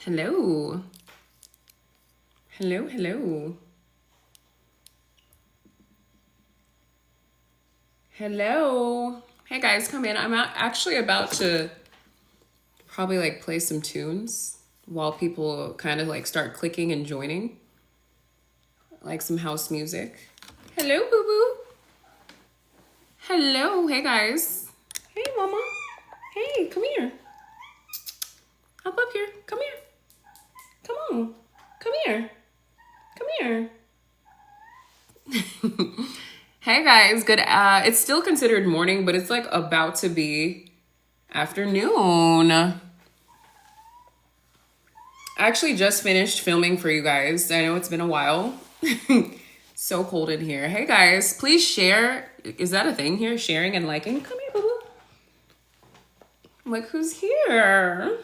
Hello. Hello, hello. Hello. Hey guys, come in. I'm actually about to probably like play some tunes while people kind of like start clicking and joining. Like some house music. Hello, boo boo. Hello. Hey guys. Hey, mama. Hey, come here. Hop up here. Come here. Come on. Come here. Come here. Hey guys, good. It's still considered morning, but it's like about to be afternoon. I actually just finished filming for you guys. I know it's been a while. So cold in here. Hey guys, please share. Is that a thing here? Sharing and liking? Come here, boo boo. Look who's here.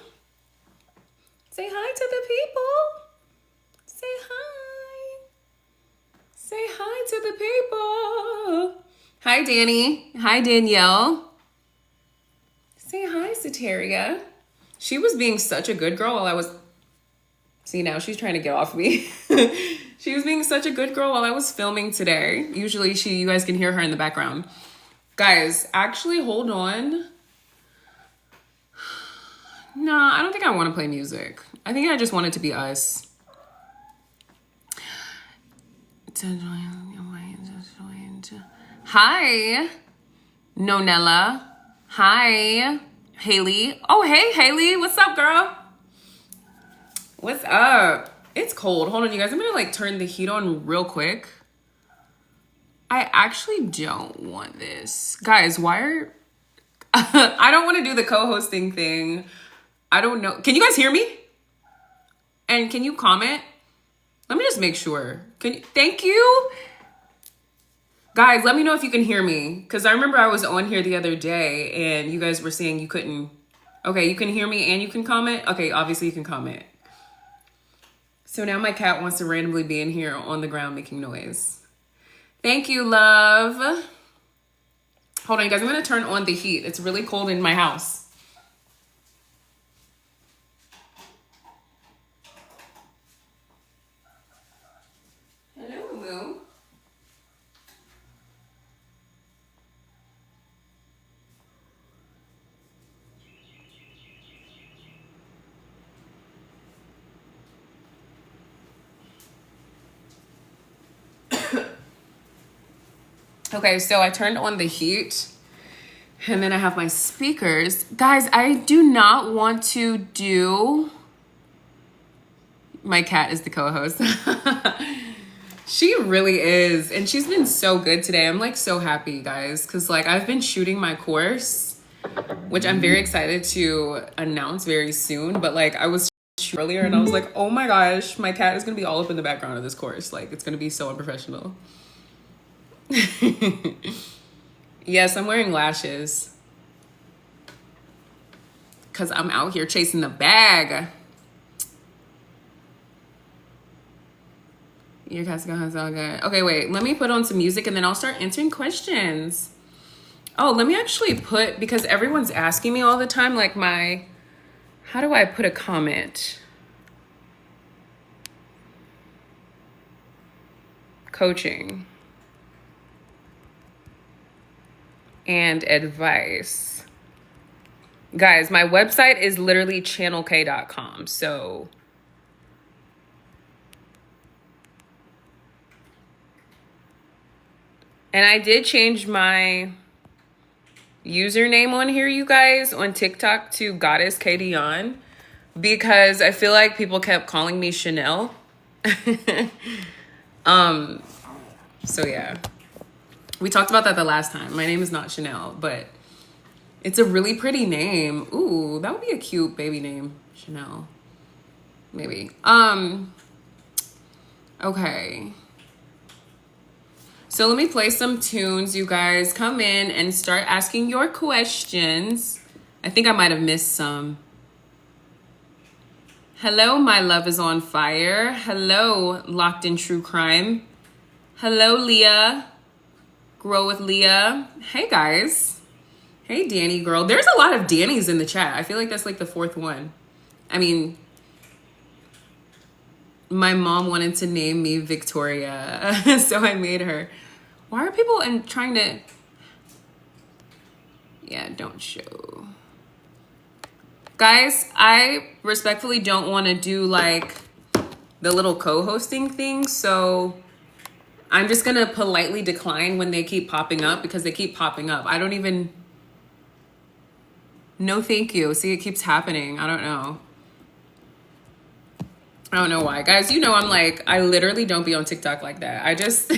Say hi to the people. Say hi. Say hi to the people. Hi, Danny. Hi, Danielle. Say hi, Soteria. She was being such a good girl while I was... See, now she's trying to get off me. She was being such a good girl while I was filming today. Usually you guys can hear her in the background. Guys, actually, hold on. Nah, I don't think I want to play music. I think I just want it to be us. Hi, Nonella. Hi, Haley. Oh, hey, Haley. What's up, girl? What's up? It's cold. Hold on, you guys. I'm gonna like turn the heat on real quick. I actually don't want this. Guys, why are... I don't want to do the co-hosting thing. I don't know. Can you guys hear me? And can you comment? Let me just make sure. Thank you. Guys, let me know if you can hear me. Because I remember I was on here the other day and you guys were saying you couldn't. Okay, you can hear me and you can comment? Okay, obviously you can comment. So now my cat wants to randomly be in here on the ground making noise. Thank you, love. Hold on, you guys. I'm going to turn on the heat. It's really cold in my house. Hello, Moo. Okay, so I turned on the heat and then I have my speakers. Guys, I do not want to do... My cat is the co-host. She really is. And she's been so good today. I'm like so happy, guys, because like I've been shooting my course, which I'm very excited to announce very soon. But like I was earlier and I was like, oh my gosh, my cat is going to be all up in the background of this course. Like it's going to be so unprofessional. Yes, I'm wearing lashes because I'm out here chasing the bag. Your cat's gonna sound good. Okay, wait, let me put on some music and then I'll start answering questions. Oh, let me actually put, because everyone's asking me all the time, like how do I put a comment? Coaching and advice. Guys, my website is literally channelk.com. So and I did change my username on here, you guys, on TikTok to Goddess Kadion because I feel like people kept calling me Chanel. So yeah. We talked about that the last time. My name is not Chanel, but it's a really pretty name. Ooh, that would be a cute baby name. Chanel. Maybe. Okay. So let me play some tunes, you guys. Come in and start asking your questions. I think I might have missed some. Hello, my love is on fire. Hello, locked in true crime. Hello, Leah. Grow with Leah. Hey, guys. Hey, Danny girl. There's a lot of Dannys in the chat. I feel like that's like the fourth one. I mean, my mom wanted to name me Victoria, so I made her. Why are people trying to... Yeah, don't show. Guys, I respectfully don't want to do like the little co-hosting thing, so I'm just going to politely decline when they keep popping up because they keep popping up. I don't even... No, thank you. See, it keeps happening. I don't know. I don't know why. Guys, you know I'm like, I literally don't be on TikTok like that. I just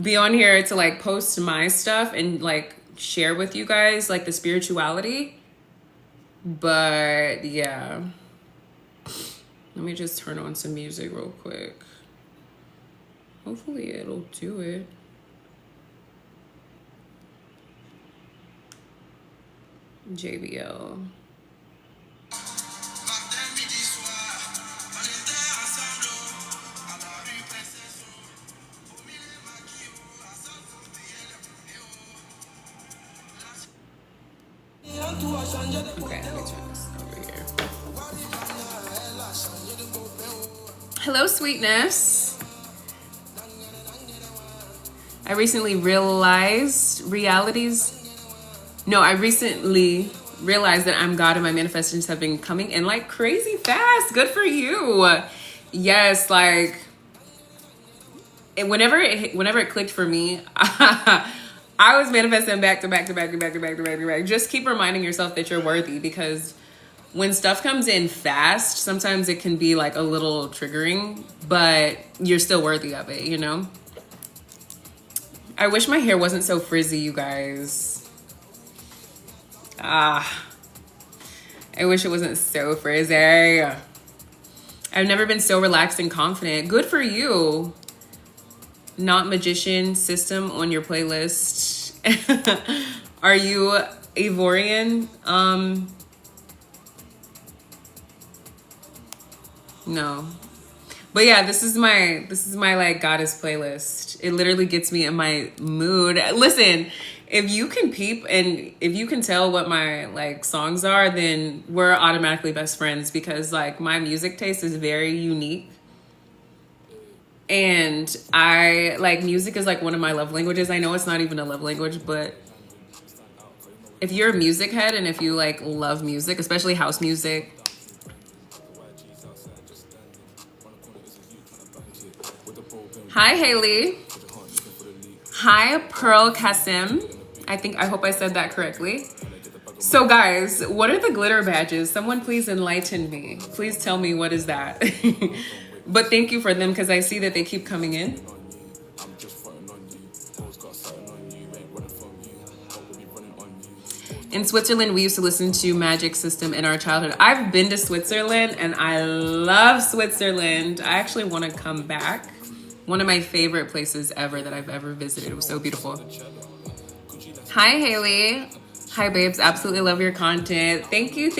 be on here to like post my stuff and like share with you guys like the spirituality. But yeah. Let me just turn on some music real quick. Hopefully it'll do it. JBL. Okay, let me turn this over here. Hello, sweetness. I recently realized that I'm God and my manifestations have been coming in like crazy fast. Good for you. Yes, like whenever it clicked for me, I was manifesting back to back. Just keep reminding yourself that you're worthy, because when stuff comes in fast, sometimes it can be like a little triggering, but you're still worthy of it, you know? I wish my hair wasn't so frizzy, you guys. I wish it wasn't so frizzy. I've never been so relaxed and confident. Good for you. Not Magician System on your playlist. Are you Ivorian? No. But yeah, this is my like goddess playlist. It literally gets me in my mood. Listen, if you can peep and if you can tell what my like songs are, then we're automatically best friends, because like my music taste is very unique. And I like music is like one of my love languages. I know it's not even a love language, but if you're a music head and if you like love music, especially house music, hi, Haley. Hi, Pearl Kasim. I hope I said that correctly. So guys, what are the glitter badges? Someone please enlighten me. Please tell me what is that. But thank you for them, because I see that they keep coming in. In Switzerland, we used to listen to Magic System in our childhood. I've been to Switzerland and I love Switzerland. I actually want to come back. One of my favorite places ever that I've ever visited. It was so beautiful. Hi, Haley. Hi, babes. Absolutely love your content. Thank you.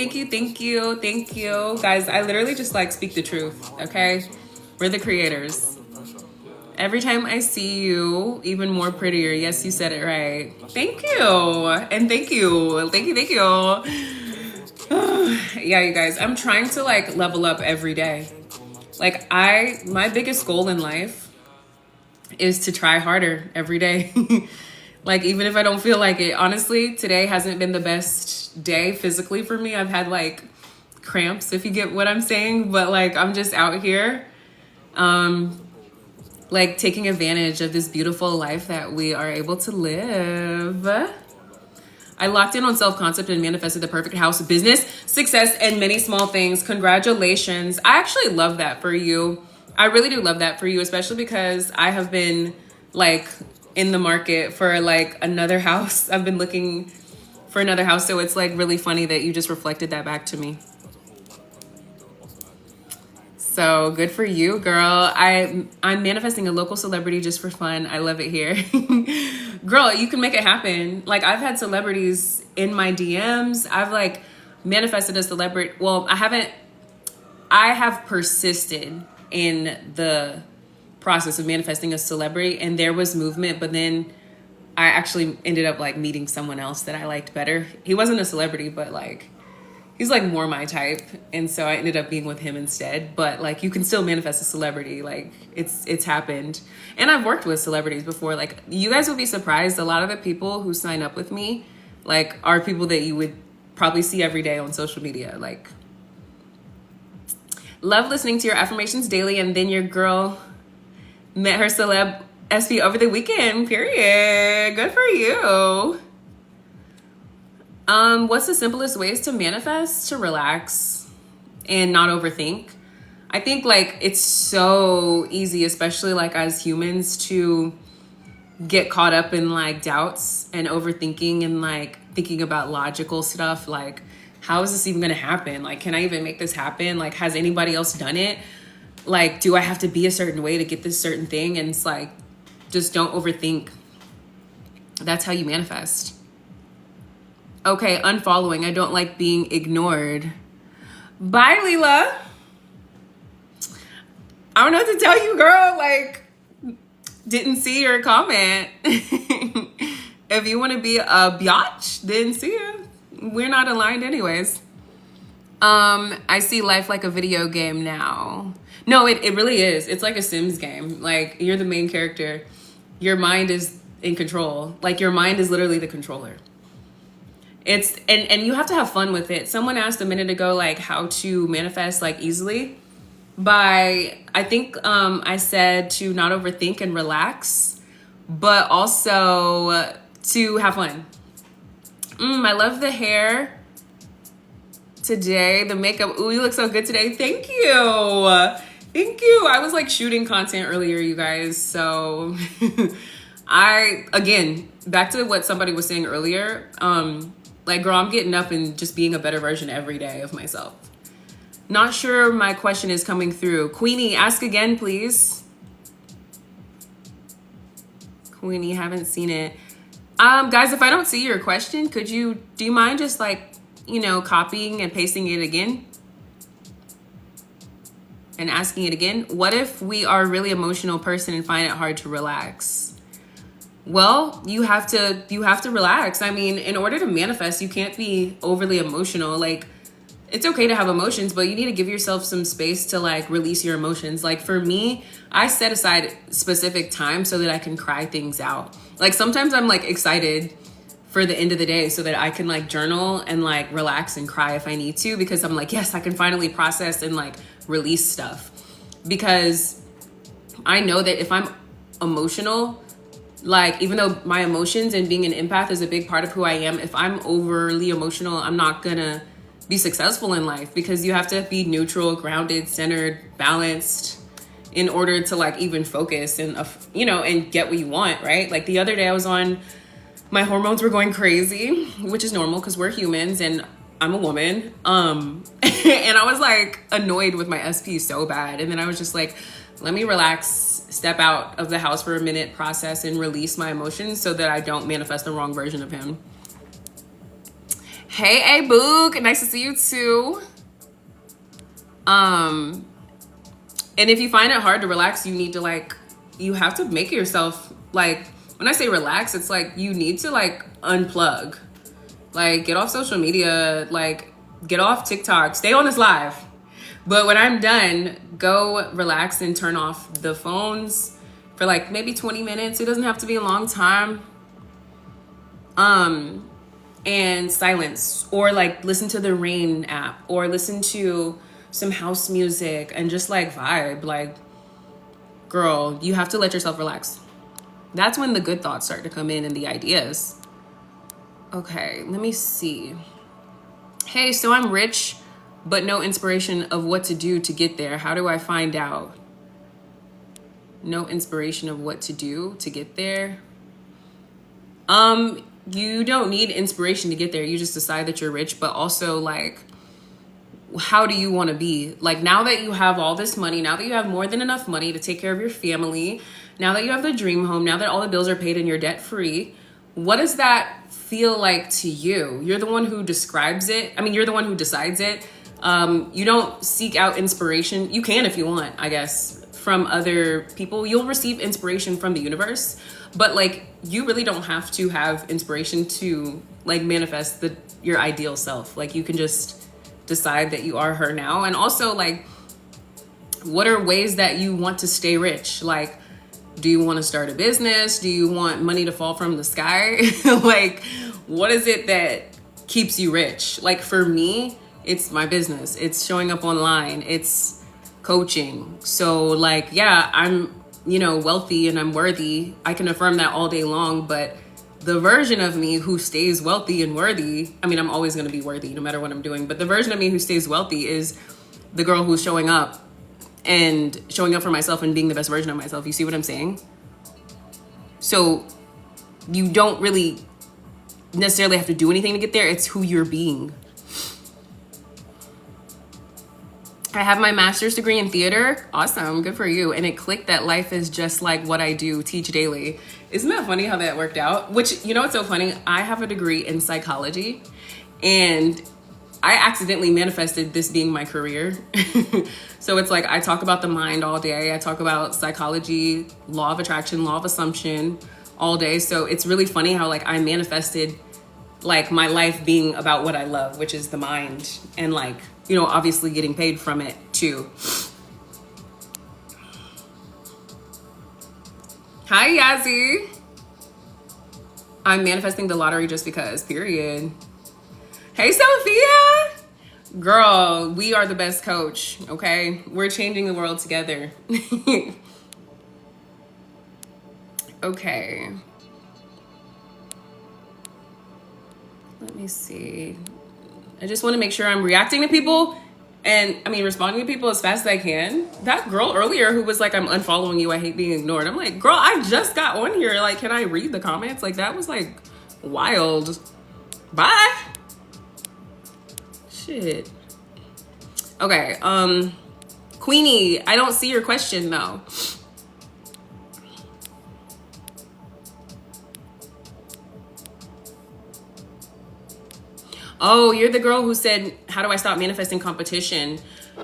Guys, I literally just like speak the truth, okay? We're the creators. Every time I see you, even more prettier. Yes, you said it right. Thank you. And thank you. Yeah, you guys, I'm trying to like level up every day. Like my biggest goal in life is to try harder every day. Like, even if I don't feel like it. Honestly, today hasn't been the best day physically for me. I've had like cramps, if you get what I'm saying. But like, I'm just out here, like taking advantage of this beautiful life that we are able to live. I locked in on self-concept and manifested the perfect house, business, success, and many small things. Congratulations. I actually love that for you. I really do love that for you, especially because I have been like in the market for like another house. I've been looking for another house. So it's like really funny that you just reflected that back to me. So So good for you, girl. I'm manifesting a local celebrity just for fun. I love it here. Girl, you can make it happen. Like, I've had celebrities in my DMs. I've like manifested a celebrity. Well, I have persisted in the process of manifesting a celebrity, and there was movement, but then I actually ended up like meeting someone else that I liked better. He wasn't a celebrity, but like he's like more my type, and so I ended up being with him instead. But like, you can still manifest a celebrity. Like, it's happened. And I've worked with celebrities before. Like, you guys will be surprised, a lot of the people who sign up with me like are people that you would probably see every day on social media. Like, love listening to your affirmations daily, and then your girl met her celeb SP over the weekend. Period. Good for you. What's the simplest ways to manifest? To relax and not overthink. I think like it's so easy, especially like as humans, to get caught up in like doubts and overthinking and like thinking about logical stuff. Like, how is this even gonna happen? Like, can I even make this happen? Like, has anybody else done it? Like, do I have to be a certain way to get this certain thing? And it's like, just don't overthink. That's how you manifest. Okay, unfollowing. I don't like being ignored. Bye, Leela. I don't know what to tell you, girl. Like, didn't see your comment. If you want to be a biatch, didn't see you. We're not aligned anyways. I see life like a video game now. No, it really is. It's like a Sims game. Like, you're the main character. Your mind is in control. Like, your mind is literally the controller. It's and you have to have fun with it. Someone asked a minute ago, like, how to manifest like easily. I think I said to not overthink and relax, but also to have fun. I love the hair today. The makeup. Ooh, you look so good today. Thank you. Thank you. I was like shooting content earlier, you guys. So again, back to what somebody was saying earlier. Like, girl, I'm getting up and just being a better version every day of myself. Not sure my question is coming through. Queenie, ask again, please. Queenie, haven't seen it. Guys, if I don't see your question, do you mind just like, copying and pasting it again? And asking it again? What if we are a really emotional person and find it hard to relax? Well, you have to relax. I mean, in order to manifest, you can't be overly emotional. Like, it's okay to have emotions, but you need to give yourself some space to like release your emotions. Like, for me, I set aside specific time so that I can cry things out. Like, sometimes I'm like excited for the end of the day so that I can like journal and like relax and cry if I need to, because I'm like, yes, I can finally process and like release stuff. Because I know that if I'm emotional, like, even though my emotions and being an empath is a big part of who I am, if I'm overly emotional, I'm not gonna be successful in life, because you have to be neutral, grounded, centered, balanced in order to like even focus and, and get what you want, right? Like, the other day my hormones were going crazy, which is normal because we're humans and I'm a woman. And I was like annoyed with my SP so bad. And then I was just like, let me relax, step out of the house for a minute, process and release my emotions so that I don't manifest the wrong version of him. Hey, Ebooks, nice to see you too. And if you find it hard to relax, you have to make yourself, like, when I say relax, it's like you need to like unplug, like get off social media, like get off TikTok, stay on this live. But when I'm done, go relax and turn off the phones for like maybe 20 minutes. It doesn't have to be a long time. And silence, or like listen to the Rain app, or listen to some house music and just like vibe. Like, girl, you have to let yourself relax. That's when the good thoughts start to come in and the ideas. Okay, let me see. Hey, so I'm rich, but no inspiration of what to do to get there. How do I find out? No inspiration of what to do to get there. You don't need inspiration to get there. You just decide that you're rich, but also like how do you want to be? Like, now that you have all this money, now that you have more than enough money to take care of your family, now that you have the dream home, now that all the bills are paid and you're debt free, what does that feel like to you? You're the one who describes it. I mean, you're the one who decides it. You don't seek out inspiration. You can if you want, I guess, from other people. You'll receive inspiration from the universe, but like, you really don't have to have inspiration to like manifest your ideal self. Like, you can just decide that you are her now. And also, like, what are ways that you want to stay rich? Like, do you want to start a business? Do you want money to fall from the sky? Like, what is it that keeps you rich? Like, for me, it's my business. It's showing up online. It's coaching. So like, yeah, I'm, wealthy and I'm worthy. I can affirm that all day long, but the version of me who stays wealthy and worthy, I mean, I'm always going to be worthy no matter what I'm doing, but the version of me who stays wealthy is the girl who's showing up for myself and being the best version of myself. You see what I'm saying? So you don't really necessarily have to do anything to get there. It's who you're being. I have my master's degree in theater. Awesome. Good for you. And it clicked that life is just like what I do, teach daily. Isn't that funny how that worked out? Which, what's so funny? I have a degree in psychology, and I accidentally manifested this being my career. So it's like, I talk about the mind all day. I talk about psychology, law of attraction, law of assumption all day. So it's really funny how like I manifested like my life being about what I love, which is the mind, and like, obviously getting paid from it too. Hi, Yazzie. I'm manifesting the lottery just because, period. Hey, Sophia. Girl, we are the best coach, okay? We're changing the world together. Okay. Let me see. I just want to make sure I'm reacting to people and responding to people as fast as I can. That girl earlier who was like, I'm unfollowing you, I hate being ignored. I'm like, girl, I just got on here. Like, can I read the comments? Like, that was like wild. Bye. Shit. Okay. Queenie, I don't see your question though. Oh, you're the girl who said, how do I stop manifesting competition?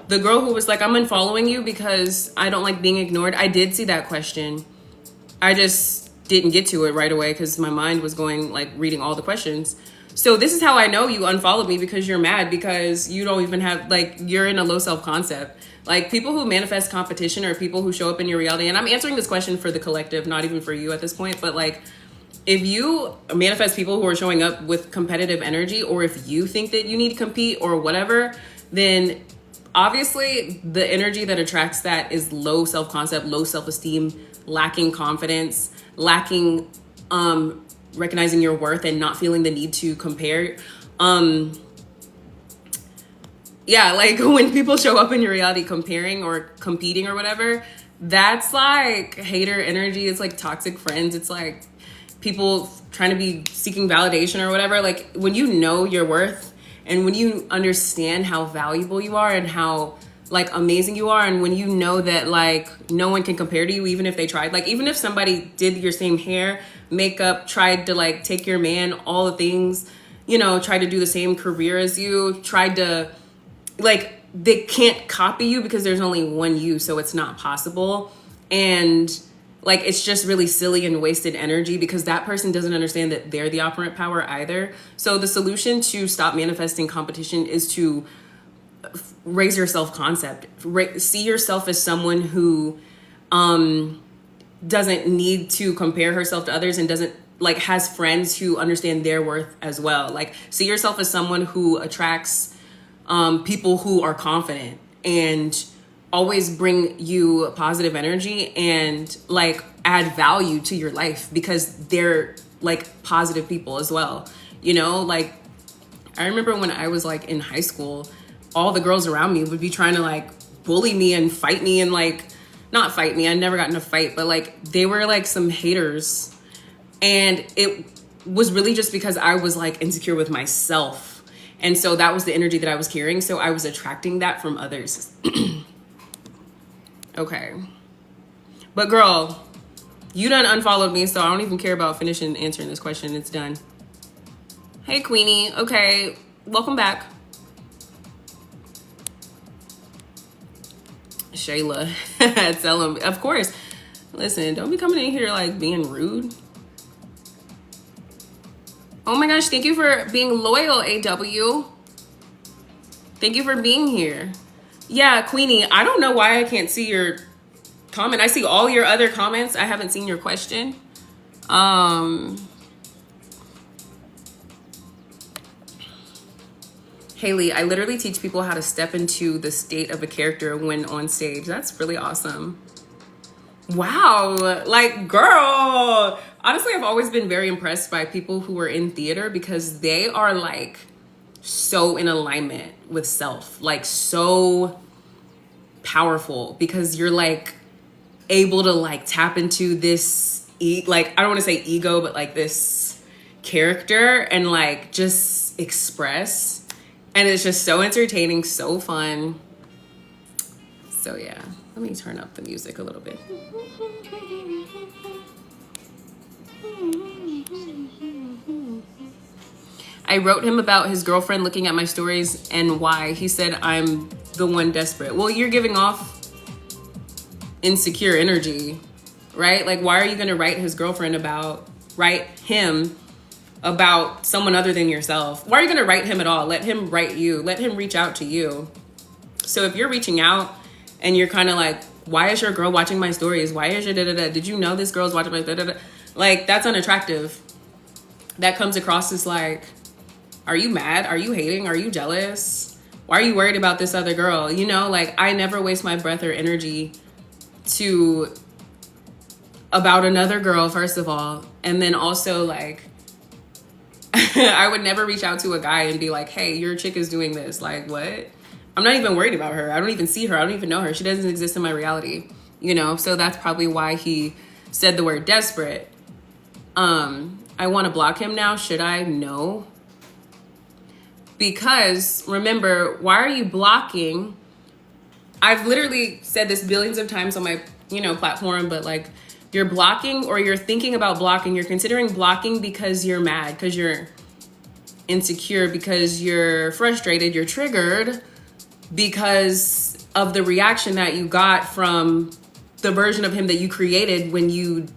The girl who was like, I'm unfollowing you because I don't like being ignored. I did see that question. I just didn't get to it right away because my mind was going like reading all the questions. So this is how I know you unfollowed me, because you're mad because you don't even have, like, you're in a low self-concept. Like, people who manifest competition are people who show up in your reality. And I'm answering this question for the collective, not even for you at this point, but like, if you manifest people who are showing up with competitive energy, or if you think that you need to compete or whatever, then obviously the energy that attracts that is low self-concept, low self-esteem, lacking confidence, lacking recognizing your worth and not feeling the need to compare. Yeah, like when people show up in your reality comparing or competing or whatever, that's like hater energy. It's like toxic friends. It's like people trying to be seeking validation or whatever. Like, when you know your worth and when you understand how valuable you are and how like amazing you are, and when you know that like no one can compare to you, even if they tried, like even if somebody did your same hair, makeup, tried to like take your man, all the things, tried to do the same career as you, tried to, like, they can't copy you because there's only one you, so it's not possible. And like, it's just really silly and wasted energy because that person doesn't understand that they're the operant power either. So the solution to stop manifesting competition is to raise your self-concept. See yourself as someone who doesn't need to compare herself to others and doesn't, like, has friends who understand their worth as well. Like, see yourself as someone who attracts people who are confident and always bring you positive energy and like add value to your life because they're like positive people as well. Like, I remember when I was like in high school, all the girls around me would be trying to like bully me and fight me, and like, not fight me, I never got in a fight, but like they were like some haters. And it was really just because I was like insecure with myself. And so that was the energy that I was carrying. So I was attracting that from others. Okay. But girl, you done unfollowed me, so I don't even care about finishing answering this question. It's done. Hey, Queenie. Okay, welcome back. Shayla, tell him. Of course. Listen, don't be coming in here like being rude. Oh my gosh, thank you for being loyal, AW. Thank you for being here. Yeah, Queenie, I don't know why I can't see your comment. I see all your other comments. I haven't seen your question. Haley, I literally teach people how to step into the state of a character when on stage. That's really awesome. Wow, like, girl. Honestly, I've always been very impressed by people who are in theater because they are like so in alignment with self, like so powerful, because you're like able to like tap into this like, I don't want to say ego, but like this character and like just express. And it's just so entertaining, so fun. So yeah, let me turn up the music a little bit. I wrote him about his girlfriend looking at my stories and why. He said I'm the one desperate. Well, you're giving off insecure energy, right? Like, why are you going to write him about someone other than yourself? Why are you going to write him at all? Let him write you. Let him reach out to you. So if you're reaching out and you're kind of like, why is your girl watching my stories? Why is your da-da-da? Did you know this girl's watching my da-da-da? Like, that's unattractive. That comes across as like, are you mad? Are you hating? Are you jealous? Why are you worried about this other girl? You know, like, I never waste my breath or energy about another girl, first of all. And then also, like, I would never reach out to a guy and be like, hey, your chick is doing this. Like, what? I'm not even worried about her. I don't even see her. I don't even know her. She doesn't exist in my reality, you know? So that's probably why he said the word desperate. I want to block him now. Should I? No. Because remember, why are you blocking? I've literally said this billions of times on my, platform, but like, you're blocking, or you're thinking about blocking. You're considering blocking because you're mad, because you're insecure, because you're frustrated, you're triggered because of the reaction that you got from the version of him that you created when you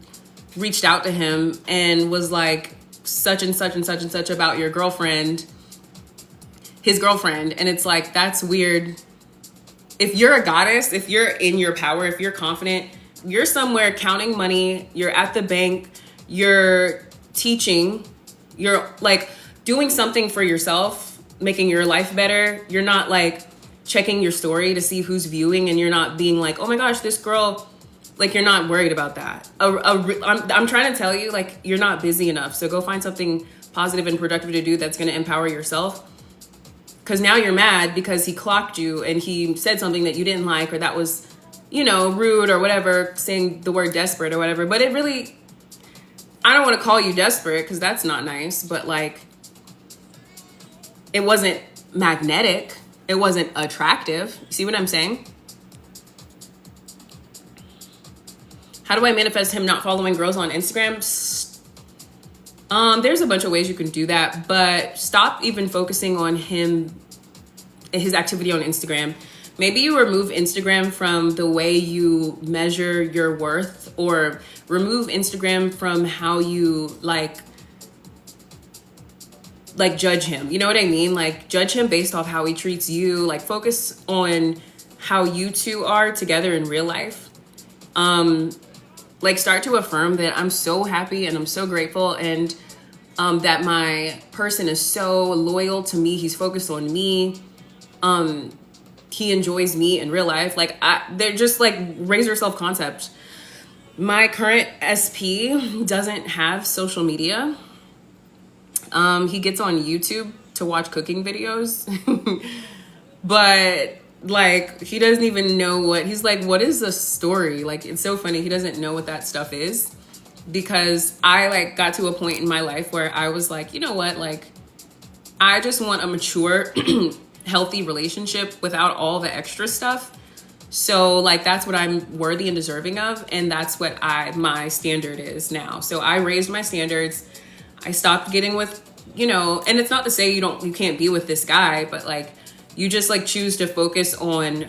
reached out to him and was like such and such and such and such about your girlfriend, his girlfriend. And it's like, that's weird. If you're a goddess, if you're in your power, if you're confident, you're somewhere counting money, you're at the bank, you're teaching, you're like doing something for yourself, making your life better. You're not like checking your story to see who's viewing, and you're not being like, oh my gosh, this girl, like, you're not worried about that. I'm trying to tell you, like, you're not busy enough. So go find something positive and productive to do that's going to empower yourself. Because now you're mad because he clocked you and he said something that you didn't like, or that was, rude or whatever, saying the word desperate or whatever. But it really, I don't want to call you desperate because that's not nice, but like, it wasn't magnetic. It wasn't attractive. You see what I'm saying? How do I manifest him not following girls on Instagram? There's a bunch of ways you can do that, but stop even focusing on him, his activity on Instagram. Maybe you remove Instagram from the way you measure your worth, or remove Instagram from how you like judge him. You know what I mean? Like, judge him based off how he treats you. Like, focus on how you two are together in real life. Like, start to affirm that I'm so happy and I'm so grateful, and that my person is so loyal to me. He's focused on me. He enjoys me in real life. Like, they're just like, raise your self-concept. My current SP doesn't have social media. He gets on YouTube to watch cooking videos, but like, he doesn't even know he's like, what is the story? Like, it's so funny. He doesn't know what that stuff is, because I like got to a point in my life where I was like, you know what? Like, I just want a mature, healthy relationship without all the extra stuff. So like that's what I'm worthy and deserving of, and that's what my standard is now. So I raised my standards. I stopped getting with, you know, and it's not to say you can't be with this guy, but like you just like choose to focus on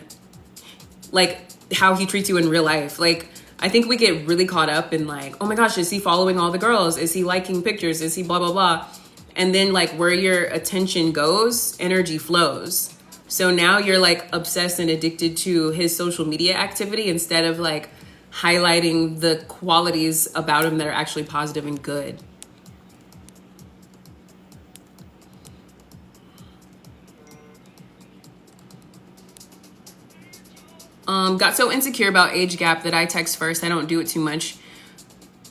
like how he treats you in real life. Like I think we get really caught up in like, oh my gosh, is he following all the girls? Is he liking pictures? Is he blah blah blah? And then like where your attention goes, energy flows. So now you're like obsessed and addicted to his social media activity instead of like highlighting the qualities about him that are actually positive and good. Got so insecure about age gap that I text first. I don't do it too much,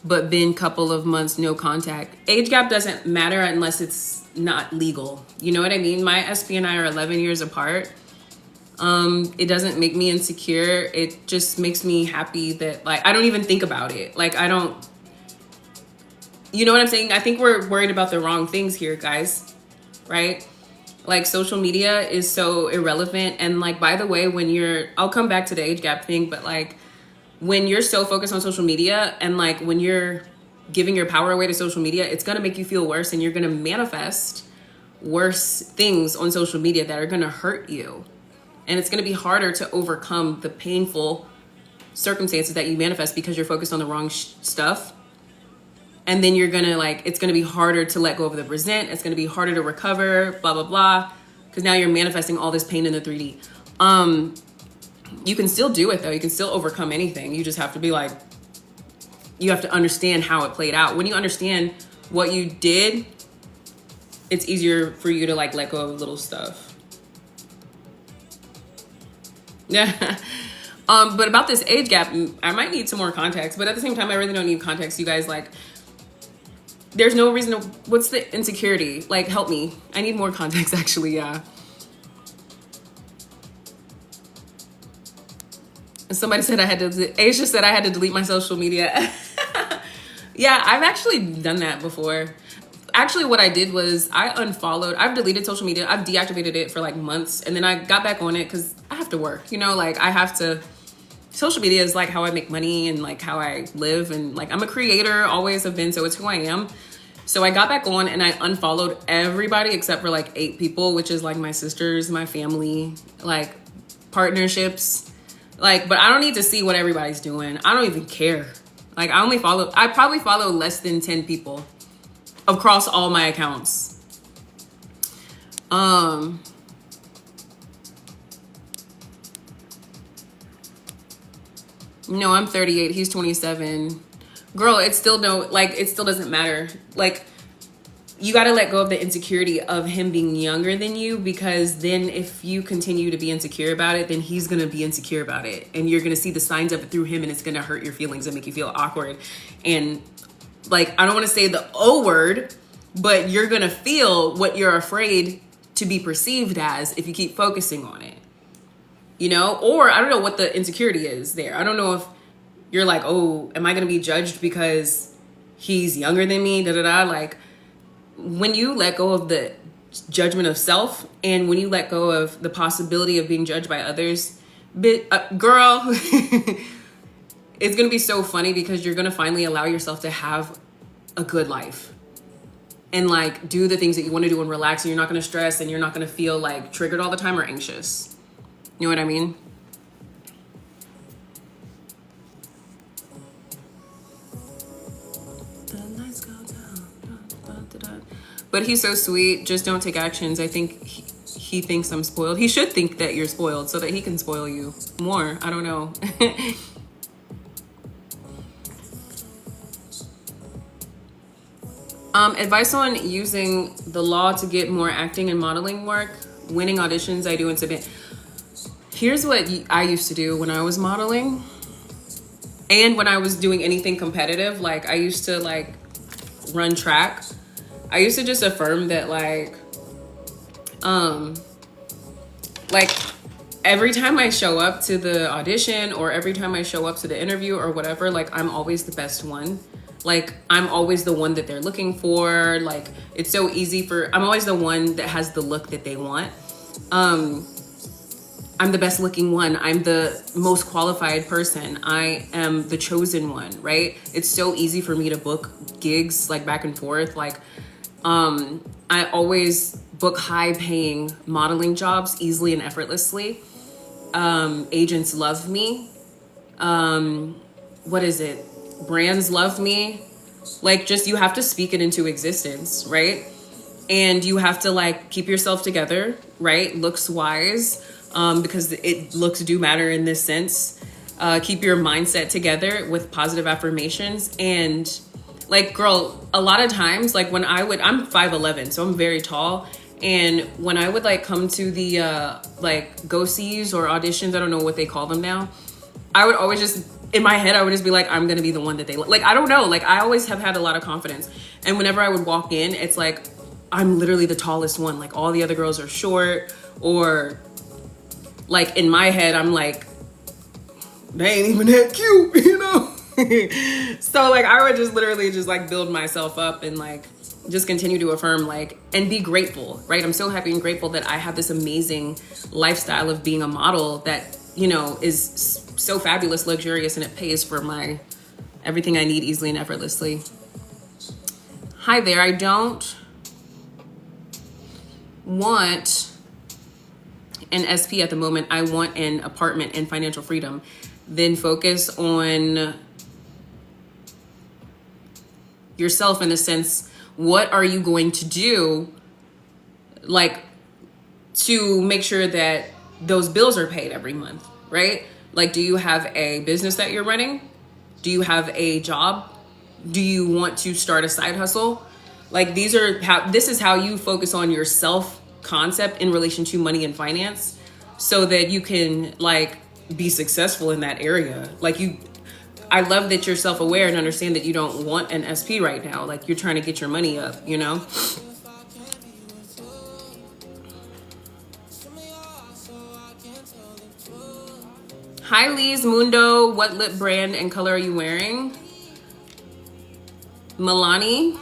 but been couple of months, no contact. Age gap doesn't matter unless it's not legal. You know what I mean? My SP and I are 11 years apart. It doesn't make me insecure. It just makes me happy that like, I don't even think about it. Like I don't, you know what I'm saying? I think we're worried about the wrong things here, guys, right? Like social media is so irrelevant. And like, by the way, I'll come back to the age gap thing, but like when you're so focused on social media and like when you're giving your power away to social media, it's going to make you feel worse, and you're going to manifest worse things on social media that are going to hurt you. And it's going to be harder to overcome the painful circumstances that you manifest because you're focused on the wrong stuff. And then you're going to like, it's going to be harder to let go of the resent. It's going to be harder to recover, blah, blah, blah. Because now you're manifesting all this pain in the 3D. You can still do it though. You can still overcome anything. You just have to be like, you have to understand how it played out. When you understand what you did, it's easier for you to like let go of little stuff. Yeah. But about this age gap, I might need some more context, but at the same time, I really don't need context. You guys, like, there's no reason to, what's the insecurity? Like, help me. I need more context actually, yeah. Somebody said Aisha said I had to delete my social media. Yeah, I've actually done that before. Actually, what I did was I've deleted social media. I've deactivated it for like months, and then I got back on it because I have to work, you know, like I have to, social media is like how I make money and like how I live, and like I'm a creator, always have been, so it's who I am. So I got back on and I unfollowed everybody except for like 8 people, which is like my sisters, my family, like partnerships, like, but I don't need to see what everybody's doing. I don't even care. Like I probably follow less than 10 people across all my accounts. No, I'm 38. He's 27. Girl, it still doesn't matter. Like, you got to let go of the insecurity of him being younger than you, because then if you continue to be insecure about it, then he's going to be insecure about it. And you're going to see the signs of it through him, and it's going to hurt your feelings and make you feel awkward. And like, I don't want to say the O word, but you're going to feel what you're afraid to be perceived as if you keep focusing on it. You know, or I don't know what the insecurity is there. I don't know if you're like, oh, am I going to be judged because he's younger than me? Da da da. Like, when you let go of the judgment of self, and when you let go of the possibility of being judged by others, girl, it's going to be so funny because you're going to finally allow yourself to have a good life and like do the things that you want to do and relax, and you're not going to stress, and you're not going to feel like triggered all the time or anxious. You know what I mean? But he's so sweet. Just don't take actions. I think he thinks I'm spoiled. He should think that you're spoiled so that he can spoil you more. I don't know. Advice on using the law to get more acting and modeling work. Winning auditions, I do in submit. Here's what I used to do when I was modeling and when I was doing anything competitive. Like, I used to like run track. I used to just affirm that like every time I show up to the audition or every time I show up to the interview or whatever, like I'm always the best one. Like, I'm always the one that they're looking for. Like, it's so easy I'm always the one that has the look that they want. I'm the best looking one. I'm the most qualified person. I am the chosen one, right? It's so easy for me to book gigs like back and forth. Like, I always book high paying modeling jobs easily and effortlessly. Agents love me. What is it? Brands love me. Like, just, you have to speak it into existence, right? And you have to like keep yourself together, right? Looks wise. Because looks do matter in this sense. Keep your mindset together with positive affirmations. And like, girl, a lot of times, like I'm 5'11", so I'm very tall. And when I would like come to the like go-sees or auditions, I don't know what they call them now, I would always just, in my head, I would just be like, I'm gonna be the one that they like. I don't know, like I always have had a lot of confidence. And whenever I would walk in, it's like, I'm literally the tallest one. Like all the other girls are short, or like in my head, I'm like, they ain't even that cute, you know? So like, I would just literally just like build myself up and like, just continue to affirm, like, and be grateful, right? I'm so happy and grateful that I have this amazing lifestyle of being a model that, you know, is so fabulous, luxurious, and it pays for everything I need easily and effortlessly. Hi there, I don't want an SP at the moment. I want an apartment and financial freedom. Then focus on yourself in the sense, what are you going to do like to make sure that those bills are paid every month, right? Like, do you have a business that you're running? Do you have a job? Do you want to start a side hustle? Like, this is how you focus on your self concept in relation to money and finance, so that you can like be successful in that area. Like, I love that you're self-aware and understand that you don't want an SP right now. Like, you're trying to get your money up, you know? Hi, Lise Mundo. What lip brand and color are you wearing? Milani.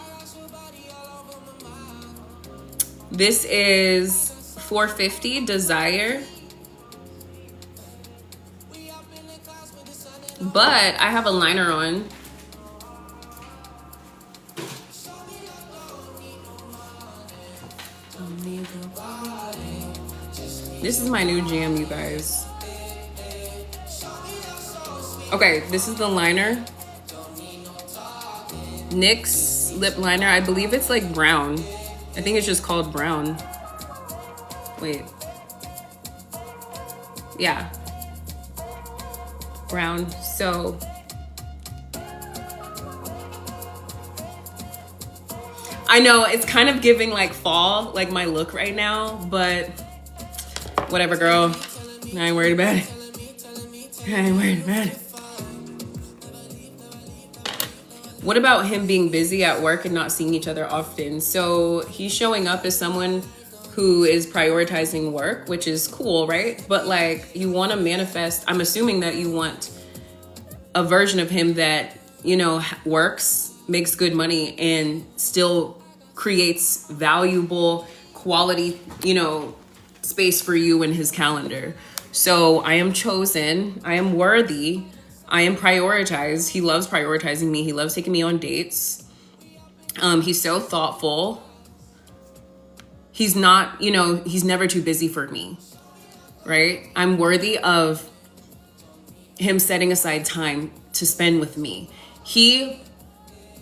This is 450 Desire. But I have a liner on. This is my new jam, you guys. Okay, this is the liner. NYX lip liner. I believe it's like brown. I think it's just called brown. Wait. Yeah. Brown. So I know it's kind of giving like fall, like my look right now, but whatever, girl. I ain't worried about it. I ain't worried about it. What about him being busy at work and not seeing each other often? So he's showing up as someone who is prioritizing work, which is cool, right? But like, you want to manifest, I'm assuming that you want a version of him that, you know, works, makes good money, and still creates valuable quality, you know, space for you in his calendar. So I am chosen, I am worthy, I am prioritized. He loves prioritizing me. He loves taking me on dates. He's so thoughtful. He's not, you know, he's never too busy for me, right? I'm worthy of him setting aside time to spend with me. He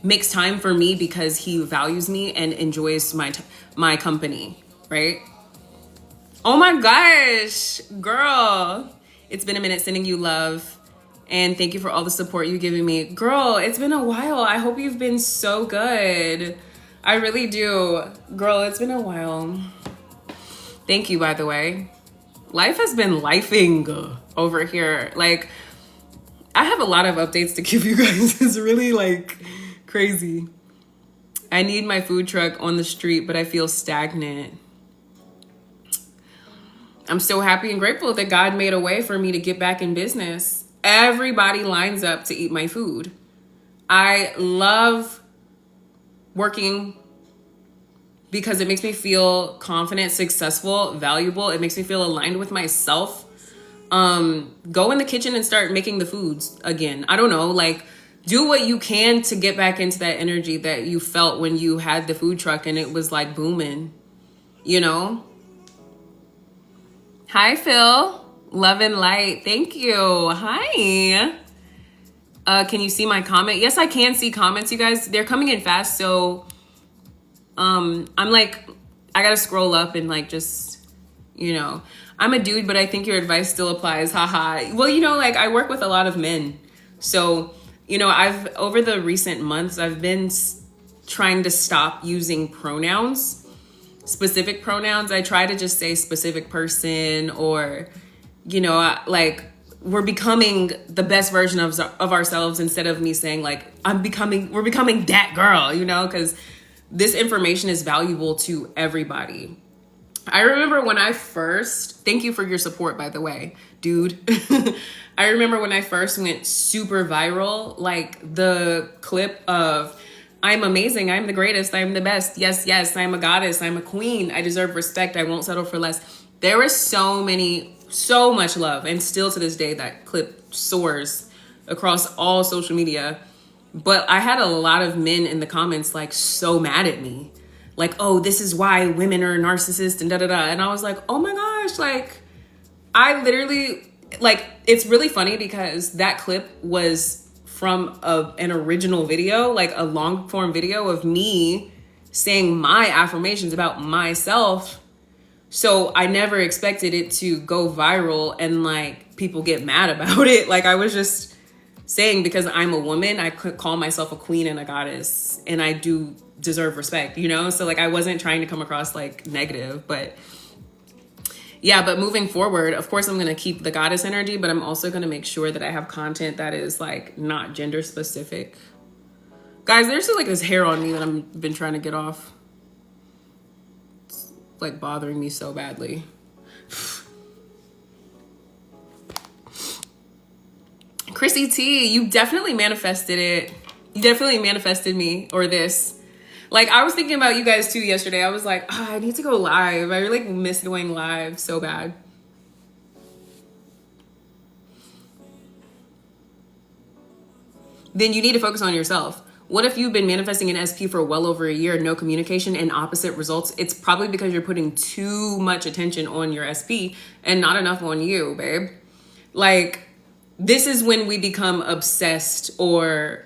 makes time for me because he values me and enjoys my company, right? Oh my gosh, girl. It's been a minute, sending you love. And thank you for all the support you've given me. Girl, it's been a while. I hope you've been so good. I really do. Girl, it's been a while. Thank you, by the way. Life has been lifing over here. Like, I have a lot of updates to give you guys. It's really like crazy. I need my food truck on the street, but I feel stagnant. I'm so happy and grateful that God made a way for me to get back in business. Everybody lines up to eat my food. I love working because it makes me feel confident, successful, valuable. It makes me feel aligned with myself. Go in the kitchen and start making the foods again. I don't know, like, do what you can to get back into that energy that you felt when you had the food truck and it was like booming, you know? Hi, Phil. Love and light. Thank you. Hi. Can you see my comment? Yes, I can see comments, you guys. They're coming in fast, so I'm like, I gotta scroll up and like just, you know, I'm a dude, but I think your advice still applies. Haha. Well, you know, like I work with a lot of men, so you know, over the recent months, I've been trying to stop using pronouns, specific pronouns. I try to just say specific person, or, you know, like we're becoming the best version of ourselves instead of me saying like, we're becoming that girl, you know, because this information is valuable to everybody. I remember when I first, thank you for your support, by the way, dude. I remember when I first went super viral, like the clip of, I'm amazing, I'm the greatest, I'm the best. Yes, yes, I'm a goddess, I'm a queen. I deserve respect, I won't settle for less. There was so much love. And still to this day, that clip soars across all social media. But I had a lot of men in the comments like so mad at me. Like, oh, this is why women are narcissists and da-da-da. And I was like, oh my gosh, like, I literally, like, it's really funny because that clip was from an original video, like a long form video of me saying my affirmations about myself. So I never expected it to go viral and like people get mad about it. Like I was just saying, because I'm a woman, I could call myself a queen and a goddess, and I do deserve respect, you know? So like I wasn't trying to come across like negative, but yeah, but moving forward, of course, I'm going to keep the goddess energy, but I'm also going to make sure that I have content that is like not gender specific. Guys, there's like this hair on me that I've been trying to get off. It's like bothering me so badly. Chrissy T, you definitely manifested it. You definitely manifested me or this. Like, I was thinking about you guys too yesterday. I was like, oh, I need to go live. I really miss going live so bad. Then you need to focus on yourself. What if you've been manifesting an SP for well over a year, no communication and opposite results? It's probably because you're putting too much attention on your SP and not enough on you, babe. Like, this is when we become obsessed or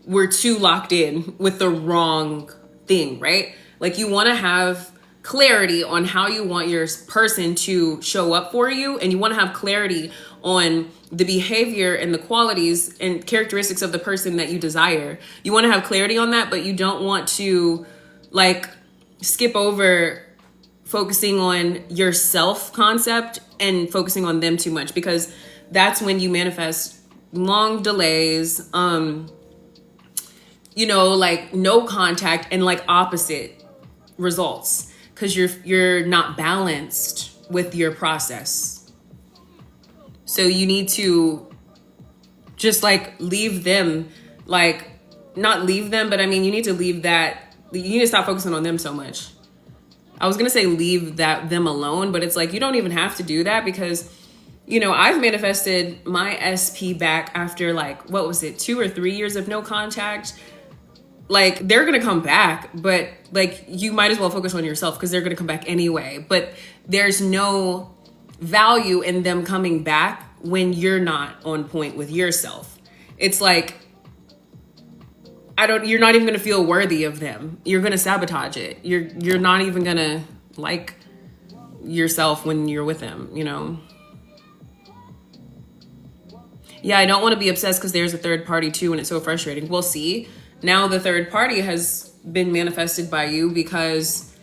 we're too locked in with the wrong thing, right? Like you want to have clarity on how you want your person to show up for you. And you want to have clarity on the behavior and the qualities and characteristics of the person that you desire. You want to have clarity on that, but you don't want to like skip over focusing on your self concept and focusing on them too much, because that's when you manifest long delays, you know, like no contact and like opposite results, because you're not balanced with your process. So you need to just like leave them, like not leave them, but I mean, you need to leave that, you need to stop focusing on them so much. I was going to say leave them alone, but it's like, you don't even have to do that, because you know, I've manifested my SP back after like, what was it, 2 or 3 years of no contact. Like they're going to come back, but like you might as well focus on yourself because they're going to come back anyway. But there's no value in them coming back when you're not on point with yourself. It's like, you're not even going to feel worthy of them. You're going to sabotage it. You're not even going to like yourself when you're with them, you know? Yeah, I don't want to be obsessed because there's a third party too, and it's so frustrating. Well, see, now the third party has been manifested by you because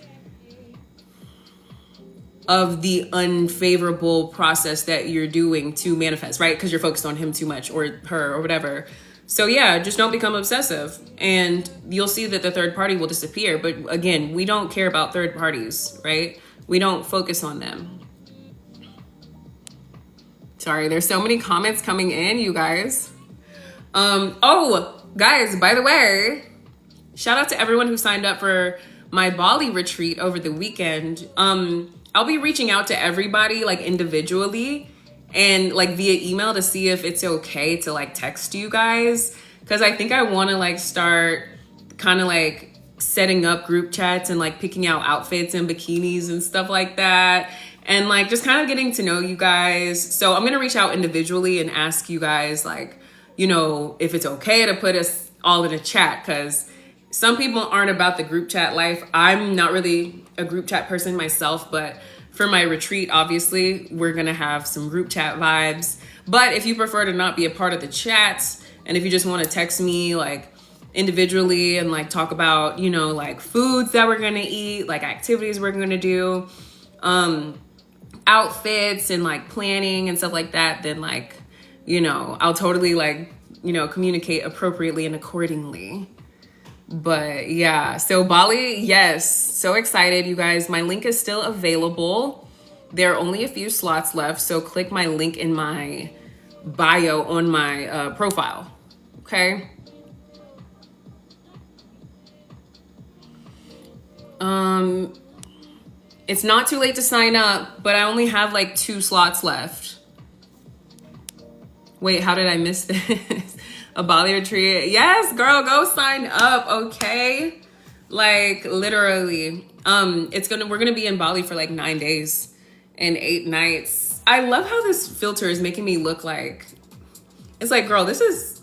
of the unfavorable process that you're doing to manifest, right? Because you're focused on him too much or her or whatever. So yeah, just don't become obsessive and you'll see that the third party will disappear. But again, we don't care about third parties, right? We don't focus on them. Sorry, there's so many comments coming in, you guys. Oh, guys, by the way, shout out to everyone who signed up for my Bali retreat over the weekend. I'll be reaching out to everybody like individually and like via email to see if it's okay to like text you guys, because I think I want to like start kind of like setting up group chats and like picking out outfits and bikinis and stuff like that, and like just kind of getting to know you guys. So I'm gonna reach out individually and ask you guys like, you know, if it's okay to put us all in a chat, because some people aren't about the group chat life. I'm not really a group chat person myself, but for my retreat, obviously, we're gonna have some group chat vibes. But if you prefer to not be a part of the chats, and if you just wanna text me like individually and like talk about, you know, like foods that we're gonna eat, like activities we're gonna do, outfits and like planning and stuff like that, then like, you know, I'll totally like, you know, communicate appropriately and accordingly. But yeah, so Bali, yes, so excited, you guys. My link is still available. There are only a few slots left, so click my link in my bio on my profile, okay? It's not too late to sign up, but I only have like 2 slots left. Wait, how did I miss this? A Bali retreat. Yes, girl, go sign up, okay? Like literally. We're gonna be in Bali for like 9 days and 8 nights. I love how this filter is making me look like, it's like, girl, I was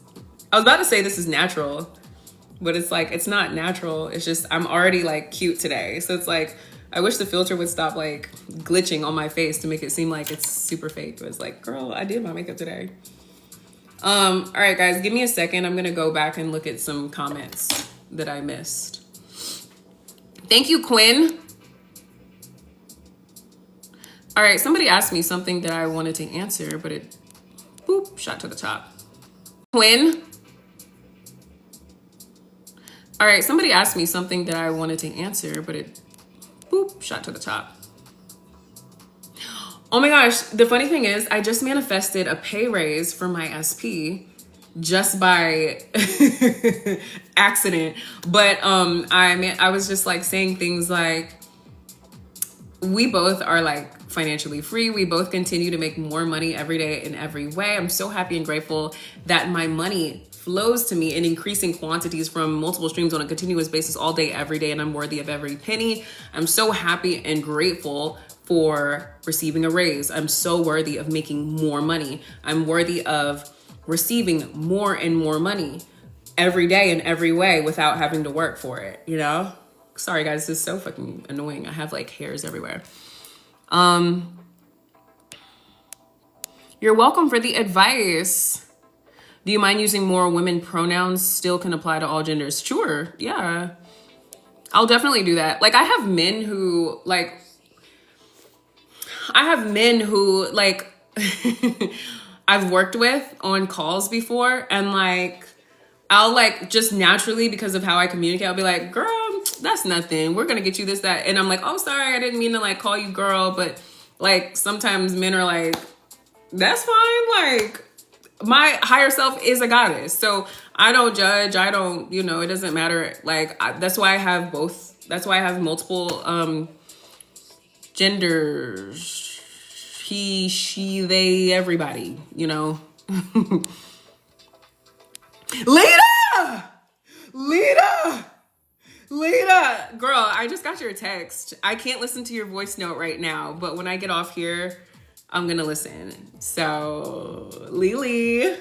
about to say this is natural, but it's like, it's not natural. It's just, I'm already like cute today. So it's like, I wish the filter would stop like glitching on my face to make it seem like it's super fake. But it's like, girl, I did my makeup today. All right, guys, give me a second. I'm gonna go back and look at some comments that I missed. Thank you, Quinn. All right, somebody asked me something that I wanted to answer, but it, boop, shot to the top. Quinn. All right, somebody asked me something that I wanted to answer, but it, boop, shot to the top. Oh my gosh, the funny thing is I just manifested a pay raise for my SP just by accident. But I was just like saying things like, we both are like financially free. We both continue to make more money every day in every way. I'm so happy and grateful that my money flows to me in increasing quantities from multiple streams on a continuous basis all day, every day, and I'm worthy of every penny. I'm so happy and grateful for receiving a raise. I'm so worthy of making more money. I'm worthy of receiving more and more money every day in every way without having to work for it, you know? Sorry guys, this is so fucking annoying. I have like hairs everywhere. You're welcome for the advice. Do you mind using more women pronouns? Still can apply to all genders. Sure, yeah. I'll definitely do that. Like I have men who like, I've worked with on calls before, and like, I'll like just naturally, because of how I communicate, I'll be like, girl, that's nothing. We're gonna get you this, that. And I'm like, oh, sorry, I didn't mean to like call you girl. But like, sometimes men are like, that's fine. Like, my higher self is a goddess. So I don't judge. I don't, you know, it doesn't matter. Like, that's why I have both. That's why I have multiple genders. He, she, they, everybody, you know. Lita, girl, I just got your text. I can't listen to your voice note right now, but when I get off here, I'm gonna listen. So, Lily,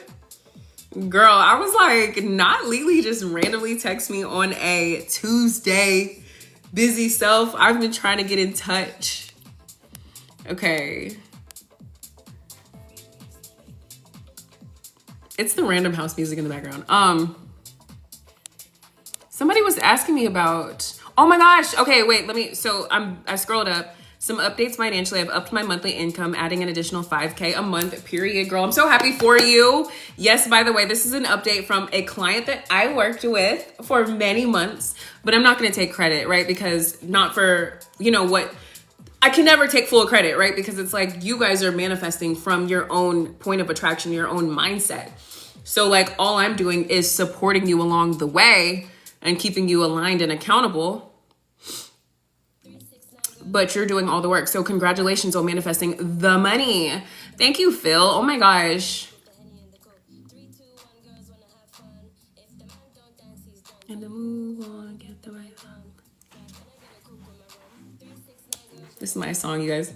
girl, I was like, not Lily just randomly text me on a Tuesday. Busy self, I've been trying to get in touch. Okay. It's the random house music in the background. Somebody was asking me about, oh my gosh. Okay, wait, so I scrolled up. Some updates financially. I've upped my monthly income, adding an additional $5K a month, period, girl. I'm so happy for you. Yes, by the way, this is an update from a client that I worked with for many months, but I'm not going to take credit, right? Because not for, you know what, I can never take full credit, right? Because it's like you guys are manifesting from your own point of attraction, your own mindset. So like all I'm doing is supporting you along the way and keeping you aligned and accountable. But you're doing all the work. So congratulations on manifesting the money. Thank you, Phil. Oh my gosh. And the move on, get the right one. This is my song, you guys.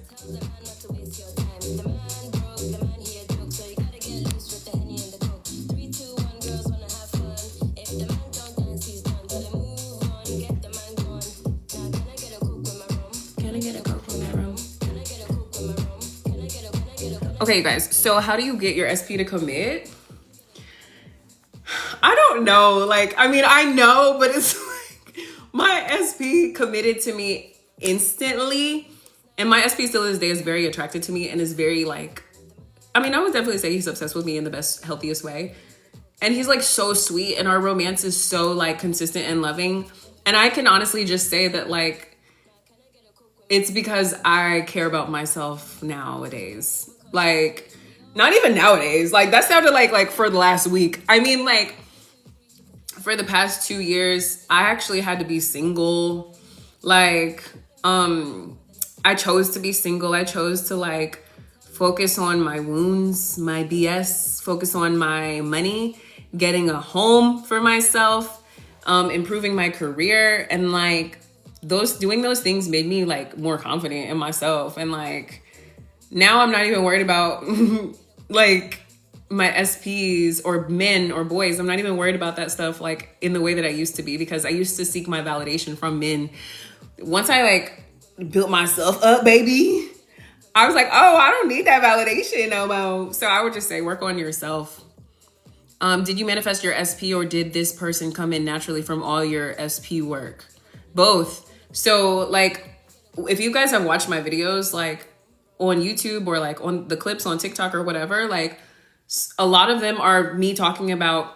Okay, you guys, so how do you get your SP to commit? I don't know. Like, I mean, I know, but it's like my SP committed to me instantly. And my SP still to this day is very attracted to me and is very like, I mean, I would definitely say he's obsessed with me in the best, healthiest way. And he's like so sweet and our romance is so like consistent and loving. And I can honestly just say that like, it's because I care about myself nowadays. Like, not even nowadays. Like, that sounded like for the last week. I mean, like, for the past 2 years, I actually had to be single. Like, I chose to be single. I chose to, like, focus on my wounds, my BS, focus on my money, getting a home for myself, improving my career. And, like, doing those things made me, like, more confident in myself. And, like, now I'm not even worried about like my SPs or men or boys. I'm not even worried about that stuff like in the way that I used to be, because I used to seek my validation from men. Once I like built myself up, baby, I was like, oh, I don't need that validation no more. So I would just say work on yourself. Did you manifest your SP or did this person come in naturally from all your SP work? Both. So like if you guys have watched my videos, like on YouTube or like on the clips on TikTok or whatever, like a lot of them are me talking about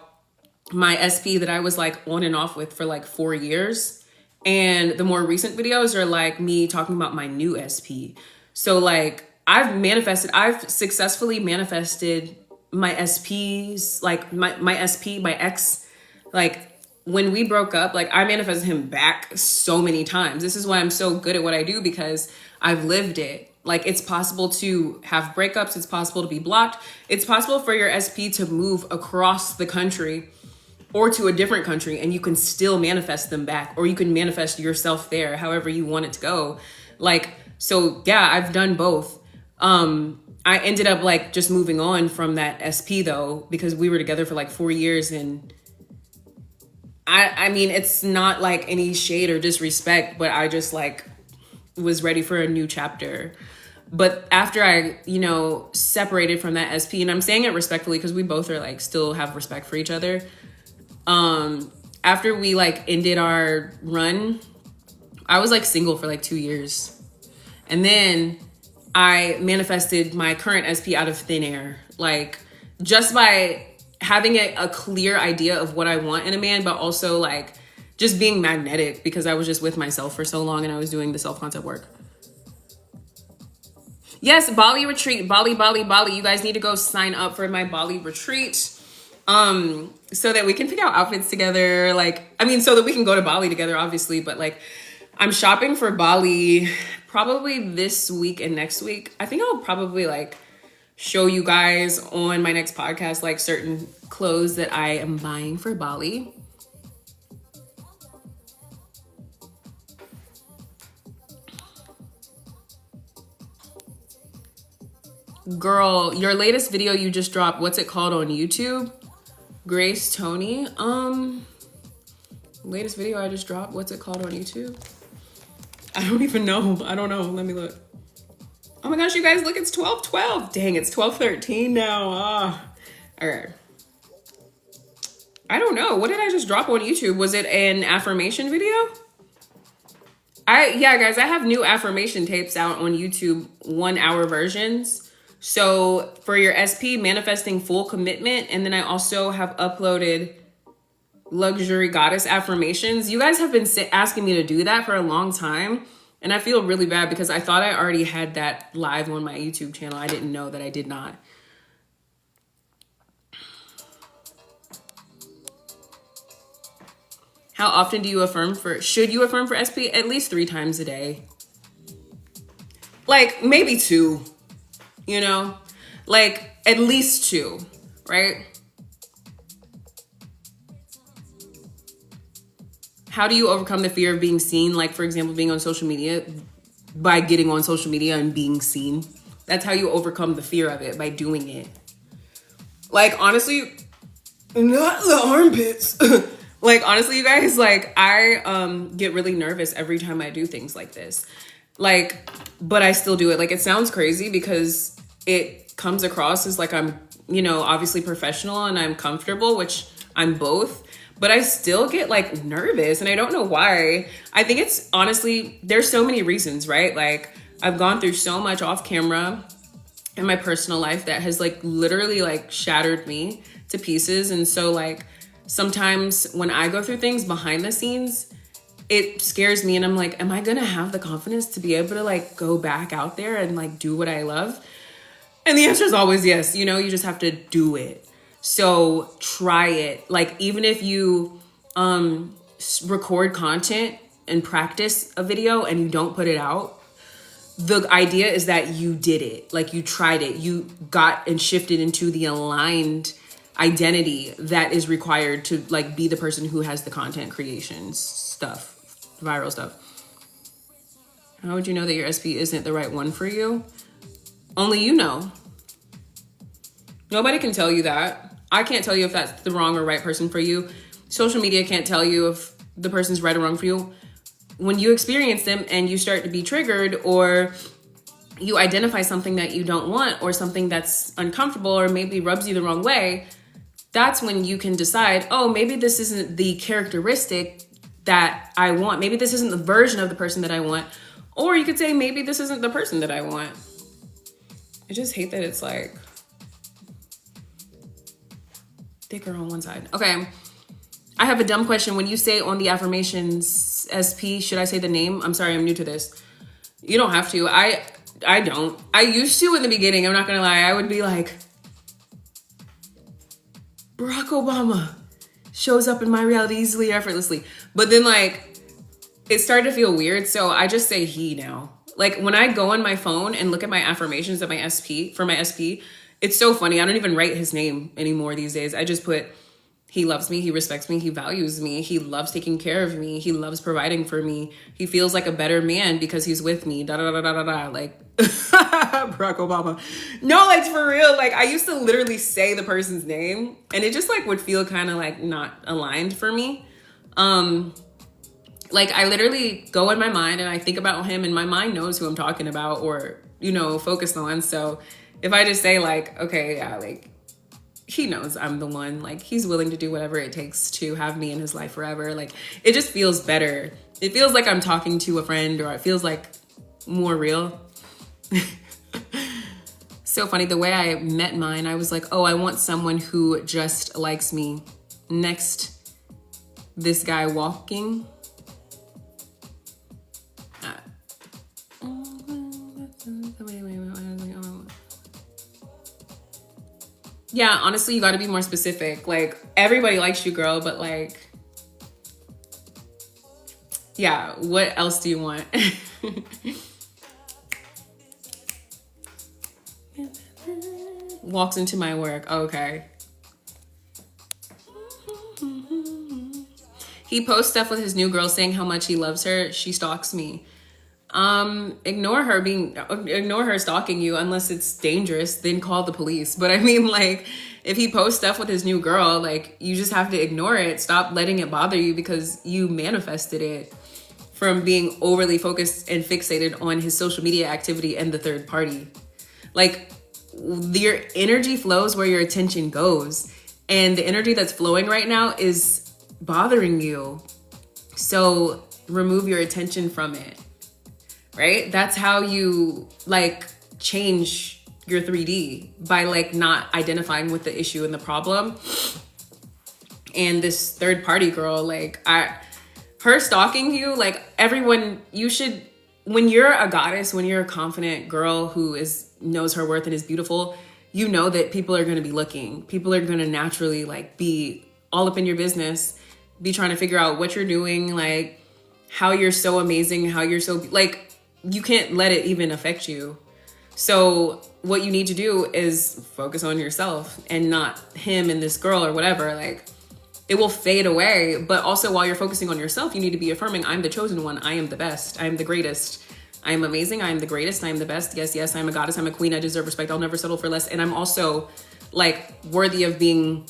my SP that I was like on and off with for like 4 years. And the more recent videos are like me talking about my new SP. So like I've successfully manifested my SPs, like my SP, my ex, like when we broke up, like I manifested him back so many times. This is why I'm so good at what I do, because I've lived it. Like it's possible to have breakups. It's possible to be blocked. It's possible for your SP to move across the country or to a different country and you can still manifest them back, or you can manifest yourself there, however you want it to go. Like, so yeah, I've done both. I ended up like just moving on from that SP though, because we were together for like 4 years. And I mean, it's not like any shade or disrespect, but I just like was ready for a new chapter. But after I, separated from that SP, and I'm saying it respectfully because we both are like still have respect for each other. After we like ended our run, I was like single for like 2 years. And then I manifested my current SP out of thin air, like just by having a clear idea of what I want in a man, but also like just being magnetic because I was just with myself for so long and I was doing the self-concept work. Yes, Bali retreat, Bali. You guys need to go sign up for my Bali retreat. So that we can pick out outfits together. So that we can go to Bali together, obviously. But like, I'm shopping for Bali probably this week and next week. I think I'll probably like show you guys on my next podcast, like certain clothes that I am buying for Bali. Girl, your latest video you just dropped, what's it called on YouTube? Grace Tony. Latest video I just dropped, what's it called on YouTube? I don't even know. I don't know. Let me look. Oh my gosh, you guys, look, it's 12:12. Dang, it's 12:13 now. All right. I don't know. What did I just drop on YouTube? Was it an affirmation video? Yeah, guys, I have new affirmation tapes out on YouTube, 1 hour versions. So for your SP, manifesting full commitment. And then I also have uploaded luxury goddess affirmations. You guys have been asking me to do that for a long time. And I feel really bad because I thought I already had that live on my YouTube channel. I didn't know that I did not. How often do you should you affirm for SP? At least 3 times a day. Like maybe 2, you know, like at least 2, right? How do you overcome the fear of being seen? Like, for example, being on social media, by getting on social media and being seen. That's how you overcome the fear of it, by doing it. Like, honestly, not the armpits. Like, honestly, you guys, like, I get really nervous every time I do things like this. Like, but I still do it. Like, it sounds crazy because it comes across as like I'm, you know, obviously professional and I'm comfortable, which I'm both. But I still get like nervous and I don't know why. I think it's honestly, there's so many reasons, right? Like, I've gone through so much off camera in my personal life that has like literally like shattered me to pieces. And so like sometimes when I go through things behind the scenes, it scares me and I'm like, am I gonna have the confidence to be able to like go back out there and like do what I love? And the answer is always yes. You know, you just have to do it. So try it. Like, even if you record content and practice a video and you don't put it out, the idea is that you did it. Like, you tried it. You got and shifted into the aligned identity that is required to like be the person who has the content creation stuff, viral stuff. How would you know that your SP isn't the right one for you? Only you know. Nobody can tell you that. I can't tell you if that's the wrong or right person for you. Social media can't tell you if the person's right or wrong for you. When you experience them and you start to be triggered, or you identify something that you don't want, or something that's uncomfortable or maybe rubs you the wrong way, that's when you can decide, oh, maybe this isn't the characteristic that I want. Maybe this isn't the version of the person that I want. Or you could say, maybe this isn't the person that I want. I just hate that it's like thicker on one side. Okay. I have a dumb question. When you say on the affirmations SP, should I say the name? I'm sorry, I'm new to this. You don't have to. I don't. I used to in the beginning. I'm not going to lie. I would be like, Barack Obama shows up in my reality easily, effortlessly. But then like, it started to feel weird. So I just say he now. Like, when I go on my phone and look at my affirmations of my SP, for my SP, it's so funny. I don't even write his name anymore these days. I just put, he loves me, he respects me, he values me, he loves taking care of me, he loves providing for me, he feels like a better man because he's with me, da da da da da da. Like, Barack Obama. No, like, for real. Like, I used to literally say the person's name and it just like would feel kind of like not aligned for me. Like, I literally go in my mind and I think about him and my mind knows who I'm talking about or, you know, focused on. So if I just say like, okay, yeah, like, he knows I'm the one, like, he's willing to do whatever it takes to have me in his life forever. Like, it just feels better. It feels like I'm talking to a friend, or it feels like more real. So funny. The way I met mine, I was like, oh, I want someone who just likes me. Next, this guy walking. Yeah, honestly, you got to be more specific. Like, everybody likes you, girl, but like, yeah, what else do you want? Walks into my work. Okay. He posts stuff with his new girl saying how much he loves her. She stalks me. Ignore her stalking you unless it's dangerous, then call the police. But I mean, like, if he posts stuff with his new girl, like, you just have to ignore it. Stop letting it bother you because you manifested it from being overly focused and fixated on his social media activity and the third party. Like, your energy flows where your attention goes, and the energy that's flowing right now is bothering you. So remove your attention from it. Right? That's how you like change your 3D, by like not identifying with the issue and the problem. And this third party girl, like, her stalking you, like, everyone, you should, when you're a goddess, when you're a confident girl who knows her worth and is beautiful, you know that people are going to be looking. People are going to naturally like be all up in your business. be trying to figure out what you're doing, like how you're so amazing, how you're so, like, you can't let it even affect you. So what you need to do is focus on yourself and not him and this girl or whatever. Like, it will fade away. But also, while you're focusing on yourself, you need to be affirming, I'm the chosen one. I am the best. I am the greatest. I am amazing. I am the greatest. I am the best. Yes, yes, I'm a goddess. I'm a queen. I deserve respect. I'll never settle for less. And I'm also like worthy of being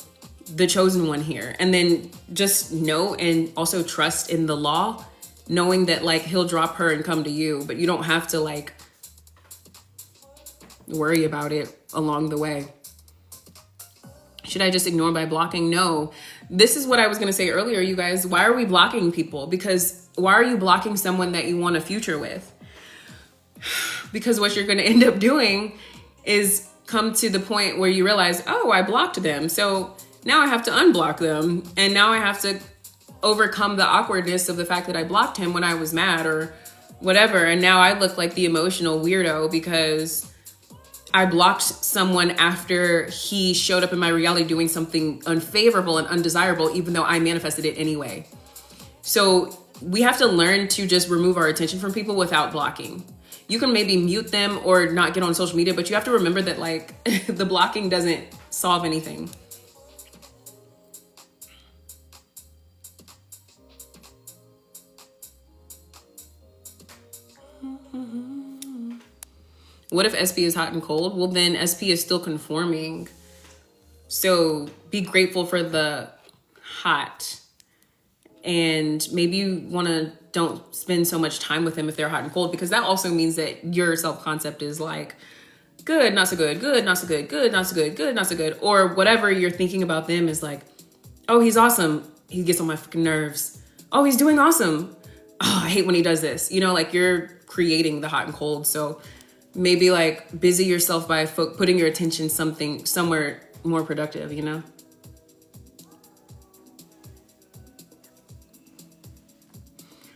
the chosen one here. And then just know and also trust in the law, knowing that like he'll drop her and come to you, but you don't have to like worry about it along the way. Should I just ignore by blocking? No. This is what I was going to say earlier, you guys. Why are we blocking people? Because why are you blocking someone that you want a future with? Because what you're going to end up doing is come to the point where you realize, oh, I blocked them. So now I have to unblock them. And now I have to overcome the awkwardness of the fact that I blocked him when I was mad or whatever. And now I look like the emotional weirdo because I blocked someone after he showed up in my reality doing something unfavorable and undesirable, even though I manifested it anyway. So we have to learn to just remove our attention from people without blocking. You can maybe mute them or not get on social media, but you have to remember that like the blocking doesn't solve anything. What if SP is hot and cold? Well, then SP is still conforming. So be grateful for the hot. And maybe you don't spend so much time with them if they're hot and cold, because that also means that your self-concept is like good, not so good, good, not so good, good, not so good, good, not so good. Or whatever you're thinking about them is like, oh, he's awesome. He gets on my fucking nerves. Oh, he's doing awesome. Oh, I hate when he does this. You know, like you're creating the hot and cold. So maybe like busy yourself by putting your attention somewhere more productive, you know?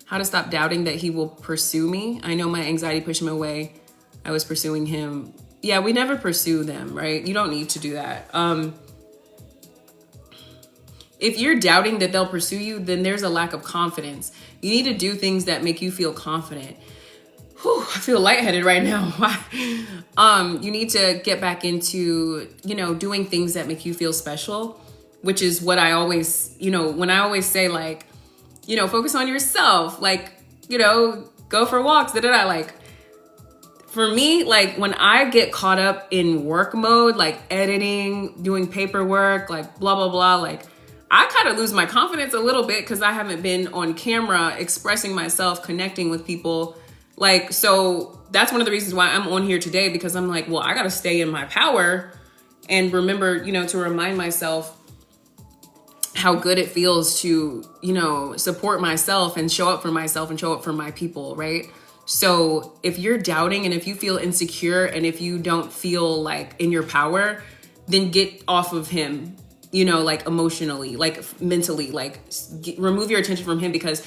How to stop doubting that he will pursue me. I know my anxiety pushed him away. I was pursuing him. Yeah, we never pursue them, right? You don't need to do that. If you're doubting that they'll pursue you, then there's a lack of confidence. You need to do things that make you feel confident. Whew, I feel lightheaded right now. You need to get back into, doing things that make you feel special, which is what I always, when I always say like, focus on yourself, like, go for walks, like, for me, like when I get caught up in work mode, like editing, doing paperwork, like blah, blah, blah, like I kind of lose my confidence a little bit because I haven't been on camera expressing myself, connecting with people. Like, so that's one of the reasons why I'm on here today, because I'm like, well, I got to stay in my power and remember, to remind myself how good it feels to, support myself and show up for myself and show up for my people, right? So if you're doubting and if you feel insecure and if you don't feel like in your power, then get off of him, like emotionally, like mentally, like remove your attention from him, because,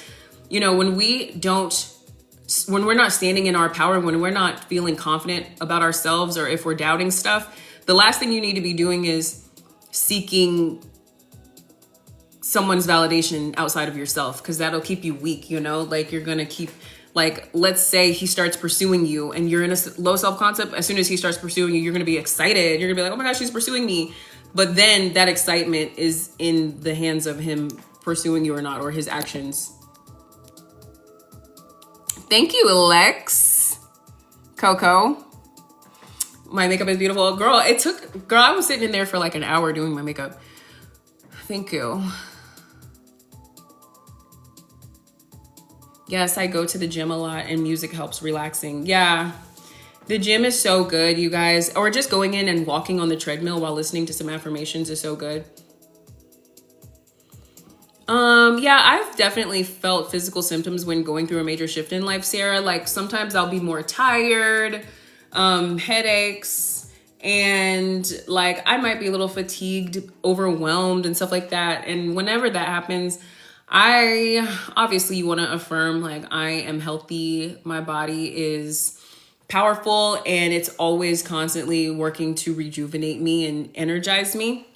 when we're not standing in our power, when we're not feeling confident about ourselves, or if we're doubting stuff, the last thing you need to be doing is seeking someone's validation outside of yourself, because that'll keep you weak, like you're gonna keep, like, let's say he starts pursuing you and you're in a low self-concept. As soon as he starts pursuing you, you're gonna be excited. You're gonna be like, oh my gosh, she's pursuing me. But then that excitement is in the hands of him pursuing you or not, or his actions. Thank you, Lex. Coco. My makeup is beautiful. Girl, I was sitting in there for like an hour doing my makeup. Thank you. Yes, I go to the gym a lot and music helps relaxing. Yeah, the gym is so good, you guys. Or just going in and walking on the treadmill while listening to some affirmations is so good. Yeah, I've definitely felt physical symptoms when going through a major shift in life, Sarah. Like sometimes I'll be more tired, headaches, and like I might be a little fatigued, overwhelmed and stuff like that. And whenever that happens, I obviously want to affirm like I am healthy. My body is powerful and it's always constantly working to rejuvenate me and energize me.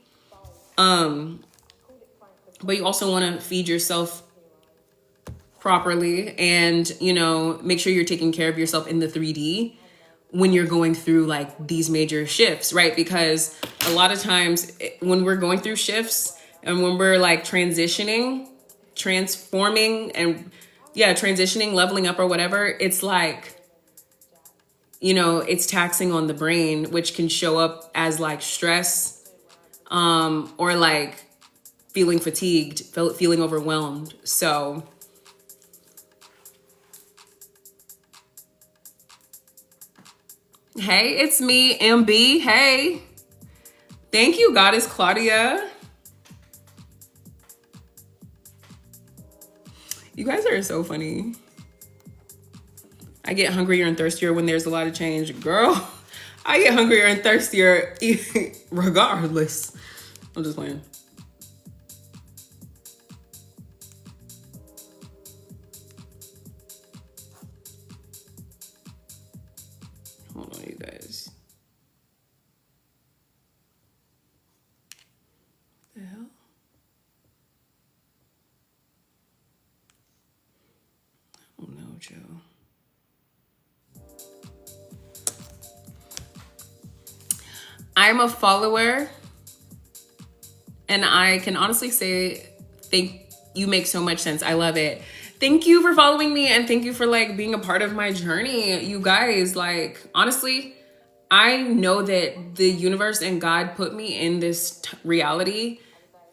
but you also want to feed yourself properly and, you know, make sure you're taking care of yourself in the 3D when you're going through like these major shifts, right? Because a lot of times when we're going through shifts and when we're like transitioning, transforming and transitioning, leveling up or whatever, it's like, you know, it's taxing on the brain, which can show up as like stress, or like feeling fatigued, feeling overwhelmed. So hey, it's me, MB. Hey. Thank you, Goddess Claudia. You guys are so funny. I get hungrier and thirstier when there's a lot of change. Girl, I get hungrier and thirstier regardless. I'm just playing. Hold on, you guys. What the hell? Oh no, Joe. I'm a follower, and I can honestly say, you make so much sense. I love it. Thank you for following me, and thank you for like being a part of my journey. You guys, like, honestly, I know that the universe and God put me in this reality,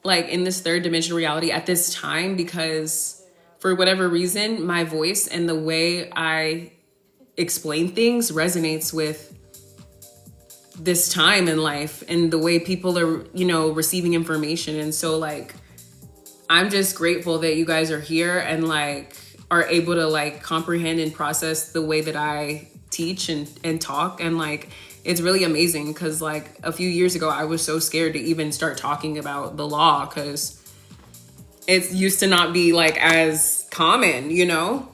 like in this third dimensional reality at this time, because for whatever reason, my voice and the way I explain things resonates with this time in life and the way people are, you know, receiving information. And so like, I'm just grateful that you guys are here and like are able to like comprehend and process the way that I teach and talk. And like, it's really amazing because like a few years ago, I was so scared to even start talking about the law because it used to not be like as common, you know?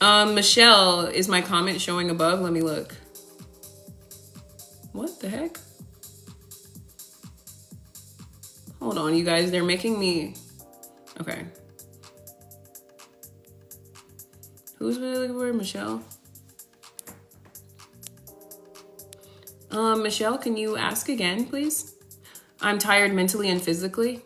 Michelle, is my comment showing above? Let me look. What the heck? Hold on, you guys. They're making me... Okay. Who's really looking for Michelle? Michelle, can you ask again, please? I'm tired mentally and physically.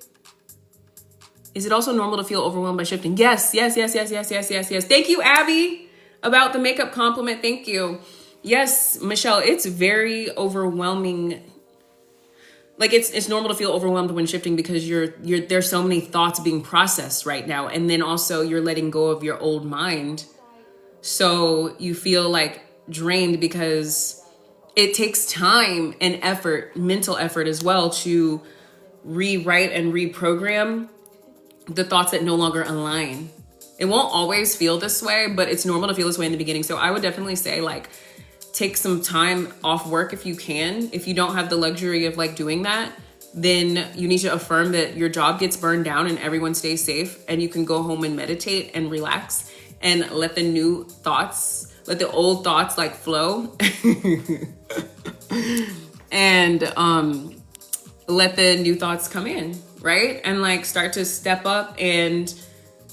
Is it also normal to feel overwhelmed by shifting? Yes. Thank you, Abby, about the makeup compliment. Thank you. Yes, Michelle, it's very overwhelming. Like it's normal to feel overwhelmed when shifting because there's so many thoughts being processed right now. And then also you're letting go of your old mind. So you feel like drained because it takes time and effort, mental effort as well, to rewrite and reprogram the thoughts that no longer align. It won't always feel this way, but it's normal to feel this way in the beginning. So I would definitely say like, take some time off work if you can. If you don't have the luxury of like doing that, then you need to affirm that your job gets burned down and everyone stays safe and you can go home and meditate and relax and let the old thoughts like flow and let the new thoughts come in, right? And like start to step up and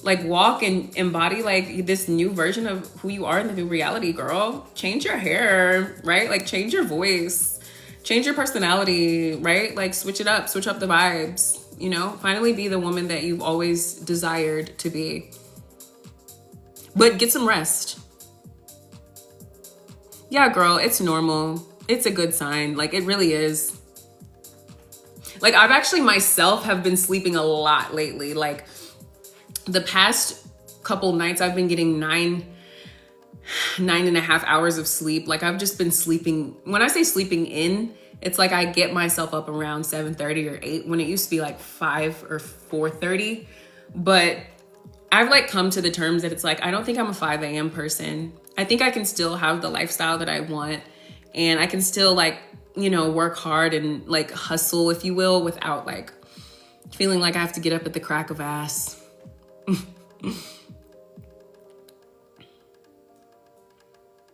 like walk and embody like this new version of who you are in the new reality, girl. Change your hair, right? Like change your voice, change your personality, right? Like switch it up, switch up the vibes, you know? Finally be the woman that you've always desired to be. But get some rest. Yeah, girl, it's normal. It's a good sign. Like it really is. Like I've actually myself have been sleeping a lot lately. Like the past couple nights I've been getting 9.5 hours of sleep. Like I've just been sleeping. When I say sleeping in, it's like I get myself up around 7:30 or 8 when it used to be like 5 or 4:30. But I've like come to the terms that it's like, I don't think I'm a 5 a.m. person. I think I can still have the lifestyle that I want. And I can still like, you know, work hard and like hustle, if you will, without like feeling like I have to get up at the crack of ass.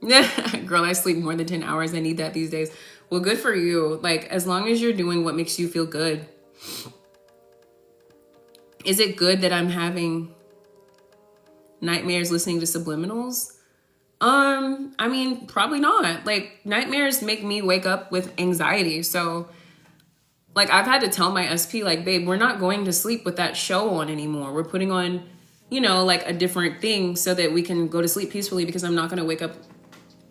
Girl, I sleep more than 10 hours. I need that these days. Well, good for you. Like, as long as you're doing what makes you feel good. Is it good that I'm having nightmares listening to subliminals? I mean, probably not. Like, nightmares make me wake up with anxiety. So, like, I've had to tell my SP, like, babe, we're not going to sleep with that show on anymore. We're putting on, you know, like a different thing so that we can go to sleep peacefully, because I'm not going to wake up,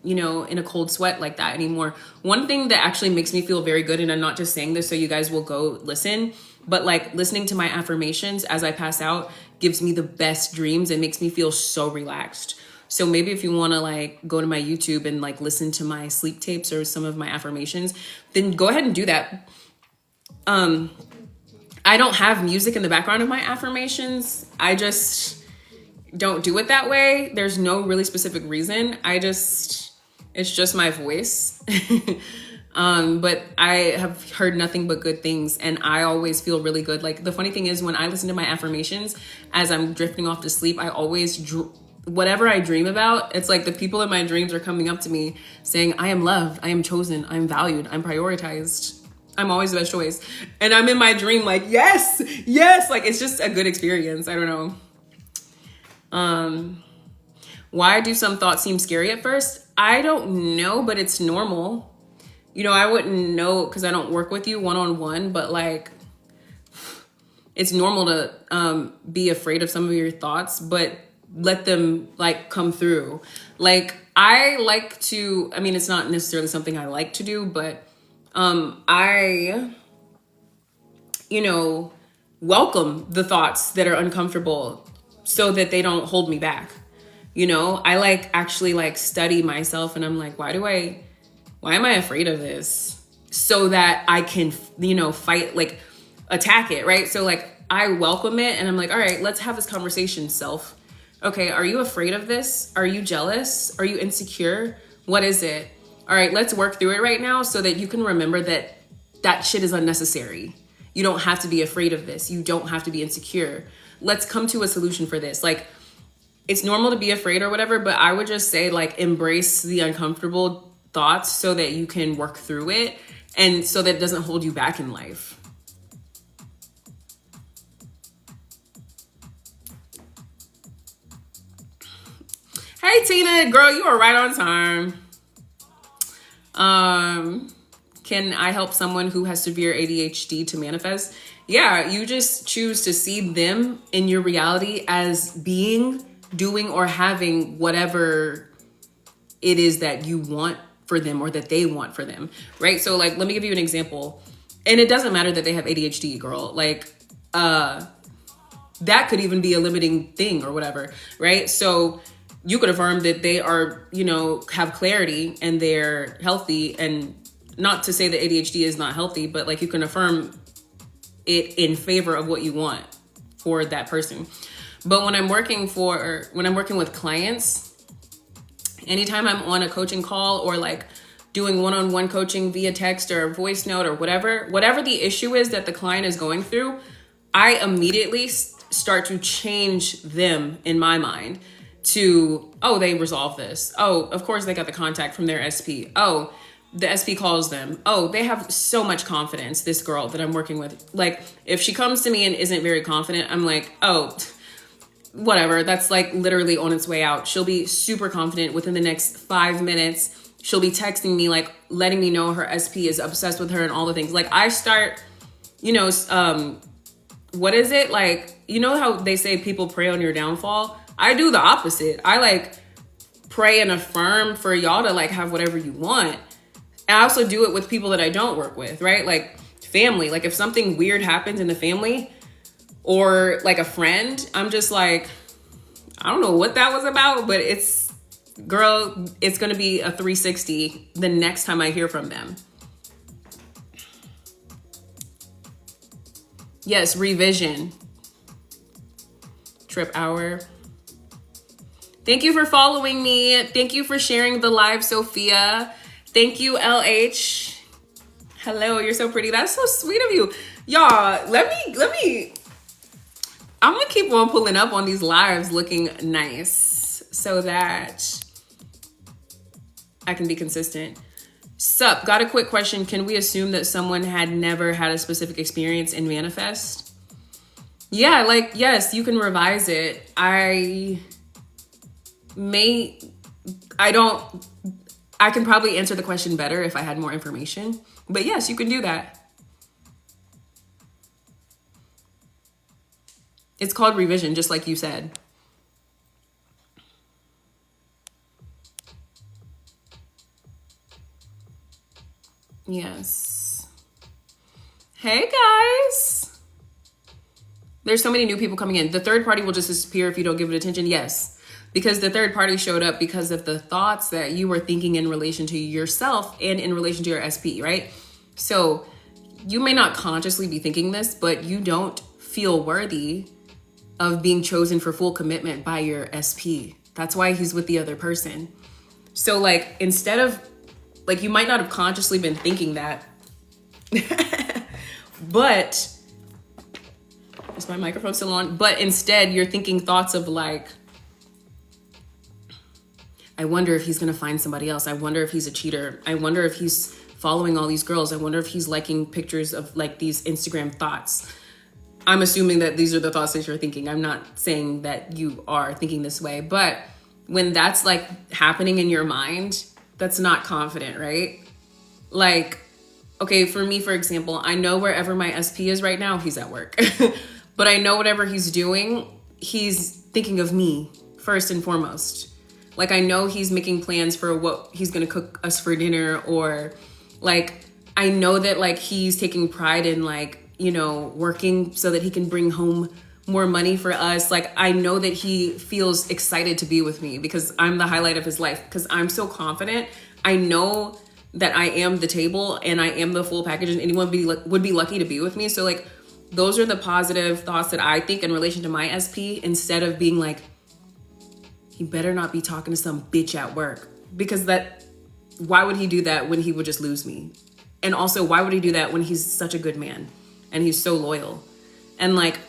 you know, in a cold sweat like that anymore. One thing that actually makes me feel very good, and I'm not just saying this so you guys will go listen, but like listening to my affirmations as I pass out gives me the best dreams and makes me feel so relaxed. So maybe if you want to like go to my YouTube and like listen to my sleep tapes or some of my affirmations, then go ahead and do that. I don't have music in the background of my affirmations. I just don't do it that way. There's no really specific reason. It's just my voice. But I have heard nothing but good things, and I always feel really good. Like, the funny thing is, when I listen to my affirmations as I'm drifting off to sleep, I always whatever I dream about, it's like the people in my dreams are coming up to me saying, I am loved, I am chosen, I'm valued, I'm prioritized, I'm always the best choice. And I'm in my dream like, yes, yes. Like, it's just a good experience. I don't know. Why do some thoughts seem scary at first? I don't know, but it's normal. You know, I wouldn't know because I don't work with you one-on-one, but like, it's normal to be afraid of some of your thoughts, but let them like come through. Like, I like to, I mean, it's not necessarily something I like to do, but I, you know, welcome the thoughts that are uncomfortable so that they don't hold me back. You know, I like actually like study myself, and I'm like, why am I afraid of this? So that I can, you know, fight, like attack it, right? So like I welcome it, and I'm like, all right, let's have this conversation, self. Okay, are you afraid of this? Are you jealous? Are you insecure? What is it? All right, let's work through it right now so that you can remember that that shit is unnecessary. You don't have to be afraid of this. You don't have to be insecure. Let's come to a solution for this. Like, it's normal to be afraid or whatever, but I would just say like embrace the uncomfortable thoughts so that you can work through it, and so that it doesn't hold you back in life. Hey Tina, girl, you are right on time. Can I help someone who has severe ADHD to manifest? Yeah, you just choose to see them in your reality as being, doing, or having whatever it is that you want for them or that they want for them, right? So like, let me give you an example. And it doesn't matter that they have ADHD, girl. Like, that could even be a limiting thing or whatever, right? So you could affirm that they are, you know, have clarity and they're healthy, and not to say that ADHD is not healthy, but like you can affirm it in favor of what you want for that person. But when I'm working with clients, anytime I'm on a coaching call or like doing one-on-one coaching via text or voice note or whatever the issue is that the client is going through, I immediately start to change them in my mind to, oh, they resolved this. Oh, of course they got the contact from their SP. Oh, the SP calls them. Oh, they have so much confidence, this girl that I'm working with. Like, if she comes to me and isn't very confident, I'm like, oh, whatever. That's like literally on its way out. She'll be super confident within the next 5 minutes. She'll be texting me, like letting me know her SP is obsessed with her and all the things. Like, I start, you know, what is it? Like, you know how they say people prey on your downfall? I do the opposite. I like pray and affirm for y'all to like have whatever you want. And I also do it with people that I don't work with, right? Like family. Like if something weird happens in the family or like a friend, I'm just like, I don't know what that was about, but it's, girl, it's going to be a 360 the next time I hear from them. Yes, revision. Trip hour. Thank you for following me. Thank you for sharing the live, Sophia. Thank you, LH. Hello, you're so pretty. That's so sweet of you. Y'all, let me, I'm gonna keep on pulling up on these lives looking nice so that I can be consistent. Sup, got a quick question. Can we assume that someone had never had a specific experience and manifest? Yeah, like, yes, you can revise it. I can probably answer the question better if I had more information. But yes, you can do that. It's called revision, just like you said. Yes. Hey, guys. There's so many new people coming in. The third party will just disappear if you don't give it attention. Yes. Because the third party showed up because of the thoughts that you were thinking in relation to yourself and in relation to your SP, right? So you may not consciously be thinking this, but you don't feel worthy of being chosen for full commitment by your SP. That's why he's with the other person. So like, instead of, like, you might not have consciously been thinking that, but is my microphone still on? But instead you're thinking thoughts of like, I wonder if he's going to find somebody else. I wonder if he's a cheater. I wonder if he's following all these girls. I wonder if he's liking pictures of like these Instagram thoughts. I'm assuming that these are the thoughts that you're thinking. I'm not saying that you are thinking this way, but when that's like happening in your mind, that's not confident, right? Like, okay, for me, for example, I know wherever my SP is right now, he's at work. But I know whatever he's doing, he's thinking of me first and foremost. Like, I know he's making plans for what he's gonna cook us for dinner, or like, I know that like he's taking pride in like, you know, working so that he can bring home more money for us. Like, I know that he feels excited to be with me because I'm the highlight of his life, because I'm so confident. I know that I am the table and I am the full package, and anyone would be lucky to be with me. So like, those are the positive thoughts that I think in relation to my SP, instead of being like, he better not be talking to some bitch at work, because why would he do that when he would just lose me? And also, why would he do that when he's such a good man and he's so loyal? And like,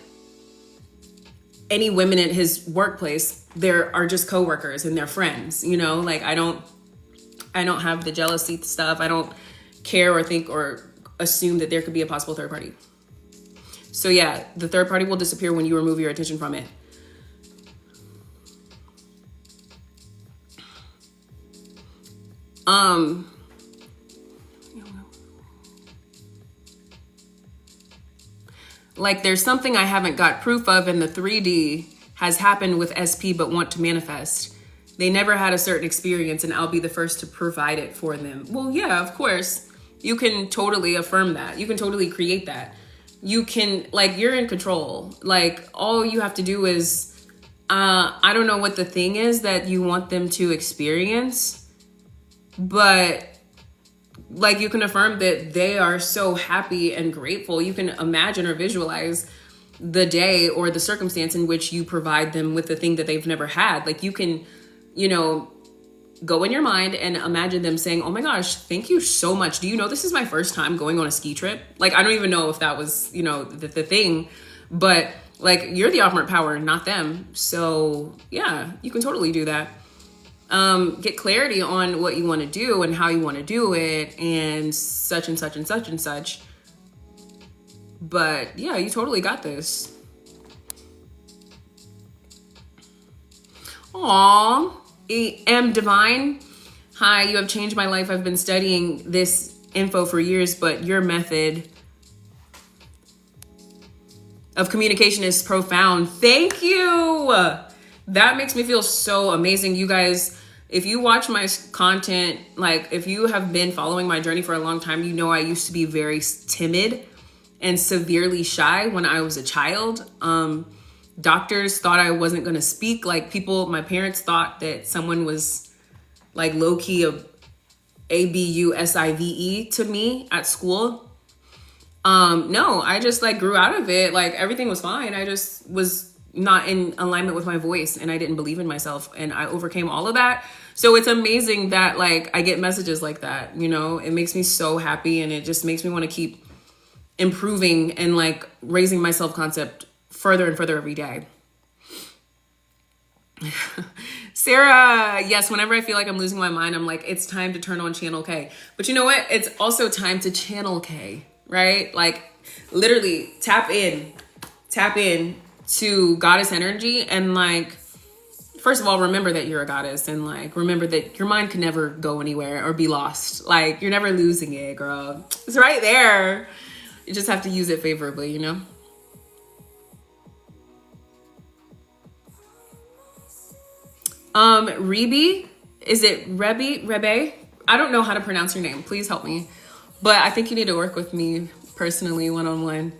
any women at his workplace, there are just coworkers and they're friends, you know? Like, I don't have the jealousy stuff. I don't care or think or assume that there could be a possible third party. So yeah, the third party will disappear when you remove your attention from it. Like, there's something I haven't got proof of, and the 3D has happened with SP but want to manifest. They never had a certain experience, and I'll be the first to provide it for them. Well, yeah, of course. You can totally affirm that. You can totally create that. You can, like, you're in control. Like, all you have to do is, I don't know what the thing is that you want them to experience, but like, you can affirm that they are so happy and grateful. You can imagine or visualize the day or the circumstance in which you provide them with the thing that they've never had. Like, you can, you know, go in your mind and imagine them saying, oh my gosh, thank you so much. Do you know this is my first time going on a ski trip? Like, I don't even know if that was, you know, the thing, but like, you're the operant power, not them. So yeah, you can totally do that. Get clarity on what you want to do and how you want to do it and such and such and such and such. But yeah, you totally got this. Aww. M Divine. Hi, you have changed my life. I've been studying this info for years, but your method of communication is profound. Thank you. That makes me feel so amazing. You guys, if you watch my content, like if you have been following my journey for a long time, you know I used to be very timid and severely shy when I was a child. Doctors thought I wasn't going to speak. Like, my parents thought that someone was like low-key ABUSIVE to me at school. No, I just like grew out of it. Like, everything was fine. I just was not in alignment with my voice, and I didn't believe in myself, and I overcame all of that. So it's amazing that like I get messages like that, you know. It makes me so happy, and it just makes me want to keep improving and like raising my self-concept further and further every day. Sarah, yes, whenever I feel like I'm losing my mind, I'm like, it's time to turn on Channel K. But you know what? It's also time to Channel K, right? Like, literally tap in to goddess energy. And like, first of all, remember that you're a goddess, and like, remember that your mind can never go anywhere or be lost. Like, you're never losing it, girl. It's right there. You just have to use it favorably, you know? Rebe, is it Rebe? I don't know how to pronounce your name. Please help me. But I think you need to work with me personally, one-on-one.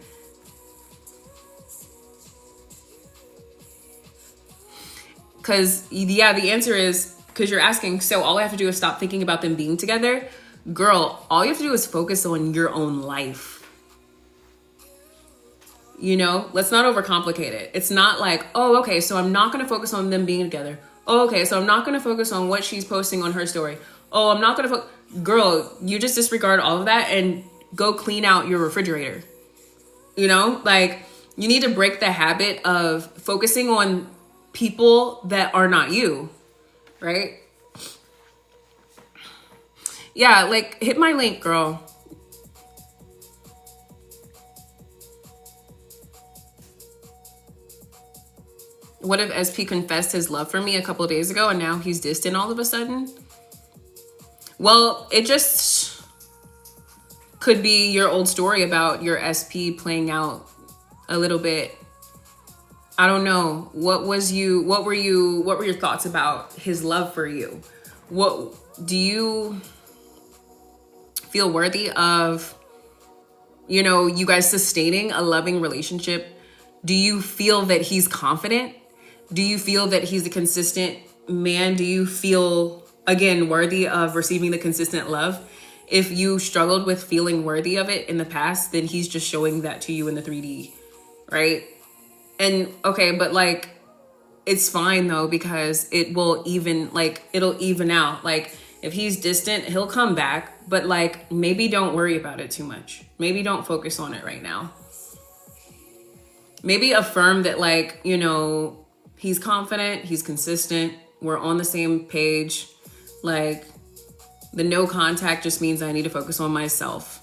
Because, yeah, the answer is, because you're asking, so all I have to do is stop thinking about them being together. Girl, all you have to do is focus on your own life. You know, let's not overcomplicate it. It's not like, oh, okay, so I'm not going to focus on them being together. Oh, okay, so I'm not going to focus on what she's posting on her story. Oh, I'm not going to girl, you just disregard all of that and go clean out your refrigerator. You know, like, you need to break the habit of focusing on people that are not you, right? Yeah, like, hit my link, girl. What if SP confessed his love for me a couple of days ago and now he's distant all of a sudden? Well, it just could be your old story about your SP playing out a little bit. I don't know. What were your thoughts about his love for you? What do you feel worthy of, you know, you guys sustaining a loving relationship? Do you feel that he's confident? Do you feel that he's a consistent man? Do you feel, again, worthy of receiving the consistent love? If you struggled with feeling worthy of it in the past, then he's just showing that to you in the 3D, right? And okay, but like, it's fine though, because it'll even out. Like, if he's distant, he'll come back, but like, maybe don't worry about it too much. Maybe don't focus on it right now. Maybe affirm that, like, you know, he's confident, he's consistent, we're on the same page. Like, the no contact just means I need to focus on myself.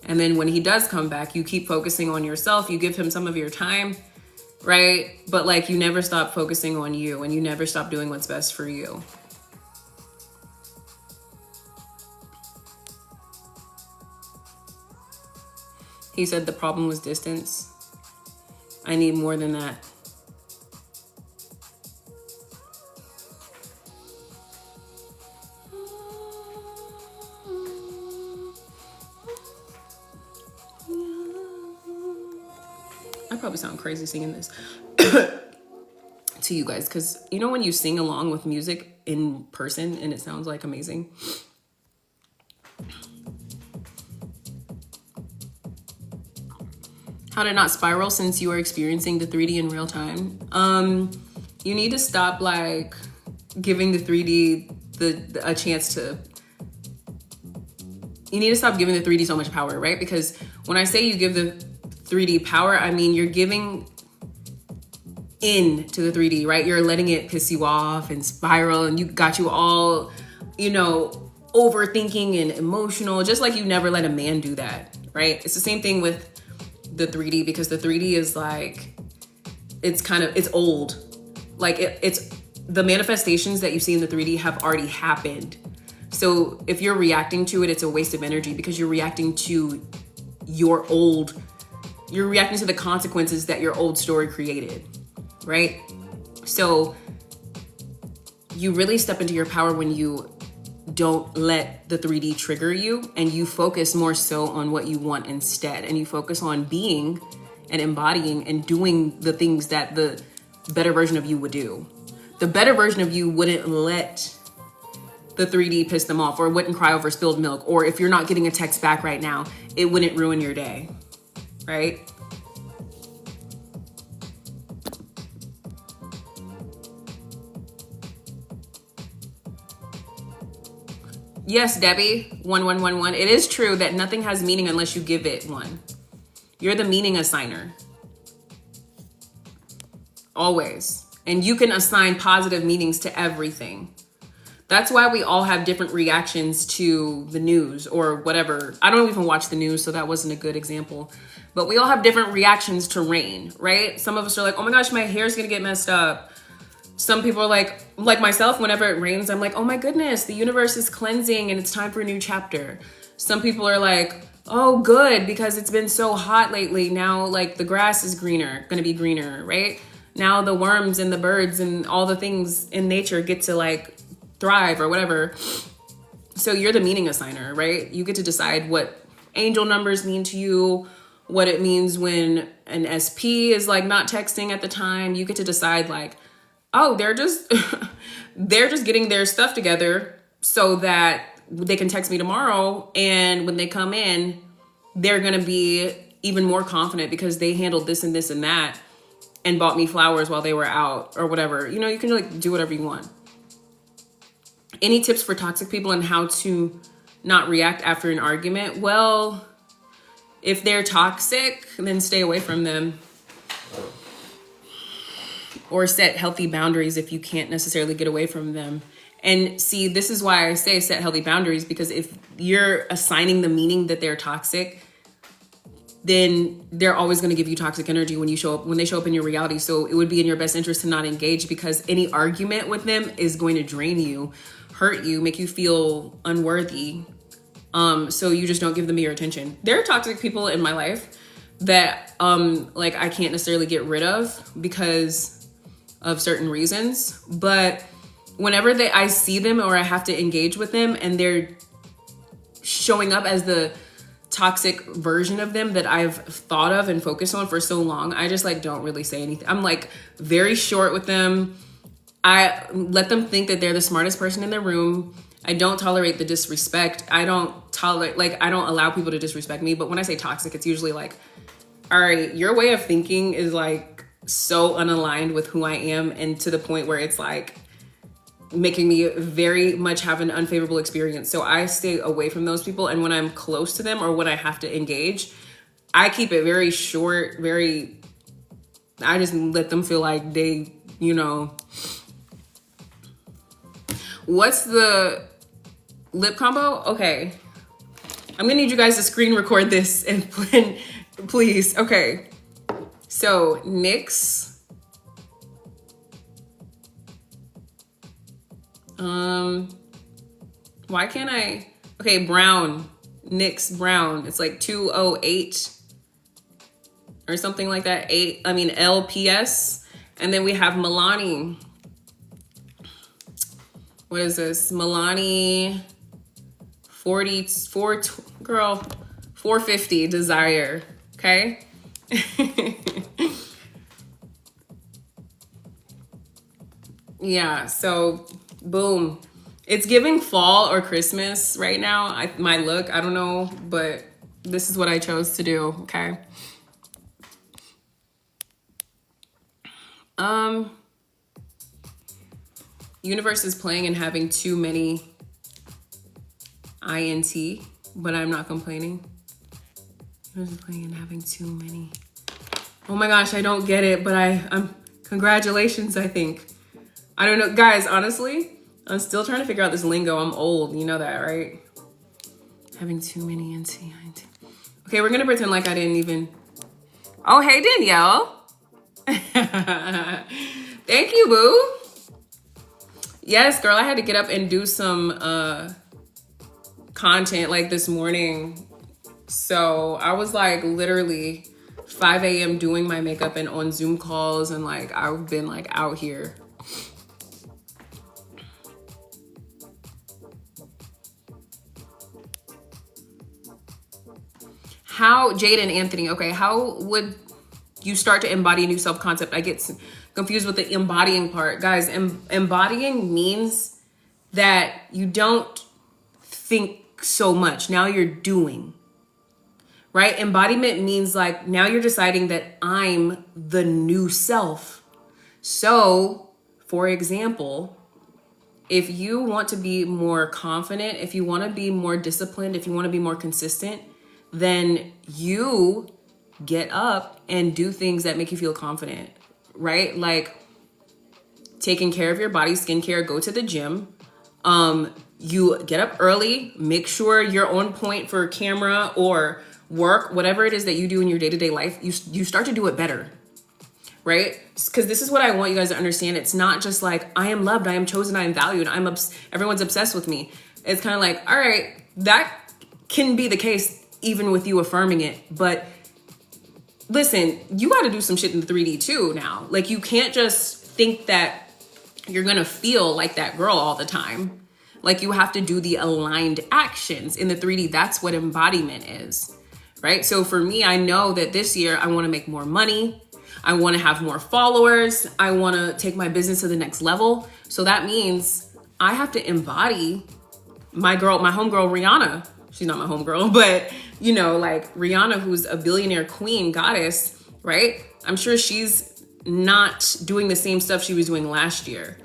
And then when he does come back, you keep focusing on yourself, you give him some of your time, right? But like, you never stop focusing on you, and you never stop doing what's best for you. He said the problem was distance. I need more than that. I probably sound crazy singing this to you guys, because you know when you sing along with music in person and it sounds like amazing. How to not spiral since you are experiencing the 3D in real time. You need to stop like giving the 3D a chance to. You need to stop giving the 3D so much power, right? Because when I say you give the 3D power, I mean you're giving in to the 3D, right? You're letting it piss you off and spiral, and you got you all, you know, overthinking and emotional, just like you never let a man do that, right? It's the same thing with the 3D, because the 3D is like, it's old. Like it's the manifestations that you see in the 3D have already happened. So if you're reacting to it, it's a waste of energy, because you're reacting to you're reacting to the consequences that your old story created, right? So you really step into your power when you don't let the 3D trigger you, and you focus more so on what you want instead. And you focus on being and embodying and doing the things that the better version of you would do. The better version of you wouldn't let the 3D piss them off, or wouldn't cry over spilled milk, or if you're not getting a text back right now, it wouldn't ruin your day, right? Yes, Debbie, 1111. It is true that nothing has meaning unless you give it one. You're the meaning assigner. Always. And you can assign positive meanings to everything. That's why we all have different reactions to the news or whatever. I don't even watch the news, so that wasn't a good example. But we all have different reactions to rain, right? Some of us are like, oh my gosh, my hair's gonna get messed up. Some people are like myself, whenever it rains, I'm like, oh my goodness, the universe is cleansing and it's time for a new chapter. Some people are like, oh good, because it's been so hot lately. Now like the grass is gonna be greener, right? Now the worms and the birds and all the things in nature get to like thrive or whatever. So you're the meaning assigner, right? You get to decide what angel numbers mean to you, what it means when an SP is like not texting at the time. You get to decide like, oh, they're just they're just getting their stuff together so that they can text me tomorrow, and when they come in, they're gonna be even more confident because they handled this and this and that and bought me flowers while they were out or whatever. You know, you can like do whatever you want. Any tips for toxic people and how to not react after an argument? Well, if they're toxic, then stay away from them. Or set healthy boundaries if you can't necessarily get away from them. And see, this is why I say set healthy boundaries, because if you're assigning the meaning that they're toxic, then they're always going to give you toxic energy when they show up in your reality. So it would be in your best interest to not engage, because any argument with them is going to drain you, hurt you, make you feel unworthy. So you just don't give them your attention. There are toxic people in my life that like I can't necessarily get rid of because of certain reasons, but whenever I see them or I have to engage with them and they're showing up as the toxic version of them that I've thought of and focused on for so long, I just like don't really say anything. I'm like very short with them. I let them think that they're the smartest person in the room. I don't tolerate the disrespect. I don't allow people to disrespect me. But when I say toxic, it's usually like, all right, your way of thinking is like so unaligned with who I am, and to the point where it's like making me very much have an unfavorable experience. So I stay away from those people. And when I'm close to them or when I have to engage, I keep it very short, I just let them feel like they, you know. What's the lip combo? Okay. I'm gonna need you guys to screen record this and please. Okay. So NYX. Why can't I? Okay, brown. NYX brown. It's like 208 or something like that. LPS. And then we have Milani. What is this? Milani 450 Desire. Okay. Yeah, so boom. It's giving fall or Christmas right now. My look, I don't know, but this is what I chose to do, okay? Universe is playing and having too many INT, but I'm not complaining. Universe is playing and having too many. Oh my gosh, I don't get it, but I'm congratulations, I think. I don't know, guys, honestly, I'm still trying to figure out this lingo. I'm old, you know that, right? Having too many INT. Okay, we're gonna pretend like I didn't even. Oh, hey, Danielle. Thank you, boo. Yes, girl, I had to get up and do some content like this morning. So I was like literally 5 a.m. doing my makeup and on Zoom calls, and like I've been like out here. How, Jade and Anthony, okay, how would you start to embody a new self-concept? I get confused with the embodying part. Guys, embodying means that you don't think so much. Now you're doing, right? Embodiment means like now you're deciding that I'm the new self. So, for example, if you want to be more confident, if you want to be more disciplined, if you want to be more consistent, then you get up and do things that make you feel confident, right? Like taking care of your body, skincare, go to the gym. You get up early, make sure you're on point for camera or work, whatever it is that you do in your day-to-day life, you start to do it better, right? Because this is what I want you guys to understand. It's not just like, I am loved, I am chosen, I am valued, everyone's obsessed with me. It's kind of like, all right, that can be the case even with you affirming it. But listen, you got to do some shit in the 3D too now. Like, you can't just think that you're going to feel like that girl all the time. Like, you have to do the aligned actions in the 3D. That's what embodiment is, right? So for me, I know that this year I want to make more money. I want to have more followers. I want to take my business to the next level. So that means I have to embody my homegirl, Rihanna. She's not my homegirl, but you know, like Rihanna, who's a billionaire queen goddess, right? I'm sure she's not doing the same stuff she was doing last year,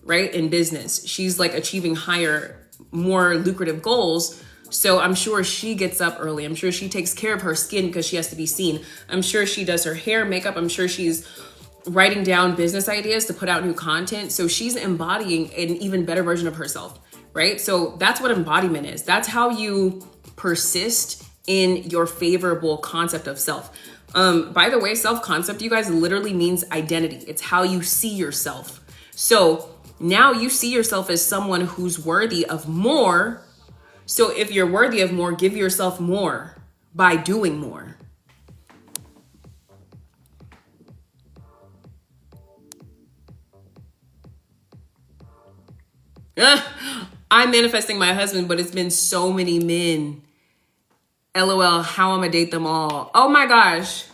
right? In business, she's like achieving higher, more lucrative goals. So I'm sure she gets up early. I'm sure she takes care of her skin because she has to be seen. I'm sure she does her hair, makeup. I'm sure she's writing down business ideas to put out new content. So she's embodying an even better version of herself, right? So that's what embodiment is. That's how you persist in your favorable concept of self. By the way, self-concept, you guys, literally means identity. It's how you see yourself. So now you see yourself as someone who's worthy of more. So if you're worthy of more, give yourself more by doing more. I'm manifesting my husband, but it's been so many men. LOL, how I'm gonna date them all. Oh my gosh.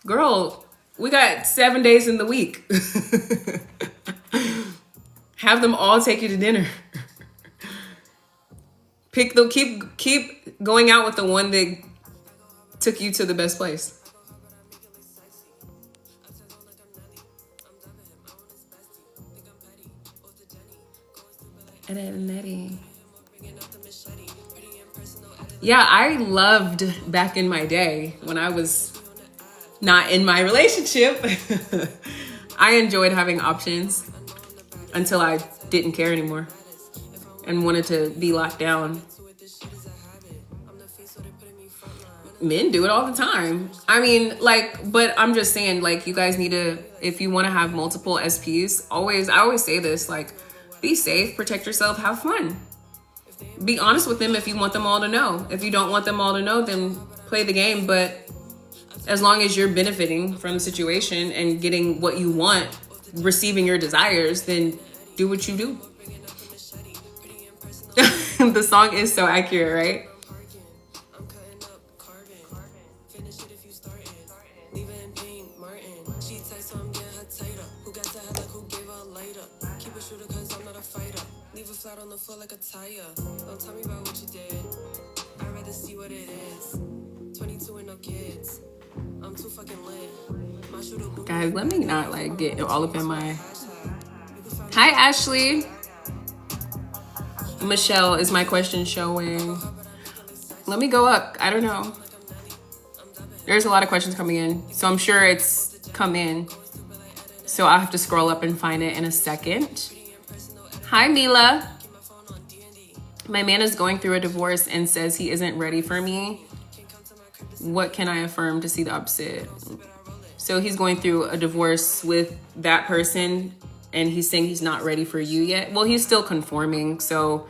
Girl, we got 7 days in the week. Have them all take you to dinner. Keep going out with the one that took you to the best place. Yeah, I loved back in my day when I was not in my relationship. I enjoyed having options until I didn't care anymore and wanted to be locked down. Men do it all the time. I mean, like, but I'm just saying, like, you guys need to, if you want to have multiple SPs, I always say this, like, be safe, protect yourself, have fun. Be honest with them if you want them all to know. If you don't want them all to know, then play the game. But as long as you're benefiting from the situation and getting what you want, receiving your desires, then do what you do. The song is so accurate, right? On the floor like a tire. Don't tell me about what you did. I'd rather see what it is. 22 and no kids. I'm too fucking lit. Guys, let me not like get all up in my. Hi, Ashley. Michelle, is my question showing? Let me go up. I don't know. There's a lot of questions coming in, so I'm sure it's come in. So I'll have to scroll up and find it in a second. Hi, Mila. My man is going through a divorce and says he isn't ready for me. What can I affirm to see the opposite? So he's going through a divorce with that person and he's saying he's not ready for you yet. Well, he's still conforming. So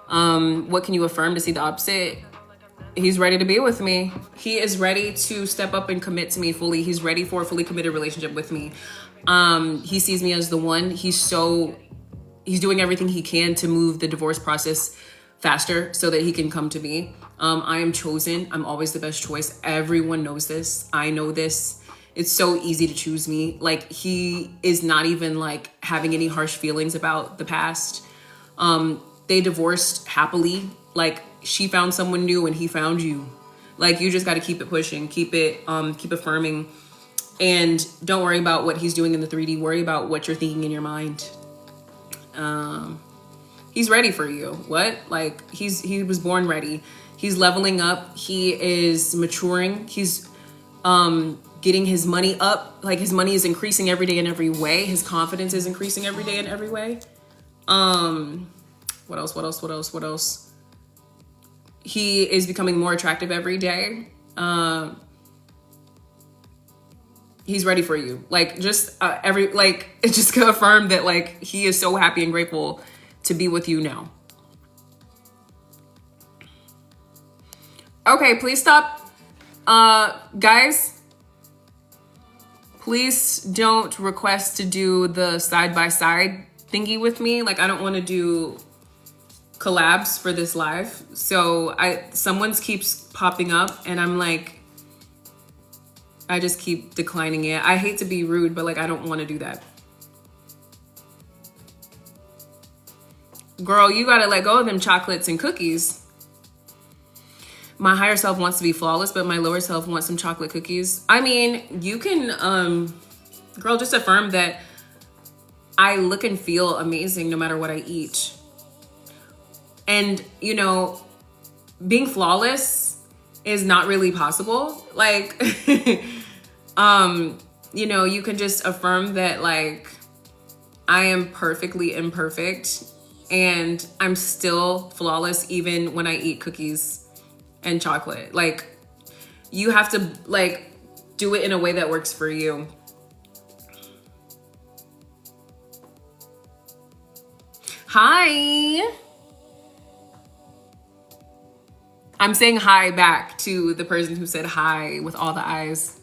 what can you affirm to see the opposite? He's ready to be with me. He is ready to step up and commit to me fully. He's ready for a fully committed relationship with me. He sees me as the one. He's doing everything he can to move the divorce process faster so that he can come to me. I am chosen. I'm always the best choice. Everyone knows this. I know this. It's so easy to choose me. Like, he is not even like having any harsh feelings about the past. They divorced happily. Like, she found someone new and he found you. Like, you just got to keep it pushing, keep affirming, and don't worry about what he's doing in the 3D. Worry about what you're thinking in your mind. He's ready for you. What? Like, he was born ready. He's leveling up. He is maturing. He's getting his money up. Like his money is increasing every day in every way. His confidence is increasing every day in every way. What else? He is becoming more attractive every day. He's ready for you. Like just just confirm that like he is so happy and grateful to be with you now. Okay, please stop. Guys, please don't request to do the side-by-side thingy with me. Like I don't want to do collabs for this live. So someone's keeps popping up and I'm like, I just keep declining it. I hate to be rude, but like I don't want to do that. Girl, you gotta let go of them chocolates and cookies. My higher self wants to be flawless, but my lower self wants some chocolate cookies. I mean, you can, girl, just affirm that I look and feel amazing no matter what I eat. And, you know, being flawless is not really possible. Like, you know, you can just affirm that, like, I am perfectly imperfect and I'm still flawless even when I eat cookies and chocolate. Like, you have to, like, do it in a way that works for you. Hi. I'm saying hi back to the person who said hi with all the eyes.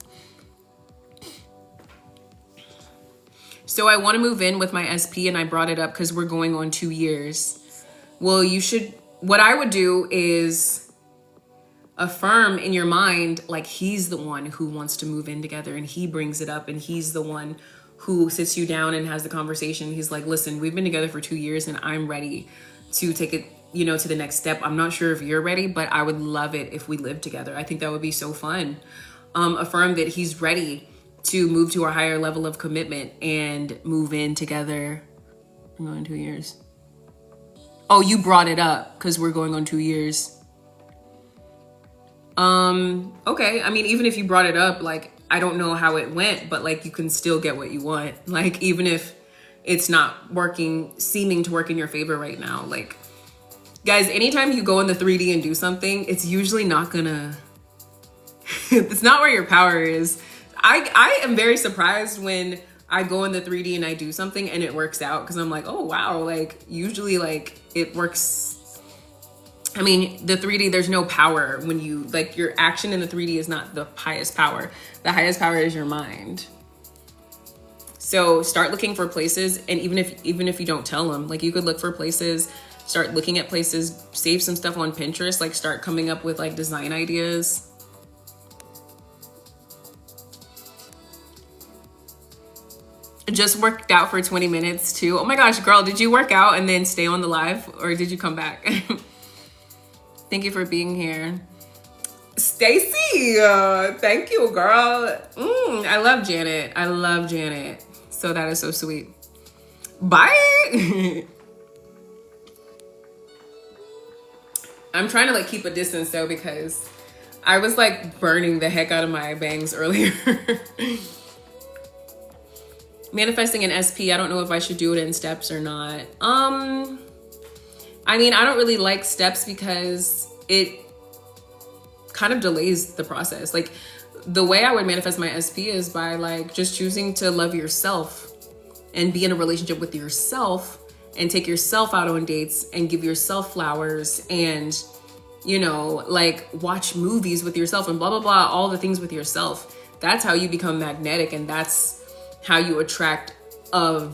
So I want to move in with my SP and I brought it up because we're going on 2 years. Well, what I would do is affirm in your mind, like he's the one who wants to move in together and he brings it up and he's the one who sits you down and has the conversation. He's like, listen, we've been together for 2 years and I'm ready to take it, you know, to the next step. I'm not sure if you're ready, but I would love it if we lived together. I think that would be so fun. Affirm that he's ready to move to a higher level of commitment and move in together. We're going 2 years. Oh, you brought it up because we're going on 2 years. Okay. I mean, even if you brought it up, like, I don't know how it went, but like, you can still get what you want. Like, even if it's not seeming to work in your favor right now. Like, guys, anytime you go in the 3D and do something, it's usually not gonna, it's not where your power is. I am very surprised when I go in the 3D and I do something and it works out. Cause I'm like, oh wow. Like usually like it works. I mean, the 3D, there's no power when you, like your action in the 3D is not the highest power. The highest power is your mind. So start looking for places. And even if you don't tell them, like you could look for places, start looking at places, save some stuff on Pinterest, like start coming up with like design ideas. Just worked out for 20 minutes too. Oh my gosh, girl, did you work out and then stay on the live or did you come back? Thank you for being here. Stacy, thank you, girl. I love Janet. I love Janet. So that is so sweet. Bye. I'm trying to like keep a distance though because I was like burning the heck out of my bangs earlier. Manifesting an SP, I don't know if I should do it in steps or not. I mean, I don't really like steps because it kind of delays the process. Like the way I would manifest my SP is by like just choosing to love yourself and be in a relationship with yourself and take yourself out on dates and give yourself flowers and, you know, like watch movies with yourself and blah, blah, blah, all the things with yourself. That's how you become magnetic. And that's how you attract a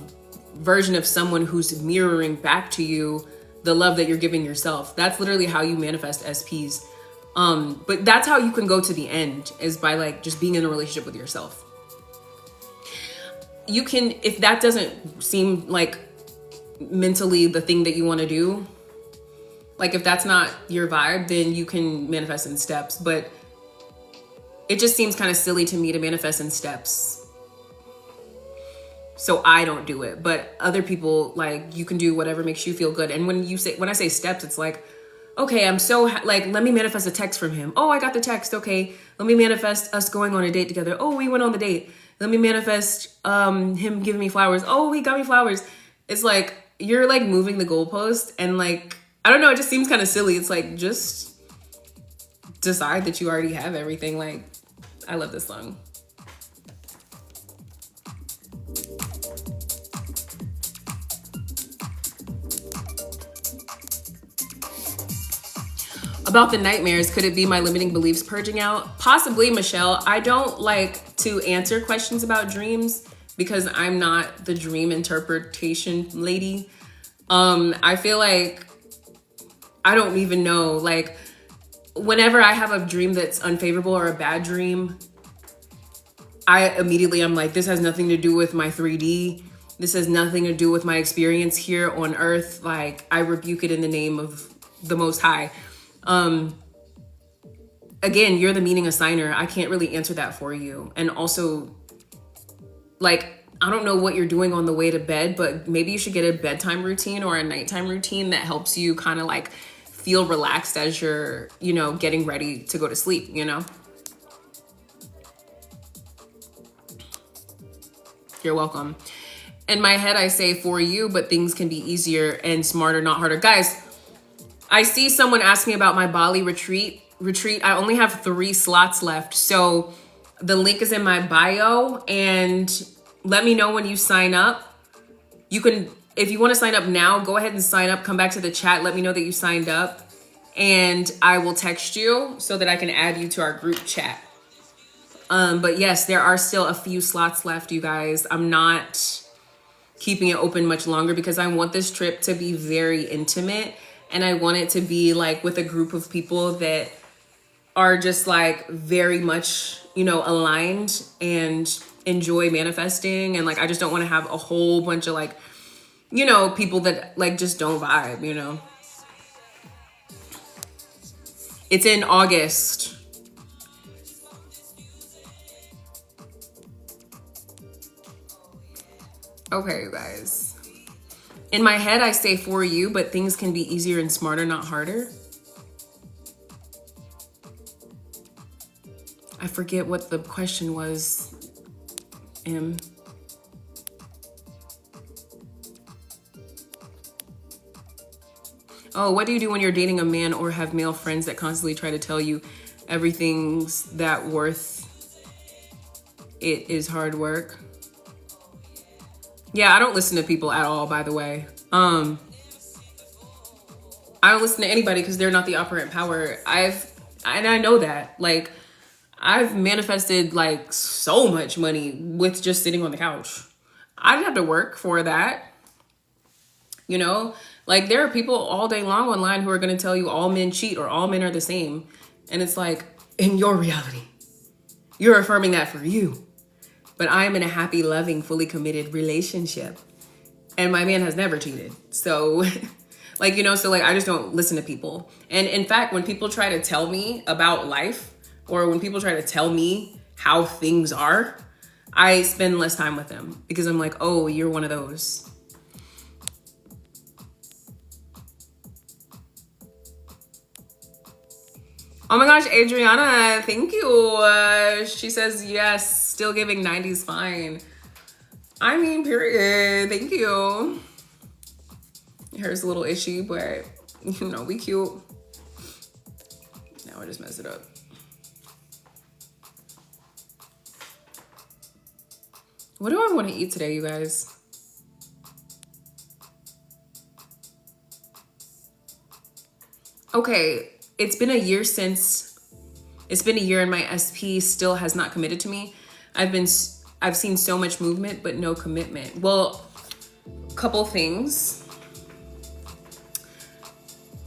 version of someone who's mirroring back to you the love that you're giving yourself. That's literally how you manifest SPs. But that's how you can go to the end, is by like just being in a relationship with yourself. You can, if that doesn't seem like mentally the thing that you want to do, like if that's not your vibe, then you can manifest in steps. But it just seems kind of silly to me to manifest in steps. So I don't do it, but other people, like, you can do whatever makes you feel good. And when I say steps, it's like okay, I'm so like, let me manifest a text from him. Oh, I got the text. Okay, let me manifest us going on a date together. Oh, we went on the date. Let me manifest him giving me flowers. Oh, he got me flowers. It's like, you're like moving the goalpost, and like, I don't know, it just seems kind of silly. It's like, just decide that you already have everything. Like, I love this song. About the nightmares, could it be my limiting beliefs purging out? Possibly, Michelle. I don't like to answer questions about dreams because I'm not the dream interpretation lady. I feel like I don't even know. Like, whenever I have a dream that's unfavorable or a bad dream, I'm like, this has nothing to do with my 3D. This has nothing to do with my experience here on earth. Like, I rebuke it in the name of the Most High. Again, you're the meaning assigner. I can't really answer that for you. And also, like, I don't know what you're doing on the way to bed, but maybe you should get a bedtime routine or a nighttime routine that helps you kind of like feel relaxed as you're, you know, getting ready to go to sleep, you know? You're welcome. In my head, I say for you, but things can be easier and smarter, not harder. Guys, I see someone ask me about my Bali retreat. I only have 3 slots left. So the link is in my bio, and let me know when you sign up. You can, if you want to sign up now, go ahead and sign up. Come back to the chat. Let me know that you signed up, and I will text you so that I can add you to our group chat. But yes, there are still a few slots left, you guys. I'm not keeping it open much longer because I want this trip to be very intimate, and I want it to be like with a group of people that are just like very much, you know, aligned and enjoy manifesting. And like, I just don't want to have a whole bunch of like, you know, people that like just don't vibe, you know. It's in August. Okay, you guys. In my head, I say for you, but things can be easier and smarter, not harder. I forget what the question was. Oh, what do you do when you're dating a man or have male friends that constantly try to tell you everything's that worth it is hard work? Yeah, I don't listen to people at all, by the way. I don't listen to anybody because they're not the operant power. And I know that. Like, I've manifested like so much money with just sitting on the couch. I didn't have to work for that. You know, like there are people all day long online who are going to tell you all men cheat or all men are the same. And it's like, in your reality, you're affirming that for you. But I am in a happy, loving, fully committed relationship. And my man has never cheated. So like, you know, so like, I just don't listen to people. And in fact, when people try to tell me about life, or when people try to tell me how things are, I spend less time with them because I'm like, oh, you're one of those. Oh my gosh, Adriana, thank you. She says, yes, still giving 90s fine. I mean, period. Thank you. Hair's a little itchy, but you know, we cute. Now I just messed it up. What do I want to eat today, you guys? Okay, it's been a year and my SP still has not committed to me. I've seen so much movement, but no commitment. Well, couple things.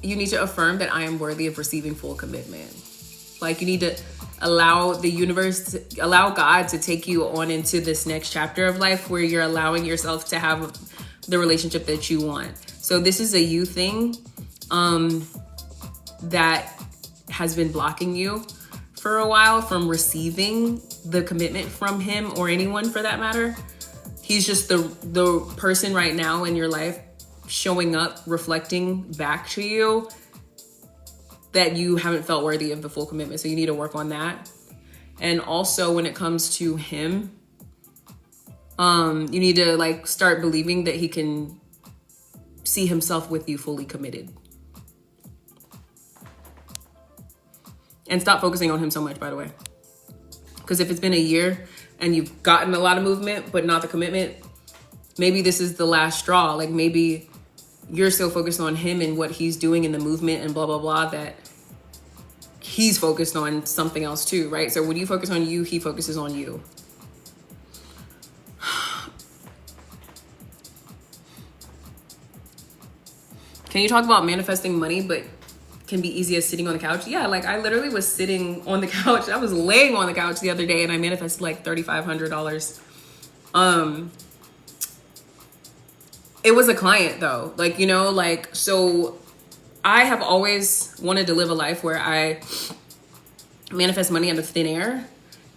You need to affirm that I am worthy of receiving full commitment. Like, you need to allow the universe, allow God to take you on into this next chapter of life where you're allowing yourself to have the relationship that you want. So this is a you thing that has been blocking you for a while from receiving the commitment from him or anyone for that matter. He's just the person right now in your life showing up, reflecting back to you that you haven't felt worthy of the full commitment. So you need to work on that. And also when it comes to him, you need to like start believing that he can see himself with you fully committed. And stop focusing on him so much, by the way. Because if it's been a year and you've gotten a lot of movement, but not the commitment, maybe this is the last straw. Like maybe you're so focused on him and what he's doing in the movement and blah, blah, blah, that he's focused on something else too, right? So when you focus on you, he focuses on you. Can you talk about manifesting money, but can be easy as sitting on the couch? Yeah, like I literally was sitting on the couch. I was laying on the couch the other day and I manifested like $3,500. It was a client though, like, you know, like, so I have always wanted to live a life where I manifest money out of thin air,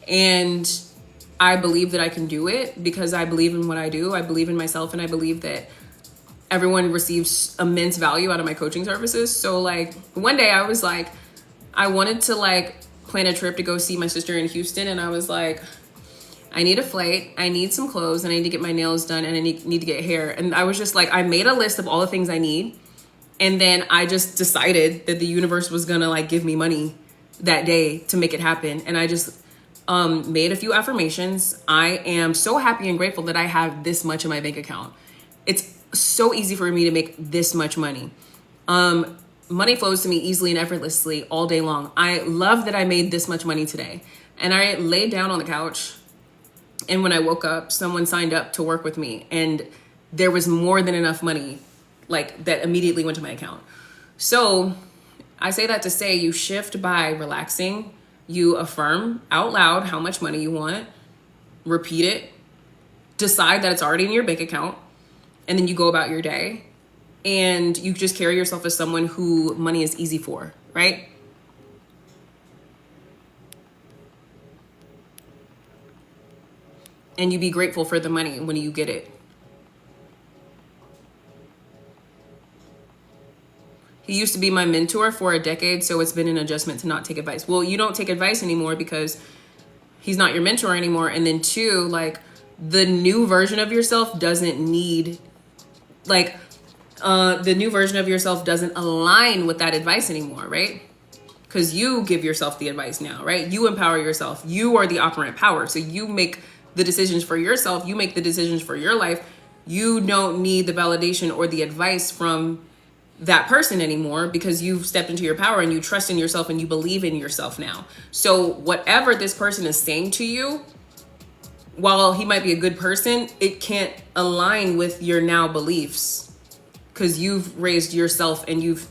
and I believe that I can do it because I believe in what I do. I believe in myself, and I believe that everyone receives immense value out of my coaching services. So like one day I was like, I wanted to like plan a trip to go see my sister in Houston. And I was like, I need a flight, I need some clothes, and I need to get my nails done, and I need to get hair. And I was just like, I made a list of all the things I need. And then I just decided that the universe was gonna like give me money that day to make it happen. And I just made a few affirmations. I am so happy and grateful that I have this much in my bank account. It's so easy for me to make this much money. Money flows to me easily and effortlessly all day long. I love that I made this much money today. And I laid down on the couch, and when I woke up, someone signed up to work with me, and there was more than enough money like that immediately went to my account. So I say that to say you shift by relaxing. You affirm out loud how much money you want, repeat it, decide that it's already in your bank account, and then you go about your day, and you just carry yourself as someone who money is easy for, right? And you be grateful for the money when you get it. He used to be my mentor for a decade, so it's been an adjustment to not take advice. Well, you don't take advice anymore because he's not your mentor anymore. And then two, like the new version of yourself doesn't need, like the new version of yourself doesn't align with that advice anymore, right? Because you give yourself the advice now, right? You empower yourself. You are the operant power. So you make the decisions for yourself. You make the decisions for your life. You don't need the validation or the advice from that person anymore because you've stepped into your power and you trust in yourself and you believe in yourself now. So whatever this person is saying to you, while he might be a good person, it can't align with your now beliefs because you've raised yourself and you've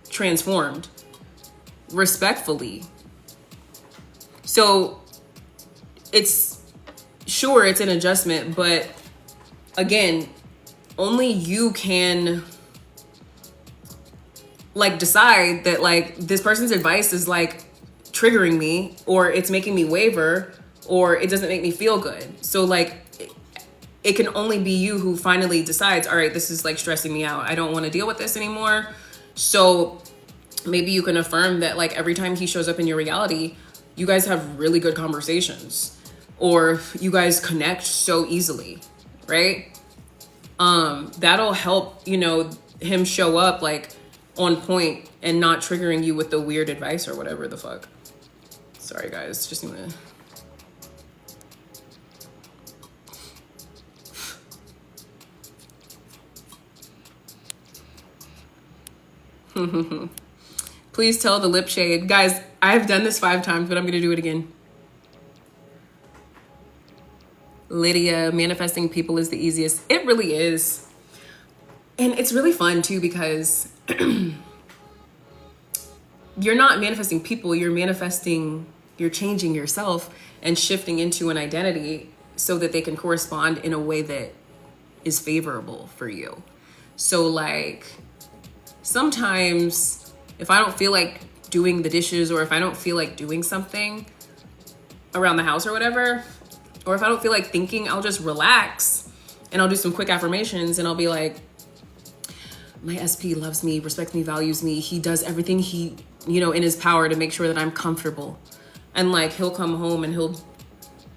transformed respectfully. So it's sure it's an adjustment, but again, only you can like decide that like this person's advice is like triggering me, or it's making me waver, or it doesn't make me feel good. So like it can only be you who finally decides, all right, this is like stressing me out. I don't want to deal with this anymore. So maybe you can affirm that like every time he shows up in your reality, you guys have really good conversations, or you guys connect so easily, right? That'll help, you know, him show up like on point and not triggering you with the weird advice or whatever the fuck. Sorry guys, just gonna. Please tell the lip shade. Guys, I've done this 5 times, but I'm gonna do it again. Lydia, manifesting people is the easiest. It really is. And it's really fun too because you're not manifesting people, you're changing yourself and shifting into an identity so that they can correspond in a way that is favorable for you. So like sometimes if I don't feel like doing the dishes, or if I don't feel like doing something around the house or whatever, or if I don't feel like thinking, I'll just relax and I'll do some quick affirmations and I'll be like, my SP loves me, respects me, values me. He does everything he you know, in his power to make sure that I'm comfortable. And like, he'll come home and he'll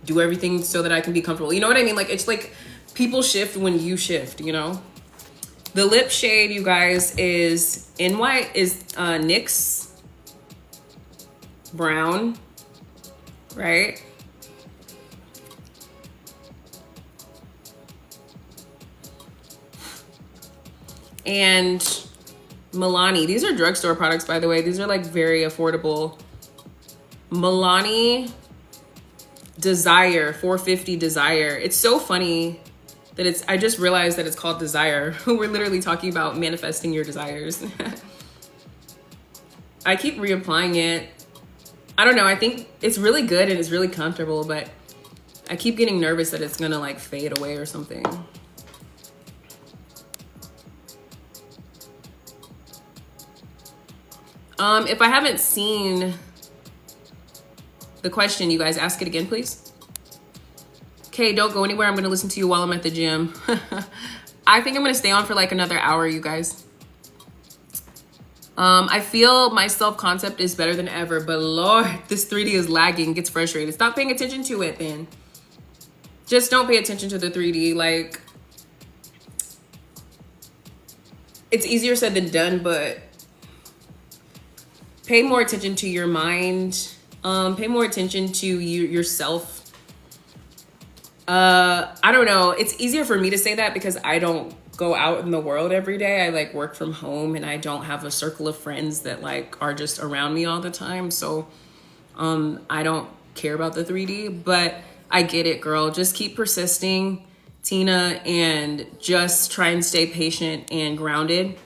do everything so that I can be comfortable. You know what I mean? Like, it's like people shift when you shift, you know? The lip shade, you guys, is NYX Brown, right? And Milani. These are drugstore products, by the way. These are like very affordable. Milani Desire, 450 Desire. It's so funny that I just realized that it's called Desire. We're literally talking about manifesting your desires. I keep reapplying it. I don't know. I think it's really good and it's really comfortable, but I keep getting nervous that it's gonna like fade away or something. If I haven't seen the question, you guys, ask it again, please. Okay, don't go anywhere. I'm gonna listen to you while I'm at the gym. I think I'm gonna stay on for like another hour, you guys. I feel my self-concept is better than ever, but Lord, this 3D is lagging, gets frustrated. Stop paying attention to it then. Just don't pay attention to the 3D. Like, it's easier said than done, but pay more attention to your mind. Pay more attention to yourself. I don't know. It's easier for me to say that because I don't go out in the world every day. I like work from home and I don't have a circle of friends that like are just around me all the time. So I don't care about the 3D, but I get it, girl. Just keep persisting, Tina, and just try and stay patient and grounded.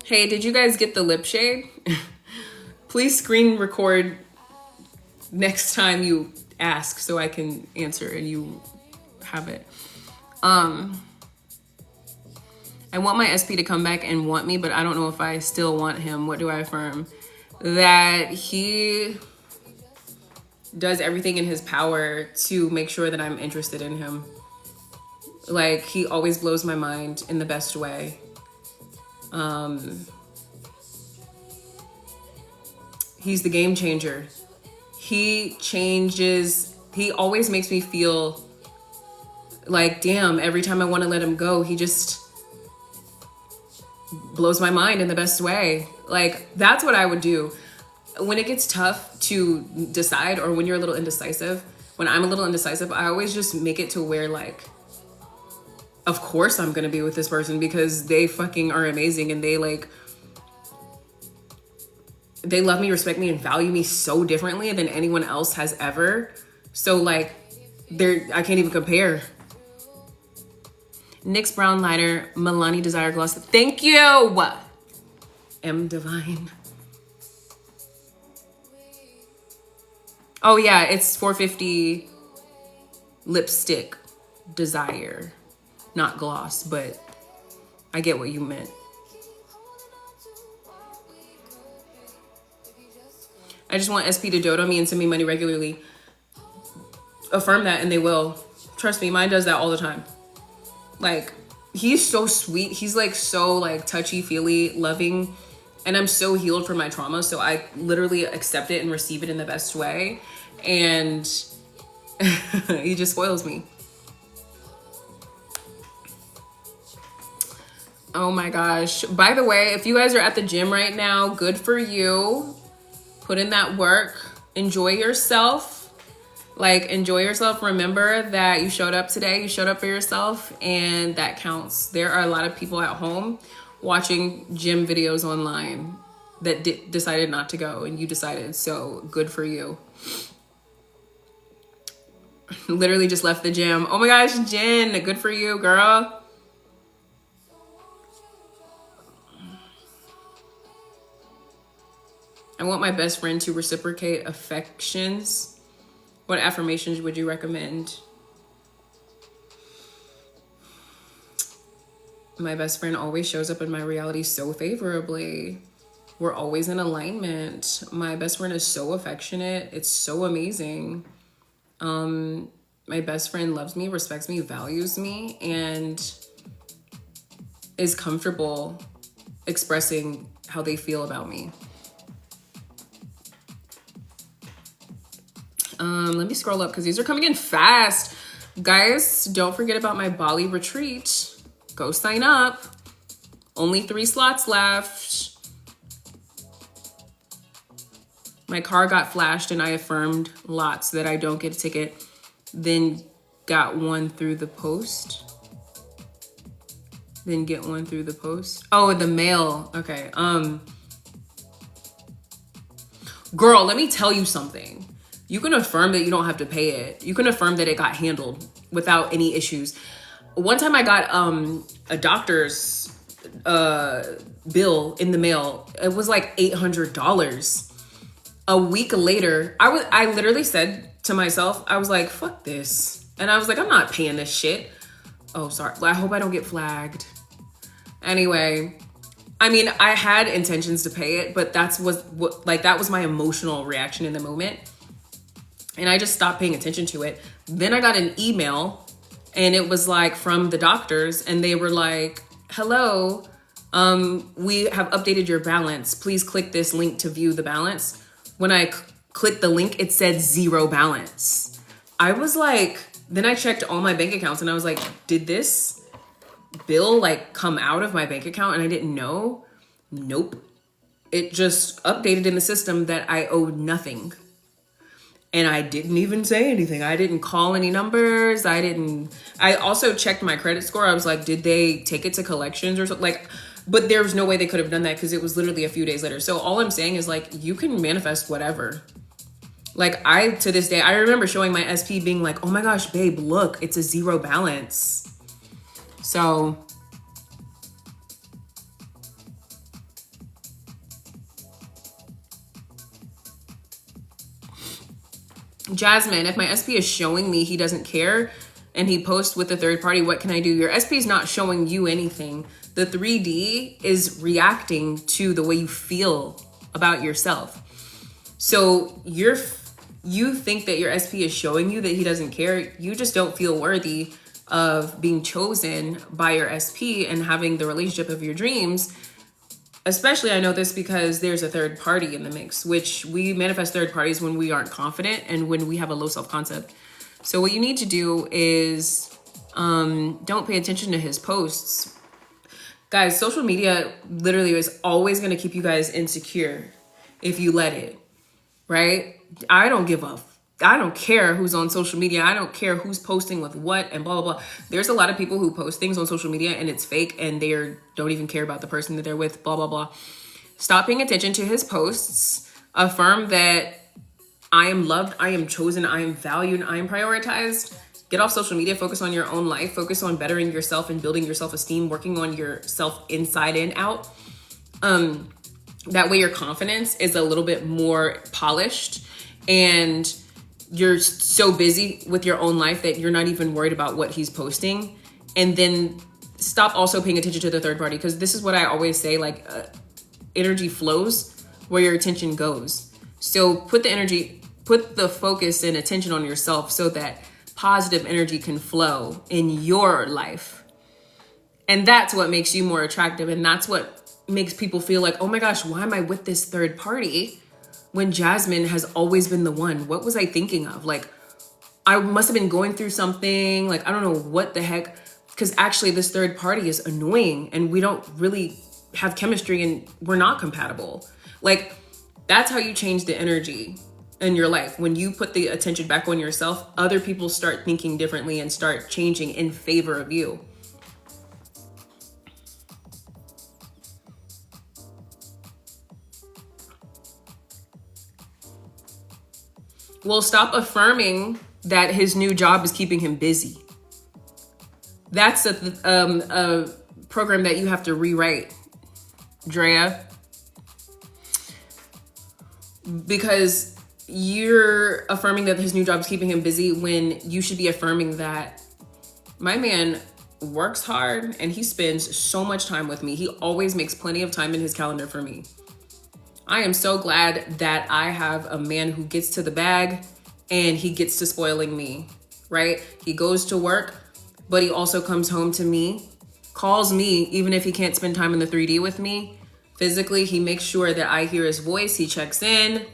Hey, did you guys get the lip shade? Please screen record next time you ask so I can answer and you have it. I want my SP to come back and want me, but I don't know if I still want him. What do I affirm? That he does everything in his power to make sure that I'm interested in him. Like, he always blows my mind in the best way. He's the game changer. He always makes me feel like, damn, every time I want to let him go, he just blows my mind in the best way. Like, that's what I would do. When it gets tough to decide, or when you're a little indecisive, when I'm a little indecisive, I always just make it to where, like, of course I'm gonna be with this person because they fucking are amazing and they love me, respect me, and value me so differently than anyone else has ever. So like, I can't even compare. NYX Brown Liner, Milani Desire Gloss. Thank you, M Divine. Oh yeah, it's 450 lipstick Desire. Not gloss, but I get what you meant. I just want SP to dote on me and send me money regularly. Affirm that and they will. Trust me, mine does that all the time. Like, he's so sweet. He's like so like touchy-feely, loving. And I'm so healed from my trauma. So I literally accept it and receive it in the best way. And he just spoils me. Oh my gosh. By the way, if you guys are at the gym right now, good for you. Put in that work. Enjoy yourself. Like, enjoy yourself. Remember that you showed up today. You showed up for yourself, and that counts. There are a lot of people at home watching gym videos online that decided not to go, and you decided. So good for you. Literally just left the gym. Oh my gosh, Jen, good for you, girl. I want my best friend to reciprocate affections. What affirmations would you recommend? My best friend always shows up in my reality so favorably. We're always in alignment. My best friend is so affectionate. It's so amazing. My best friend loves me, respects me, values me, and is comfortable expressing how they feel about me. Let me scroll up because these are coming in fast. Guys, don't forget about my Bali retreat. Go sign up. Only 3 slots left. My car got flashed and I affirmed lots that I don't get a ticket. Then got one through the post. Then get one through the post. Oh, the mail. Okay. Girl, let me tell you something. You can affirm that you don't have to pay it. You can affirm that it got handled without any issues. One time I got a doctor's bill in the mail. It was like $800. A week later, I literally said to myself, I was like, fuck this. And I was like, I'm not paying this shit. Oh, sorry. I hope I don't get flagged. Anyway, I mean, I had intentions to pay it, but that was my emotional reaction in the moment. And I just stopped paying attention to it. Then I got an email and it was like from the doctors and they were like, hello, we have updated your balance. Please click this link to view the balance. When I clicked the link, it said 0 balance. I was like, then I checked all my bank accounts and I was like, did this bill like come out of my bank account and I didn't know? Nope. It just updated in the system that I owed nothing. And I didn't even say anything. I didn't call any numbers. I also checked my credit score. I was like, did they take it to collections or something? Like, but there was no way they could have done that because it was literally a few days later. So all I'm saying is like, you can manifest whatever. Like to this day, I remember showing my SP being like, oh my gosh, babe, look, it's a 0 balance. So Jasmine, if my SP is showing me he doesn't care and he posts with a third party, what can I do? Your SP is not showing you anything. The 3D is reacting to the way you feel about yourself. So you think that your SP is showing you that he doesn't care. You just don't feel worthy of being chosen by your SP and having the relationship of your dreams. Especially, I know this because there's a third party in the mix, which we manifest third parties when we aren't confident and when we have a low self-concept. So what you need to do is don't pay attention to his posts. Guys, social media literally is always going to keep you guys insecure if you let it, right? I don't care who's on social media. I don't care who's posting with what and blah, blah, blah. There's a lot of people who post things on social media and it's fake and they don't even care about the person that they're with, blah, blah, blah. Stop paying attention to his posts. Affirm that I am loved, I am chosen, I am valued, I am prioritized. Get off social media, focus on your own life, focus on bettering yourself and building your self-esteem, working on yourself inside and out. That way your confidence is a little bit more polished and you're so busy with your own life that you're not even worried about what he's posting. And then stop also paying attention to the third party, because this is what I always say, like energy flows where your attention goes. So put the focus and attention on yourself so that positive energy can flow in your life. And that's what makes you more attractive. And that's what makes people feel like, oh my gosh, why am I with this third party when Jasmine has always been the one? What was I thinking of? Like, I must have been going through something. Like, I don't know what the heck. Because actually this third party is annoying and we don't really have chemistry and we're not compatible. Like, that's how you change the energy in your life. When you put the attention back on yourself, other people start thinking differently and start changing in favor of you. Well, stop affirming that his new job is keeping him busy. That's a program that you have to rewrite, Drea. Because you're affirming that his new job is keeping him busy when you should be affirming that my man works hard and he spends so much time with me. He always makes plenty of time in his calendar for me. I am so glad that I have a man who gets to the bag and he gets to spoiling me, right? He goes to work, but he also comes home to me calls me, even if he can't spend time in the 3D with me physically. He makes sure that I hear his voice. He checks in,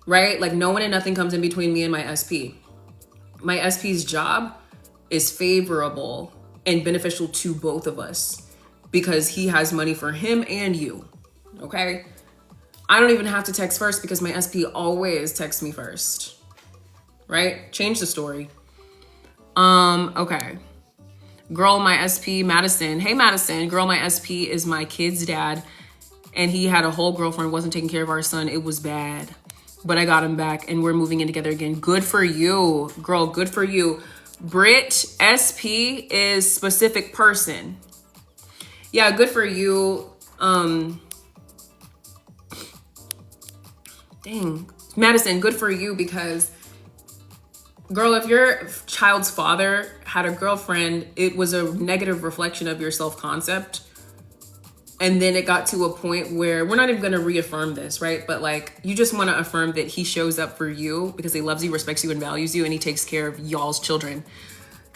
right? Like no one and nothing comes in between me and my SP. My SP's job is favorable and beneficial to both of us because he has money for him and you, okay? I don't even have to text first because my SP always texts me first, right? Change the story. Okay. Girl, my SP, Madison. Hey, Madison. Girl, my SP is my kid's dad, and he had a whole girlfriend, wasn't taking care of our son. It was bad, but I got him back, and we're moving in together again. Good for you, girl. Good for you. Brit, SP is specific person. Yeah, good for you. Dang. Madison, good for you because, girl, if your child's father had a girlfriend, it was a negative reflection of your self-concept. And then it got to a point where we're not even going to reaffirm this, right? But like, you just want to affirm that he shows up for you because he loves you, respects you, and values you, and he takes care of y'all's children.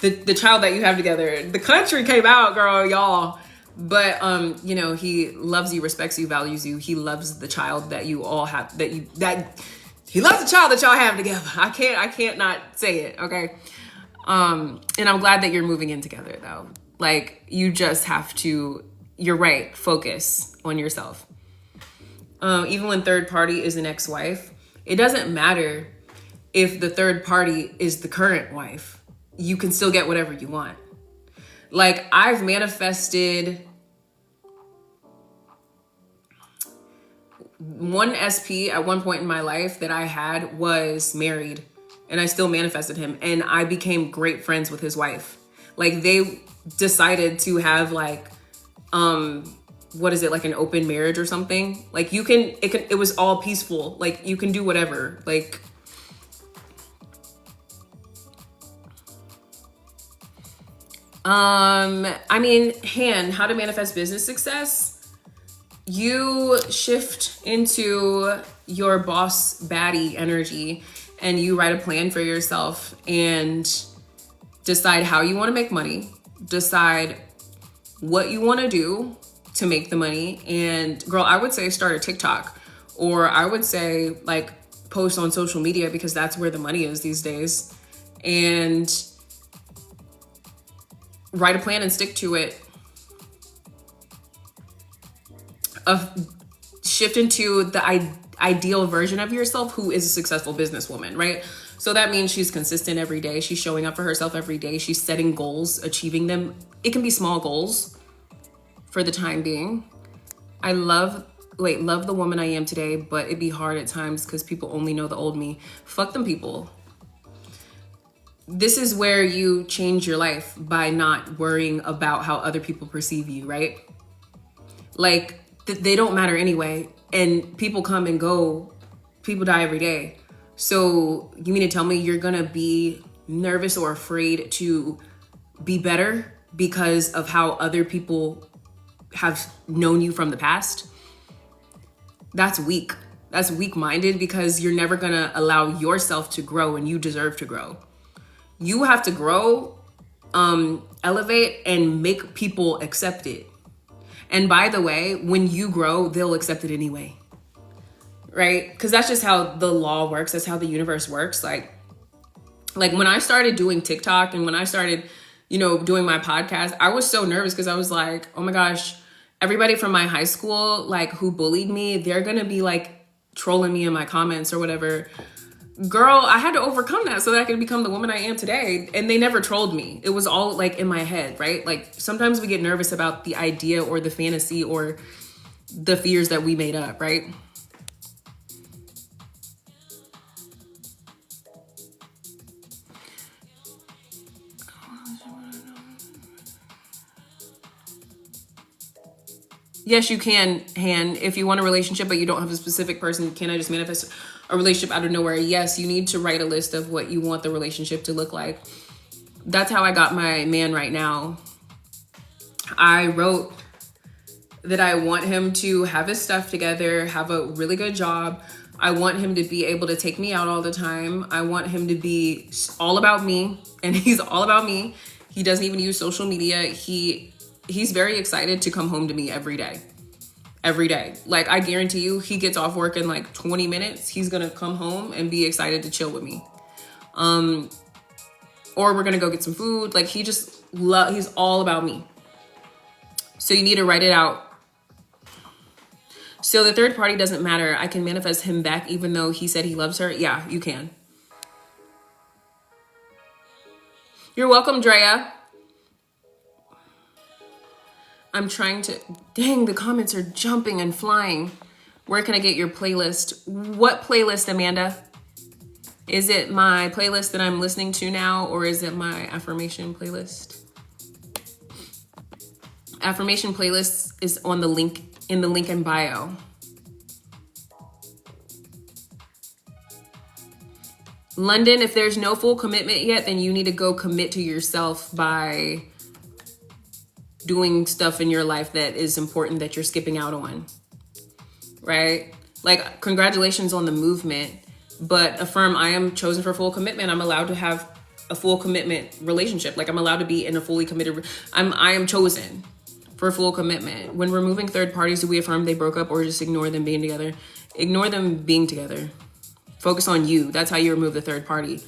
The child that you have together, the country came out, girl, y'all. But, you know, he loves you, respects you, values you. He loves the child that you all have, he loves the child that y'all have together. I can't not say it. Okay. And I'm glad that you're moving in together though. Like you just have to, you're right. Focus on yourself. Even when third party is an ex-wife, it doesn't matter if the third party is the current wife. You can still get whatever you want. Like I've manifested one SP at one point in my life that I had was married and I still manifested him and I became great friends with his wife. Like they decided to have like, what is it? Like an open marriage or something? Like it was all peaceful. Like you can do whatever. Like, I mean, how to manifest business success. You shift into your boss baddie energy and you write a plan for yourself and decide how you want to make money, decide what you want to do to make the money. And girl, I would say start a TikTok, or I would say like post on social media because that's where the money is these days. And write a plan and stick to it. Shift into the ideal version of yourself who is a successful businesswoman, right? So that means she's consistent every day. She's showing up for herself every day. She's setting goals, achieving them. It can be small goals for the time being. I love the woman I am today, but it'd be hard at times because people only know the old me. Fuck them people. This is where you change your life by not worrying about how other people perceive you, right? Like, they don't matter anyway. And people come and go. People die every day. So you mean to tell me you're gonna be nervous or afraid to be better because of how other people have known you from the past? That's weak. That's weak-minded because you're never gonna allow yourself to grow and you deserve to grow. You have to grow, elevate, and make people accept it. And by the way, when you grow, they'll accept it anyway, right? Because that's just how the law works. That's how the universe works. Like when I started doing TikTok and when I started, doing my podcast, I was so nervous because I was like, oh my gosh, everybody from my high school, like who bullied me, they're going to be like trolling me in my comments or whatever. Girl, I had to overcome that so that I could become the woman I am today. And they never trolled me. It was all like in my head, right? Like sometimes we get nervous about the idea or the fantasy or the fears that we made up, right? Yes, you can, Han. If you want a relationship, but you don't have a specific person, can I just manifest a relationship out of nowhere? Yes, you need to write a list of what you want the relationship to look like. That's how I got my man right now. I wrote that I want him to have his stuff together, have a really good job. I want him to be able to take me out all the time. I want him to be all about me, and he's all about me. He doesn't even use social media. He he's very excited to come home to me every day. Every day. Like, I guarantee you, he gets off work in like 20 minutes. He's gonna come home and be excited to chill with me. Or we're gonna go get some food. Like, he's all about me. So you need to write it out. So the third party doesn't matter. I can manifest him back even though he said he loves her. Yeah, you can. You're welcome, Drea. I'm trying to, dang, the comments are jumping and flying. Where can I get your playlist? What playlist, Amanda? Is it my playlist that I'm listening to now, or is it my affirmation playlist? Affirmation playlist is on the link in bio. London, if there's no full commitment yet, then you need to go commit to yourself by doing stuff in your life that is important that you're skipping out on, right? Like, congratulations on the movement, but affirm, I am chosen for full commitment. I'm allowed to have a full commitment relationship. Like, I'm allowed to be in a fully committed, I am chosen for full commitment. When removing third parties, do we affirm they broke up or just ignore them being together? Ignore them being together. Focus on you. That's how you remove the third party.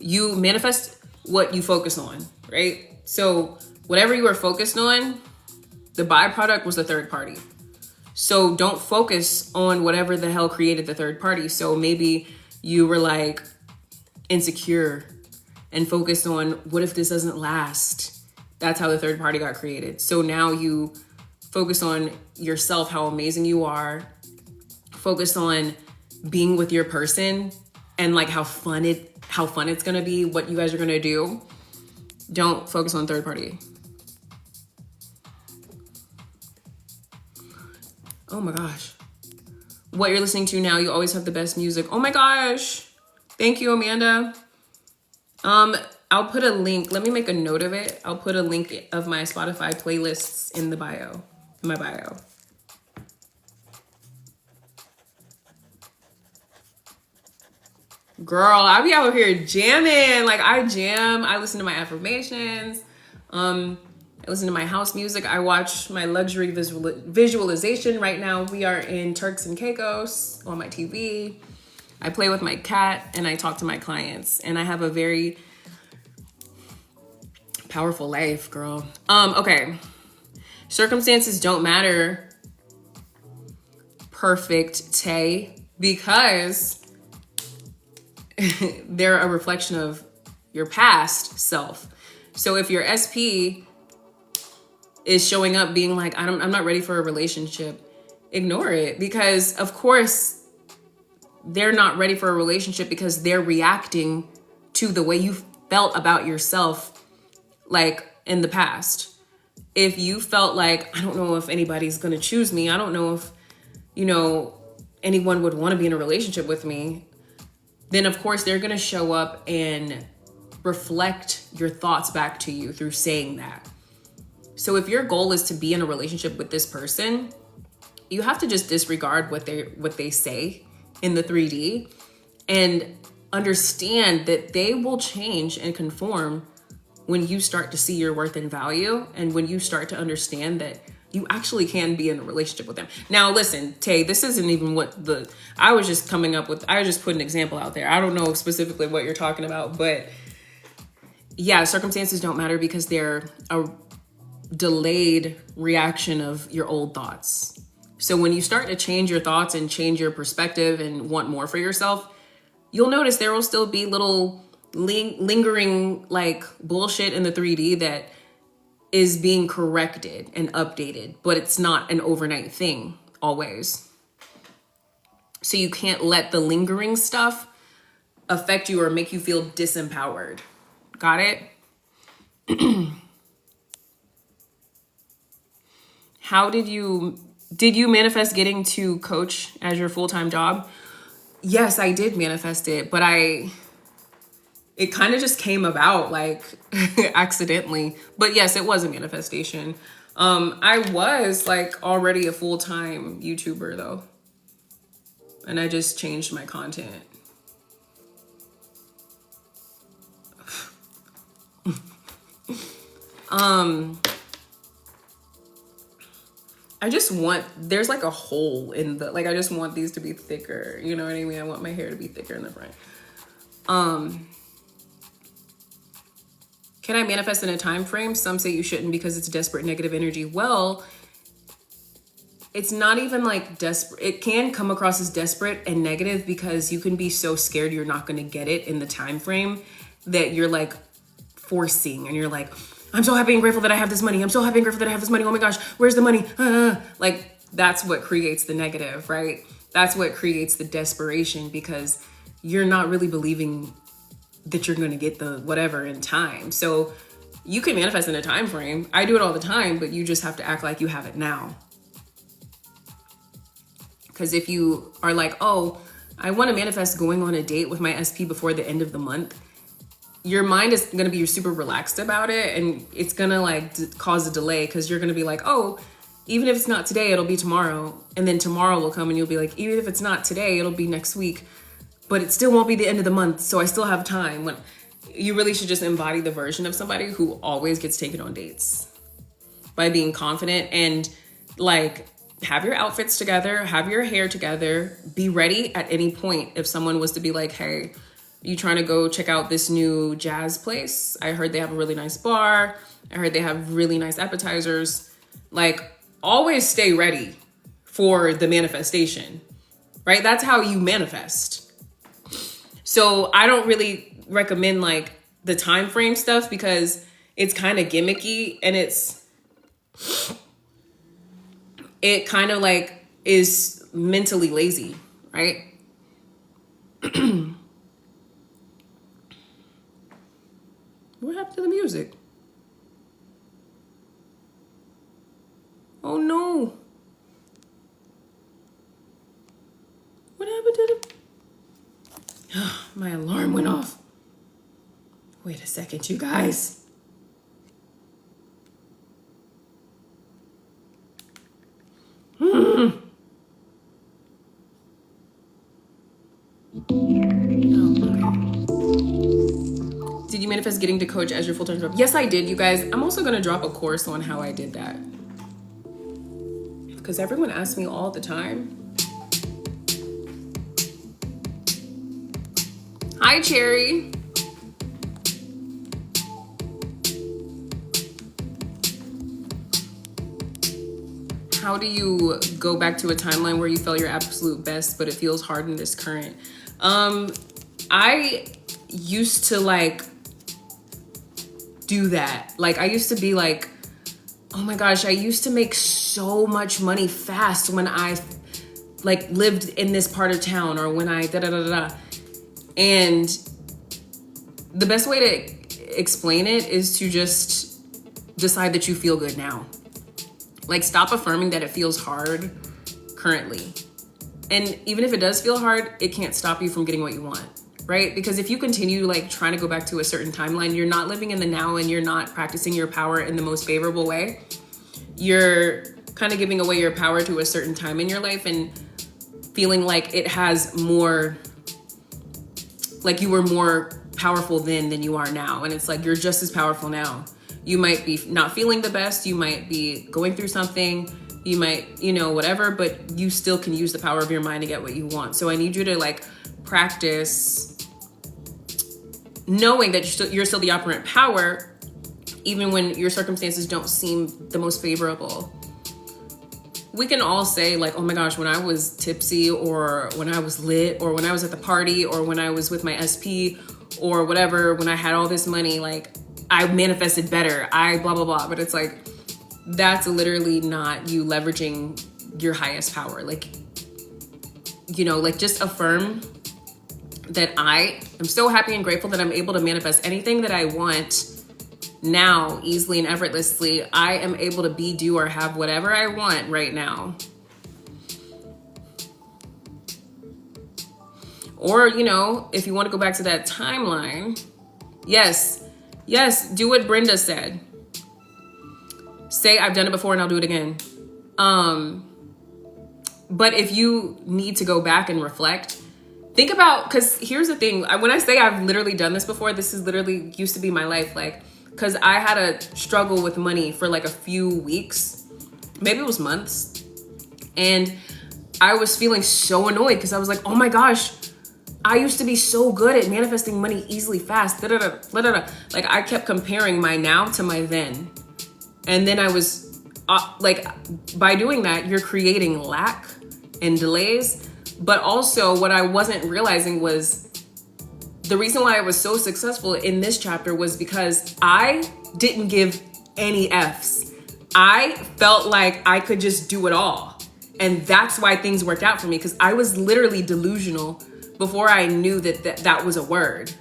You manifest what you focus on, right? So whatever you are focused on, the byproduct was the third party. So don't focus on whatever the hell created the third party. So maybe you were like insecure and focused on, what if this doesn't last? That's how the third party got created. So now you focus on yourself, how amazing you are. Focus on being with your person and like how fun it's gonna be, what you guys are gonna do. Don't focus on third party. Oh my gosh. What you're listening to now, you always have the best music. Oh my gosh. Thank you, Amanda. I'll put a link. Let me make a note of it. I'll put a link of my Spotify playlists in the bio, in my bio. Girl, I be out here jamming. Like, I jam. I listen to my affirmations. I listen to my house music. I watch my luxury visualization. Right now, we are in Turks and Caicos on my TV. I play with my cat and I talk to my clients. And I have a very powerful life, girl. Okay. Circumstances don't matter. Perfect, Tay. Because they're a reflection of your past self. So if your SP is showing up being like, I'm not ready for a relationship, ignore it. Because of course they're not ready for a relationship because they're reacting to the way you felt about yourself, like in the past. If you felt like, I don't know if anybody's gonna choose me, I don't know if, anyone would want to be in a relationship with me, then of course they're gonna show up and reflect your thoughts back to you through saying that. So if your goal is to be in a relationship with this person, you have to just disregard what they say in the 3D and understand that they will change and conform when you start to see your worth and value, and when you start to understand that you actually can be in a relationship with them. Now, listen, Tay, this isn't even I was just put an example out there. I don't know specifically what you're talking about, but yeah, circumstances don't matter because they're a delayed reaction of your old thoughts. So when you start to change your thoughts and change your perspective and want more for yourself, you'll notice there will still be little lingering like bullshit in the 3D that is being corrected and updated, but it's not an overnight thing always. So you can't let the lingering stuff affect you or make you feel disempowered. Got it? How did you manifest getting to coach as your full-time job? Yes, I did manifest it, but it kind of just came about like accidentally. But yes, it was a manifestation. I was like already a full-time YouTuber though. And I just changed my content. I just want, there's like a hole in the, like, I just want these to be thicker. You know what I mean? I want my hair to be thicker in the front. Can I manifest in a time frame? Some say you shouldn't because it's desperate negative energy. Well, it's not even like desperate. It can come across as desperate and negative because you can be so scared you're not going to get it in the time frame that you're like forcing, and you're like, I'm so happy and grateful that I have this money. I'm so happy and grateful that I have this money. Oh my gosh, where's the money? Like, that's what creates the negative, right? That's what creates the desperation, because you're not really believing that you're going to get the whatever in time. So you can manifest in a time frame. I do it all the time, but you just have to act like you have it now. Because if you are like, oh, I want to manifest going on a date with my SP before the end of the month, your mind is going to be super relaxed about it, and it's going to like cause a delay, because you're going to be like, oh, even if it's not today, it'll be tomorrow. And then tomorrow will come and you'll be like, even if it's not today, it'll be next week, but it still won't be the end of the month, so I still have time. When you really should just embody the version of somebody who always gets taken on dates by being confident, and like, have your outfits together, have your hair together, be ready at any point. If someone was to be like, hey, you trying to go check out this new jazz place? I heard they have a really nice bar. I heard they have really nice appetizers. Like, always stay ready for the manifestation, right? That's how you manifest. So I don't really recommend like the time frame stuff, because it's kind of gimmicky, and it kind of like is mentally lazy, right? What happened to the music? Oh no. What happened to the... My alarm went off. Wait a second, you guys. Oh, okay. Did you manifest getting to coach as your full-time job? Yes, I did, you guys. I'm also going to drop a course on how I did that, because everyone asks me all the time. Hi, Cherry. How do you go back to a timeline where you felt your absolute best, but it feels hard in this current? I used to like do that. Like, I used to be like, oh my gosh, I used to make so much money fast when I like lived in this part of town, or when I da-da-da-da-da. And the best way to explain it is to just decide that you feel good now. Like, stop affirming that it feels hard currently. And even if it does feel hard, it can't stop you from getting what you want, right? Because if you continue like trying to go back to a certain timeline, you're not living in the now, and you're not practicing your power in the most favorable way. You're kind of giving away your power to a certain time in your life, and feeling like it has more, like you were more powerful then than you are now. And it's like, you're just as powerful now. You might be not feeling the best. You might be going through something. You might, whatever, but you still can use the power of your mind to get what you want. So I need you to like practice knowing that you're still the operant power, even when your circumstances don't seem the most favorable. We can all say like, oh my gosh, when I was tipsy, or when I was lit, or when I was at the party, or when I was with my SP, or whatever, when I had all this money, like I manifested better, I blah, blah, blah. But it's like, that's literally not you leveraging your highest power. Like, like just affirm that I am so happy and grateful that I'm able to manifest anything that I want now, easily and effortlessly. I am able to be, do, or have whatever I want right now. Or, if you want to go back to that timeline, yes, do what Brenda said. Say, I've done it before and I'll do it again. But if you need to go back and reflect, think about, because here's the thing. When I say I've literally done this before, this is literally used to be my life. Like, because I had a struggle with money for like a few weeks. maybe it was months. And I was feeling so annoyed because I was like, oh my gosh, I used to be so good at manifesting money easily, fast. Like I kept comparing my now to my then. And then I was like, by doing that, you're creating lack and delays. But also what I wasn't realizing was the reason why I was so successful in this chapter was because I didn't give any F's. I felt like I could just do it all. And that's why things worked out for me, because I was literally delusional before I knew that was a word.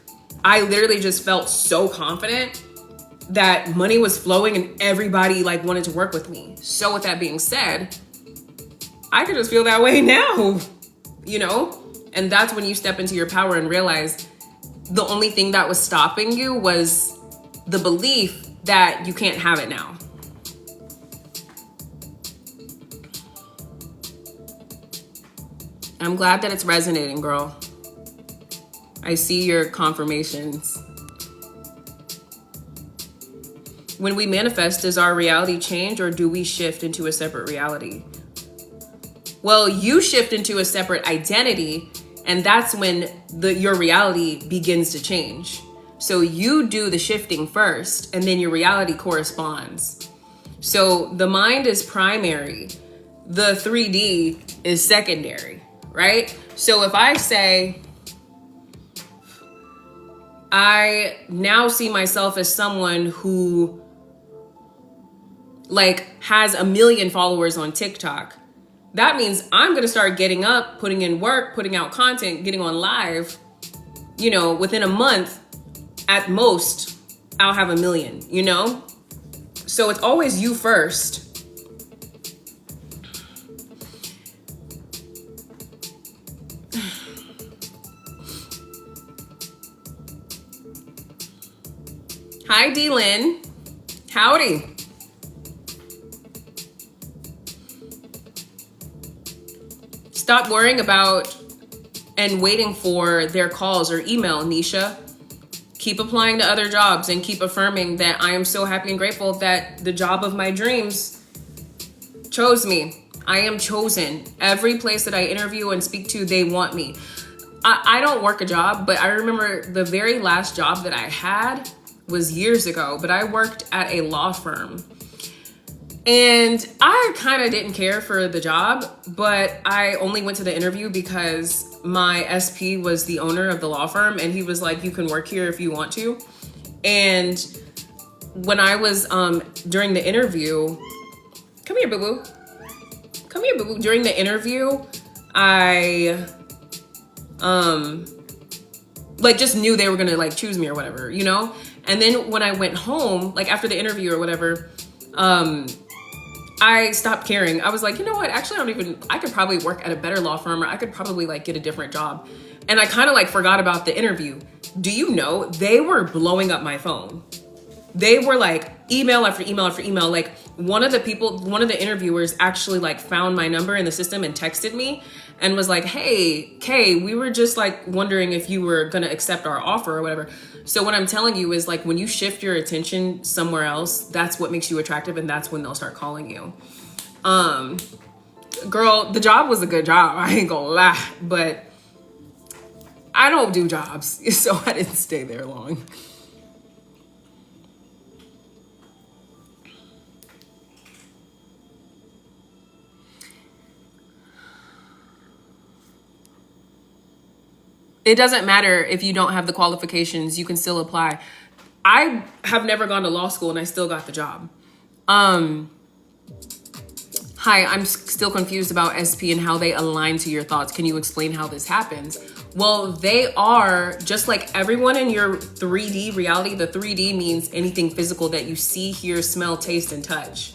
I literally just felt so confident that money was flowing and everybody like wanted to work with me. So with that being said, I could just feel that way now, you know? And that's when you step into your power and realize the only thing that was stopping you was the belief that you can't have it now. I'm glad that it's resonating, girl. I see your confirmations. When we manifest, does our reality change or do we shift into a separate reality? Well, you shift into a separate identity, and that's when your reality begins to change. So you do the shifting first, and then your reality corresponds. So the mind is primary. The 3D is secondary, right? So if I say, I now see myself as someone who like has 1 million followers on TikTok, that means I'm going to start getting up, putting in work, putting out content, getting on live, you know, within a month at most, I'll have 1 million, you know? So it's always you first. Hi, D-Lynn. Howdy. Stop worrying about and waiting for their calls or email, Nisha. Keep applying to other jobs and keep affirming that I am so happy and grateful that the job of my dreams chose me. I am chosen. Every place that I interview and speak to, they want me. I don't work a job, but I remember the very last job that I had was years ago, but I worked at a law firm. And I kind of didn't care for the job, but I only went to the interview because my SP was the owner of the law firm, and he was like, you can work here if you want to. And when I was during the interview, come here, boo-boo. Come here, boo-boo. During the interview, I like just knew they were gonna like choose me or whatever, you know? And then when I went home, like after the interview or whatever, I stopped caring. I was like, you know what? Actually, I could probably work at a better law firm, or I could probably like get a different job. And I kind of like forgot about the interview. Do you know, they were blowing up my phone. They were like email after email after email. Like one of the interviewers actually like found my number in the system and texted me and was like, hey, Kay, we were just like wondering if you were gonna accept our offer or whatever. So what I'm telling you is like when you shift your attention somewhere else, that's what makes you attractive, and that's when they'll start calling you. Girl, the job was a good job. I ain't gonna lie, but I don't do jobs, so I didn't stay there long. It doesn't matter if you don't have the qualifications, you can still apply. I have never gone to law school and I still got the job. Hi, I'm still confused about SP and how they align to your thoughts. Can you explain how this happens? Well, they are just like everyone in your 3D reality. The 3D means anything physical that you see, hear, smell, taste, and touch.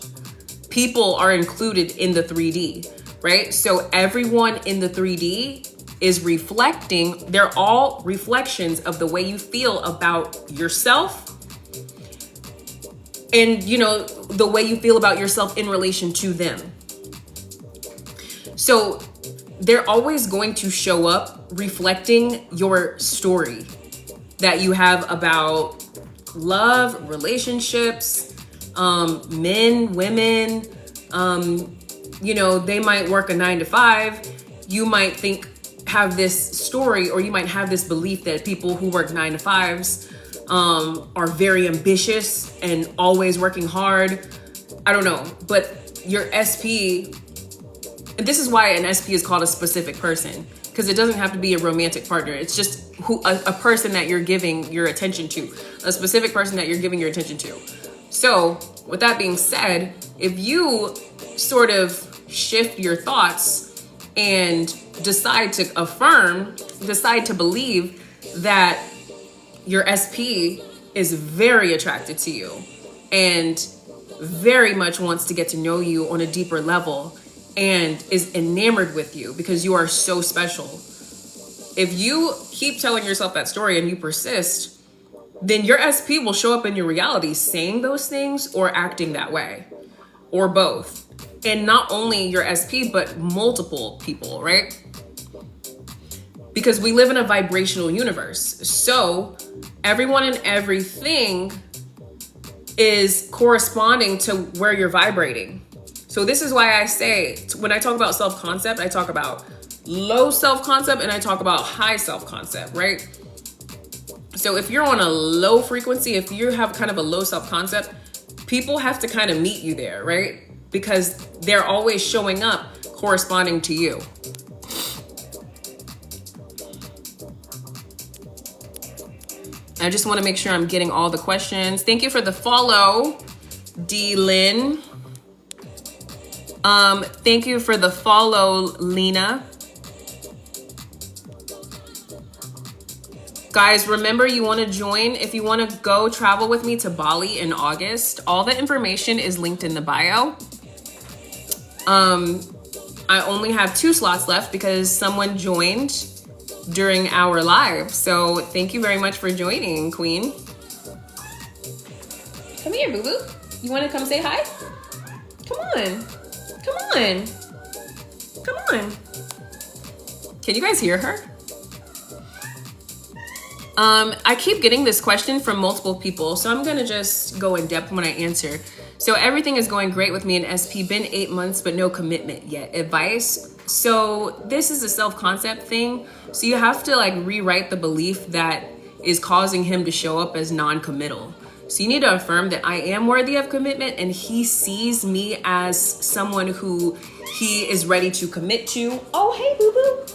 People are included in the 3D, right? So everyone in the 3D is reflecting, they're all reflections of the way you feel about yourself and, you know, the way you feel about yourself in relation to them. So they're always going to show up reflecting your story that you have about love, relationships, men, women, You know, they might work a 9 to 5. You might have this story, or you might have this belief that people who work 9 to 5s are very ambitious and always working hard. I don't know, but your SP, and this is why an SP is called a specific person, because it doesn't have to be a romantic partner. It's just a person that you're giving your attention to, a specific person that you're giving your attention to. So with that being said, if you sort of shift your thoughts and decide to believe that your SP is very attracted to you and very much wants to get to know you on a deeper level and is enamored with you because you are so special. If you keep telling yourself that story and you persist, then your SP will show up in your reality saying those things or acting that way, or both. And not only your SP, but multiple people, right? Because we live in a vibrational universe. So everyone and everything is corresponding to where you're vibrating. So this is why I say, when I talk about self-concept, I talk about low self-concept and I talk about high self-concept, right? So if you're on a low frequency, if you have kind of a low self-concept, people have to kind of meet you there, right? Because they're always showing up corresponding to you. I just want to make sure I'm getting all the questions. Thank you for the follow, D. Lynn. Thank you for the follow, Lena. Guys, remember, you want to join. If you want to go travel with me to Bali in August, all the information is linked in the bio. I only have 2 slots left because someone joined during our live. So thank you very much for joining, Queen. Come here, boo-boo. You want to come say hi? Come on. Come on. Come on. Can you guys hear her? I keep getting this question from multiple people, so I'm gonna just go in depth when I answer. So everything is going great with me in SP, been 8 months, but no commitment yet. Advice? So this is a self-concept thing. So you have to like rewrite the belief that is causing him to show up as non-committal. So you need to affirm that I am worthy of commitment and he sees me as someone who he is ready to commit to. Oh, hey, boo-boo.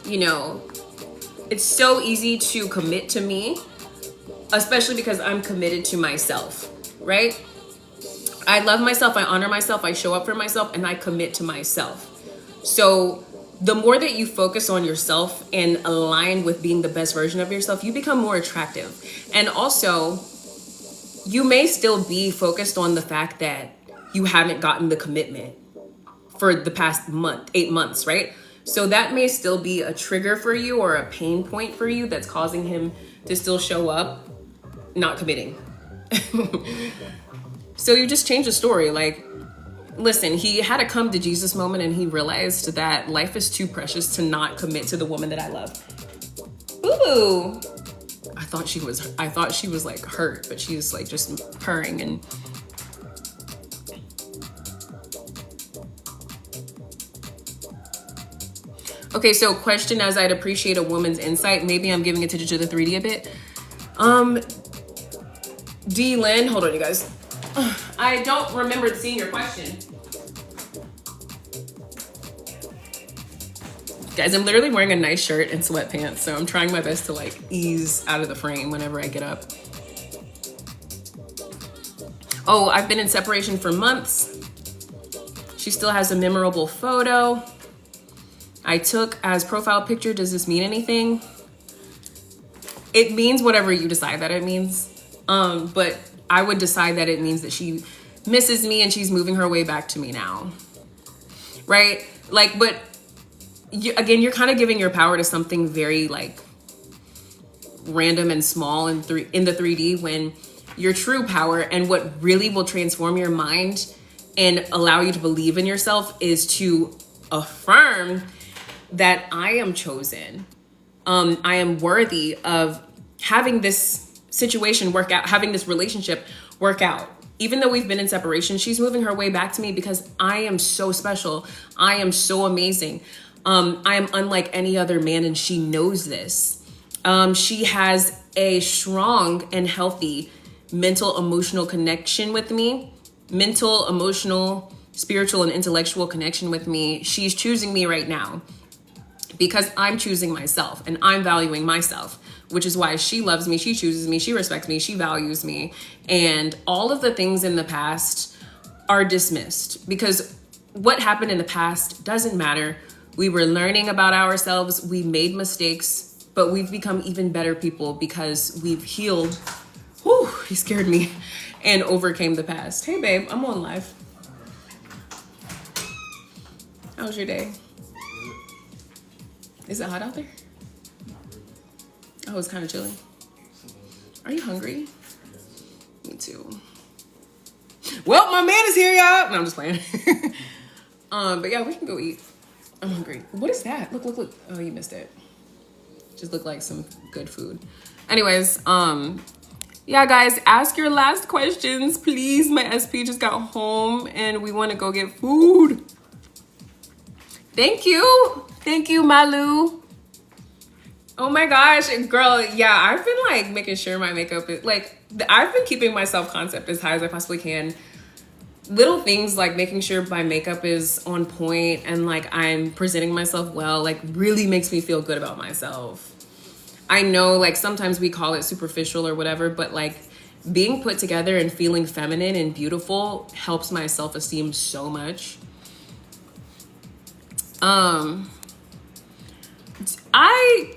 You know, it's so easy to commit to me, especially because I'm committed to myself, right? I love myself, I honor myself, I show up for myself, and I commit to myself. So the more that you focus on yourself and align with being the best version of yourself, you become more attractive. And also, you may still be focused on the fact that you haven't gotten the commitment for the past 8 months, right? So that may still be a trigger for you or a pain point for you that's causing him to still show up not committing. So you just change the story. Like, listen, he had a come to Jesus moment and he realized that life is too precious to not commit to the woman that I love. Ooh. I thought she was like hurt, but she's like just purring and okay, so question, as I'd appreciate a woman's insight. Maybe I'm giving attention to the 3D a bit. D. Lynn, hold on, you guys. I don't remember seeing your question. Guys, I'm literally wearing a nice shirt and sweatpants, so I'm trying my best to like ease out of the frame whenever I get up. Oh, I've been in separation for months. She still has a memorable photo I took as profile picture. Does this mean anything? It means whatever you decide that it means. But I would decide that it means that she misses me and she's moving her way back to me now. Right? Like, but again, you're kind of giving your power to something very like random and small in the 3D, when your true power and what really will transform your mind and allow you to believe in yourself is to affirm that I am chosen. I am worthy of having this situation work out, having this relationship work out. even though we've been in separation, she's moving her way back to me because I am so special. I am so amazing. I am unlike any other man, and she knows this. She has a strong and healthy mental, emotional connection with me. Mental, emotional, spiritual, and intellectual connection with me. She's choosing me right now because I'm choosing myself and I'm valuing myself, which is why she loves me, she chooses me, she respects me, she values me. And all of the things in the past are dismissed because what happened in the past doesn't matter. We were learning about ourselves, we made mistakes, but we've become even better people because we've healed. Whew, he scared me. And overcame the past. Hey babe, I'm on live. How was your day? Is it hot out there? Oh, it's kind of chilly. Are you hungry? Me too. Well, my man is here, y'all. No, I'm just playing. But yeah, we can go eat. I'm hungry. What is that? Look, look, look. Oh, you missed it. Just looked like some good food. Anyways, yeah, guys, ask your last questions, please. My SP just got home and we want to go get food. Thank you. Thank you, Malu. Oh my gosh, girl. Yeah, I've been like making sure my makeup is like, I've been keeping my self-concept as high as I possibly can. Little things like making sure my makeup is on point and like I'm presenting myself well, like really makes me feel good about myself. I know like sometimes we call it superficial or whatever, but like being put together and feeling feminine and beautiful helps my self-esteem so much. I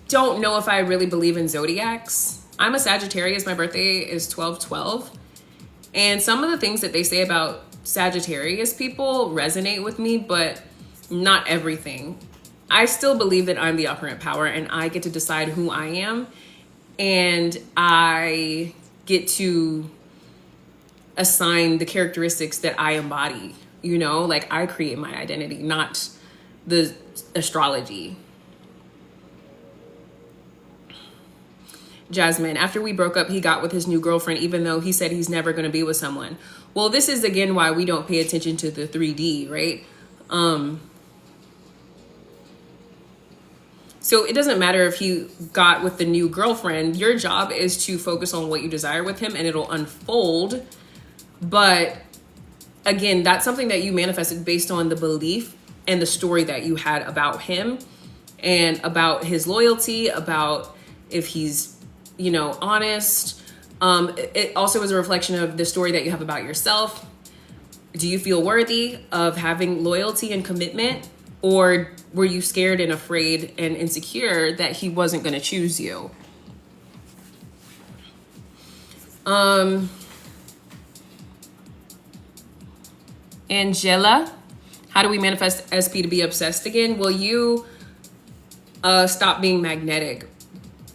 don't know if I really believe in zodiacs. I'm a Sagittarius. My birthday is 12/12. And some of the things that they say about Sagittarius people resonate with me, but not everything. I still believe that I'm the operant power and I get to decide who I am, and I get to assign the characteristics that I embody, you know, like I create my identity, not the astrology. Jasmine, after we broke up, he got with his new girlfriend, even though he said he's never going to be with someone. Well, this is again why we don't pay attention to the 3D, right? So it doesn't matter if he got with the new girlfriend. Your job is to focus on what you desire with him and it'll unfold. But again, that's something that you manifested based on the belief and the story that you had about him and about his loyalty, about if he's, you know, honest. It also is a reflection of the story that you have about yourself. Do you feel worthy of having loyalty and commitment? Or were you scared and afraid and insecure that he wasn't going to choose you? Angela, how do we manifest SP to be obsessed again? Well, you stop being magnetic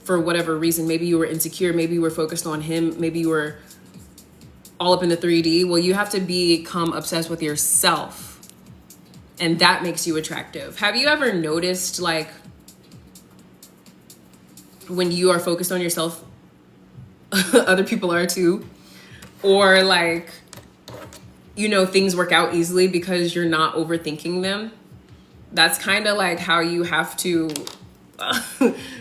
for whatever reason. Maybe you were insecure. Maybe you were focused on him. Maybe you were all up in the 3D. Well, you have to become obsessed with yourself. And that makes you attractive. Have you ever noticed, like, when you are focused on yourself, other people are too? Or, like, you know, things work out easily because you're not overthinking them? That's kind of like how you have to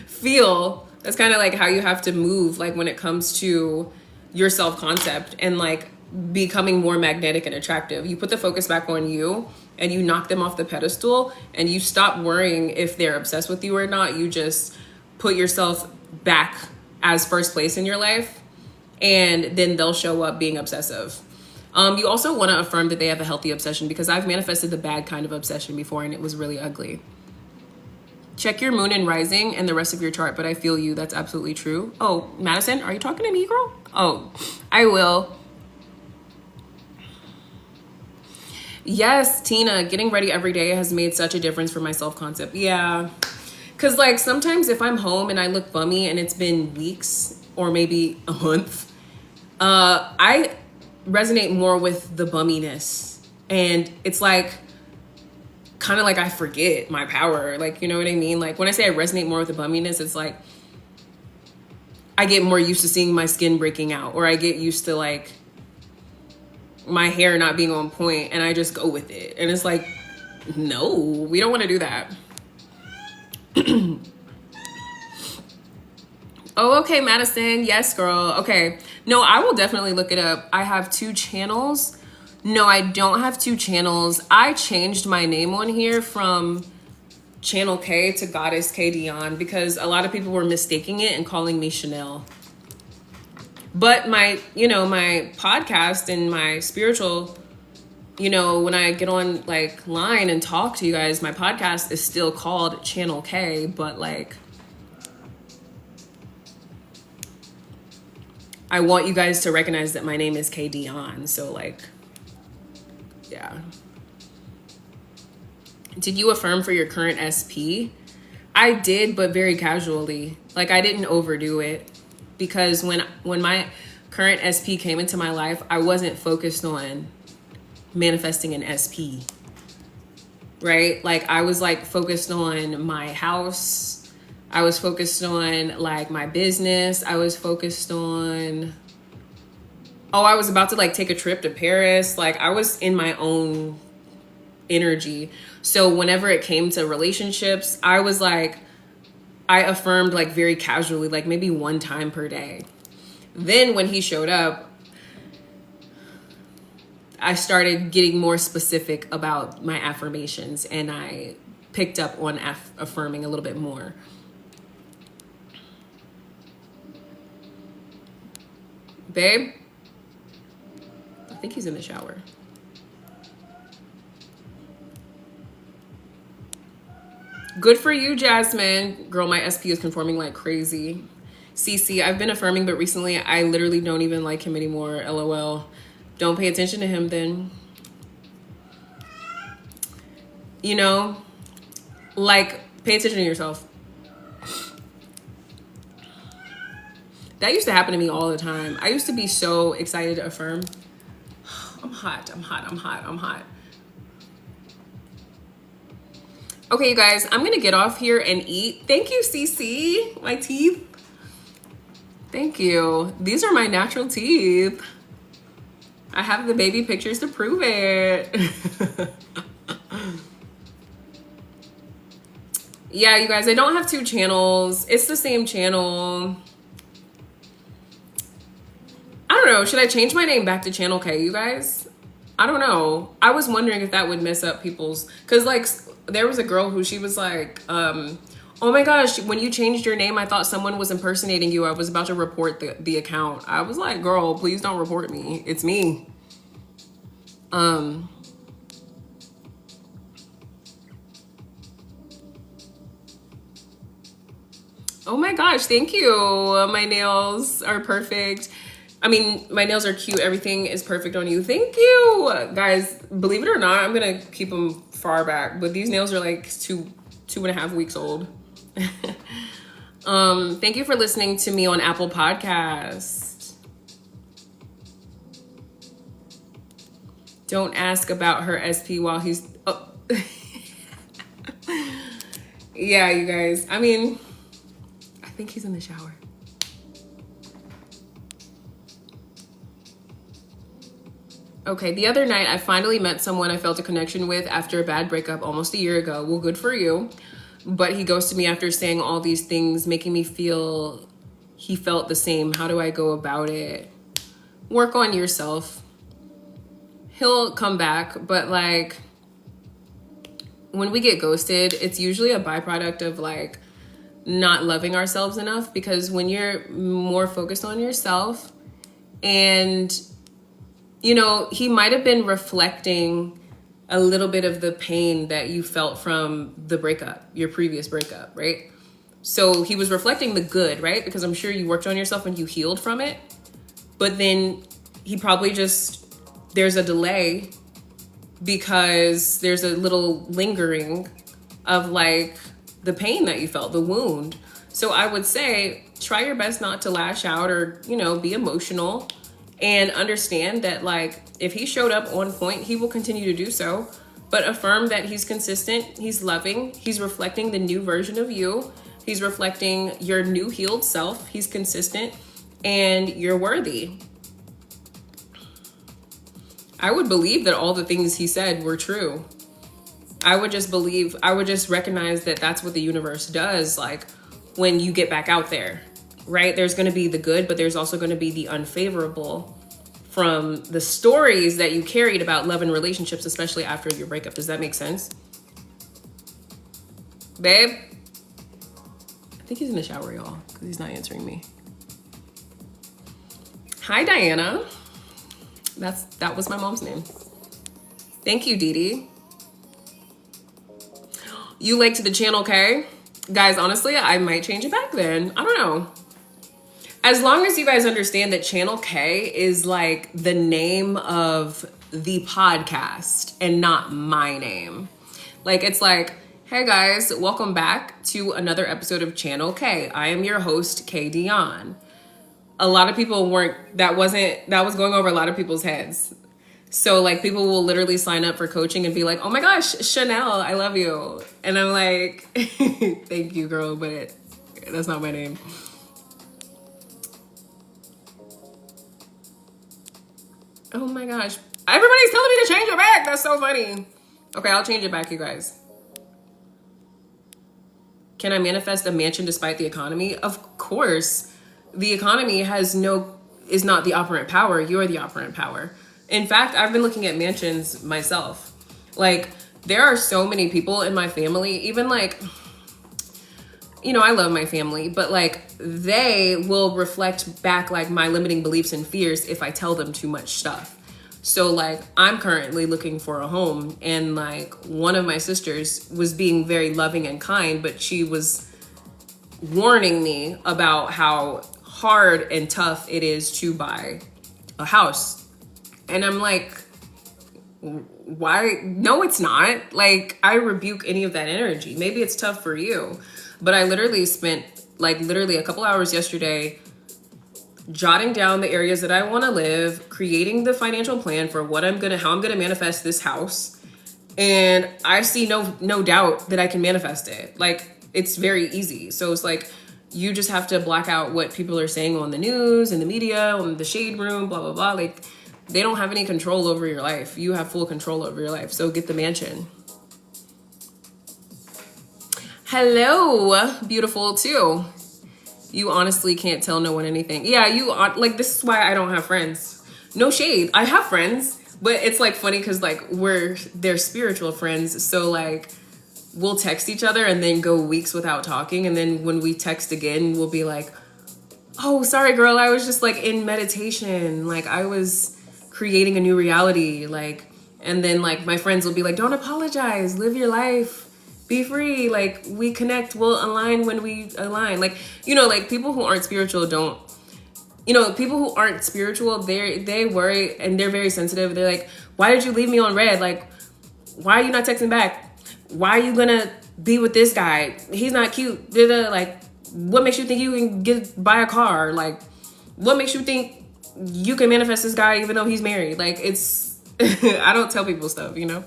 feel. That's kind of like how you have to move, like, when it comes to your self-concept and, like, becoming more magnetic and attractive. You put the focus back on you and you knock them off the pedestal and you stop worrying if they're obsessed with you or not. You just put yourself back as first place in your life, and then they'll show up being obsessive. You also want to affirm that they have a healthy obsession, because I've manifested the bad kind of obsession before and it was really ugly. Check your moon and rising and the rest of your chart, but I feel you. That's absolutely true. Oh, Madison, are you talking to me, girl? Oh, I will. Yes, Tina, getting ready every day has made such a difference for my self-concept. Yeah, because like sometimes if I'm home and I look bummy and it's been weeks or maybe a month, I resonate more with the bumminess. And it's like, kind of like I forget my power. Like, you know what I mean? Like when I say I resonate more with the bumminess, it's like I get more used to seeing my skin breaking out, or I get used to like my hair not being on point and I just go with it. And it's like, no, we don't want to do that. Oh, okay, Madison. Yes, girl. Okay. No, I will definitely look it up. I have 2 channels. No, I don't have 2 channels. I changed my name on here from Channel K to Goddess K Dion because a lot of people were mistaking it and calling me Chanel. But my podcast and my spiritual, when I get on like line and talk to you guys, my podcast is still called Channel K, but like, I want you guys to recognize that my name is K Dion. So like, yeah. Did you affirm for your current SP? I did, but very casually. Like I didn't overdo it because when my current SP came into my life, I wasn't focused on manifesting an SP, right? Like I was like focused on my house. I was focused on like my business. I was focused on, I was about to like take a trip to Paris. Like I was in my own energy. So whenever it came to relationships, I was like, I affirmed like very casually, like maybe 1 time per day. Then when he showed up, I started getting more specific about my affirmations and I picked up on affirming a little bit more. Babe, I think he's in the shower. Good for you, Jasmine. Girl, my SP is conforming like crazy. CC, I've been affirming, but recently I literally don't even like him anymore. LOL. Don't pay attention to him then. Like, pay attention to yourself. That used to happen to me all the time. I used to be so excited to affirm. I'm hot. Okay, you guys, I'm going to get off here and eat. Thank you, CC. My teeth. Thank you. These are my natural teeth. I have the baby pictures to prove it. Yeah, you guys, I don't have 2 channels. It's the same channel. I don't know. Should I change my name back to Channel K, you guys? I don't know. I was wondering if that would mess up people's... Because, like, there was a girl who she was like, oh my gosh, when you changed your name, I thought someone was impersonating you. I was about to report the account. I was like, girl, please don't report me. It's me. Oh my gosh, thank you. My nails are perfect. I mean, my nails are cute. Everything is perfect on you. Thank you. Guys, believe it or not, I'm going to keep them far back. But these nails are like two and a half weeks old. Thank you for listening to me on Apple Podcast. Don't ask about her SP while he's... Oh. Yeah, you guys. I mean, I think he's in the shower. Okay, the other night I finally met someone I felt a connection with after a bad breakup almost a year ago. Well, good for you. But he ghosted me after saying all these things, making me feel he felt the same. How do I go about it? Work on yourself. He'll come back, but like when we get ghosted, it's usually a byproduct of like not loving ourselves enough, because when you're more focused on yourself and he might have been reflecting a little bit of the pain that you felt from the breakup, your previous breakup, right? So he was reflecting the good, right? Because I'm sure you worked on yourself and you healed from it. But then he probably there's a delay because there's a little lingering of like the pain that you felt, the wound. So I would say, try your best not to lash out or, be emotional. And understand that, like, if he showed up on point, he will continue to do so. But affirm that he's consistent, he's loving, he's reflecting the new version of you. He's reflecting your new healed self. He's consistent and you're worthy. I would believe that all the things he said were true. I would just recognize that that's what the universe does. Like when you get back out there, right? There's going to be the good, but there's also going to be the unfavorable from the stories that you carried about love and relationships, especially after your breakup. Does that make sense? Babe? I think he's in the shower, y'all, because he's not answering me. Hi, Diana. That was my mom's name. Thank you, Dee Dee. You liked the channel K? Guys, honestly, I might change it back then. I don't know. As long as you guys understand that Channel K is like the name of the podcast and not my name. Like, it's like, hey guys, welcome back to another episode of Channel K. I am your host, K Dion. A lot of people that was going over a lot of people's heads. So like people will literally sign up for coaching and be like, oh my gosh, Chanel, I love you. And I'm like, thank you, girl, but that's not my name. Oh my gosh. Everybody's telling me to change it back. That's so funny. Okay, I'll change it back, you guys. Can I manifest a mansion despite the economy? Of course. The economy is not the operant power. You're the operant power. In fact, I've been looking at mansions myself. Like, there are so many people in my family, even like, you know, I love my family, but like they will reflect back like my limiting beliefs and fears if I tell them too much stuff. So like I'm currently looking for a home, and like one of my sisters was being very loving and kind, but she was warning me about how hard and tough it is to buy a house. And I'm like, why? No, it's not. Like, I rebuke any of that energy. Maybe it's tough for you, but I literally spent a couple hours yesterday jotting down the areas that I want to live, creating the financial plan for how I'm going to manifest this house. And I see no doubt that I can manifest it. Like, it's very easy. So it's like, you just have to block out what people are saying on the news and the media, on the shade room, blah, blah, blah. Like, they don't have any control over your life. You have full control over your life. So get the mansion. Hello, beautiful too. You honestly can't tell no one anything. Yeah, like, this is why I don't have friends. No shade. I have friends, but it's like funny because like they're spiritual friends. So like we'll text each other and then go weeks without talking. And then when we text again, we'll be like, oh, sorry, girl. I was just like in meditation. Like I was creating a new reality. Like, and then like my friends will be like, don't apologize. Live your life. Be free. Like we connect. We'll align when we align. Like, you know, like people who aren't spiritual they worry and they're very sensitive. They're like, why did you leave me on red? Like, why are you not texting back? Why are you gonna be with this guy? He's not cute. Like, what makes you think you can buy a car? Like, what makes you think you can manifest this guy even though he's married? Like, it's, I don't tell people stuff, you know?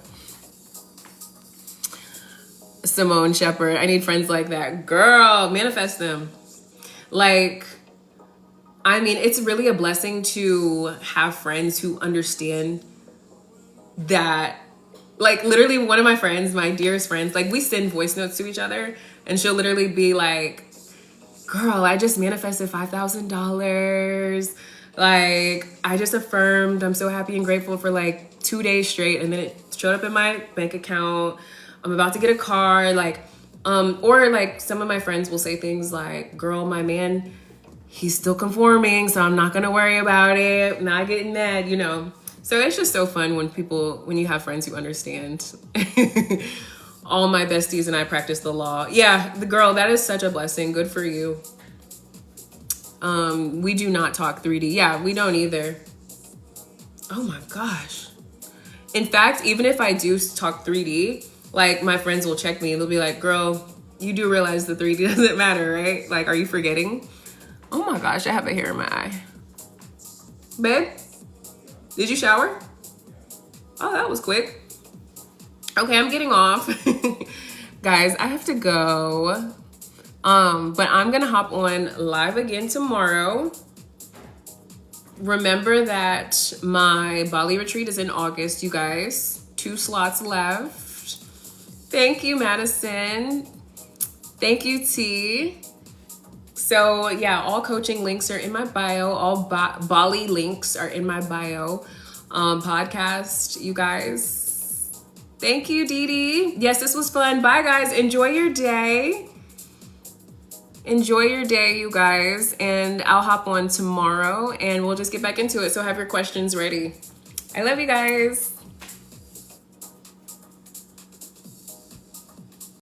Simone Shepherd, I need friends like that. Girl, manifest them. Like, I mean, it's really a blessing to have friends who understand that. Like, literally, one of my friends, my dearest friends, like, we send voice notes to each other, and she'll literally be like, girl, I just manifested $5,000. Like, I just affirmed, I'm so happy and grateful for like 2 days straight, and then it showed up in my bank account. I'm about to get a car. Like, or like some of my friends will say things like, girl, my man, he's still conforming, so I'm not gonna worry about it. I'm not getting mad, you know. So it's just so fun when you have friends who understand. All my besties and I practice the law. Yeah, the girl, that is such a blessing. Good for you. We do not talk 3D. Yeah, we don't either. Oh my gosh. In fact, even if I do talk 3D, like my friends will check me and they'll be like, girl, you do realize the 3D doesn't matter, right? Like, are you forgetting? Oh my gosh, I have a hair in my eye. Babe? Did you shower? Oh, that was quick. Okay, I'm getting off. Guys, I have to go. But I'm gonna hop on live again tomorrow. remember that my Bali retreat is in August, you guys. 2 slots left. Thank you, Madison. Thank you, T. So yeah, all coaching links are in my bio. All Bali links are in my bio. Podcast, you guys. Thank you, Dee Dee. Yes, this was fun. Bye, guys. Enjoy your day. Enjoy your day, you guys. And I'll hop on tomorrow and we'll just get back into it. So have your questions ready. I love you guys.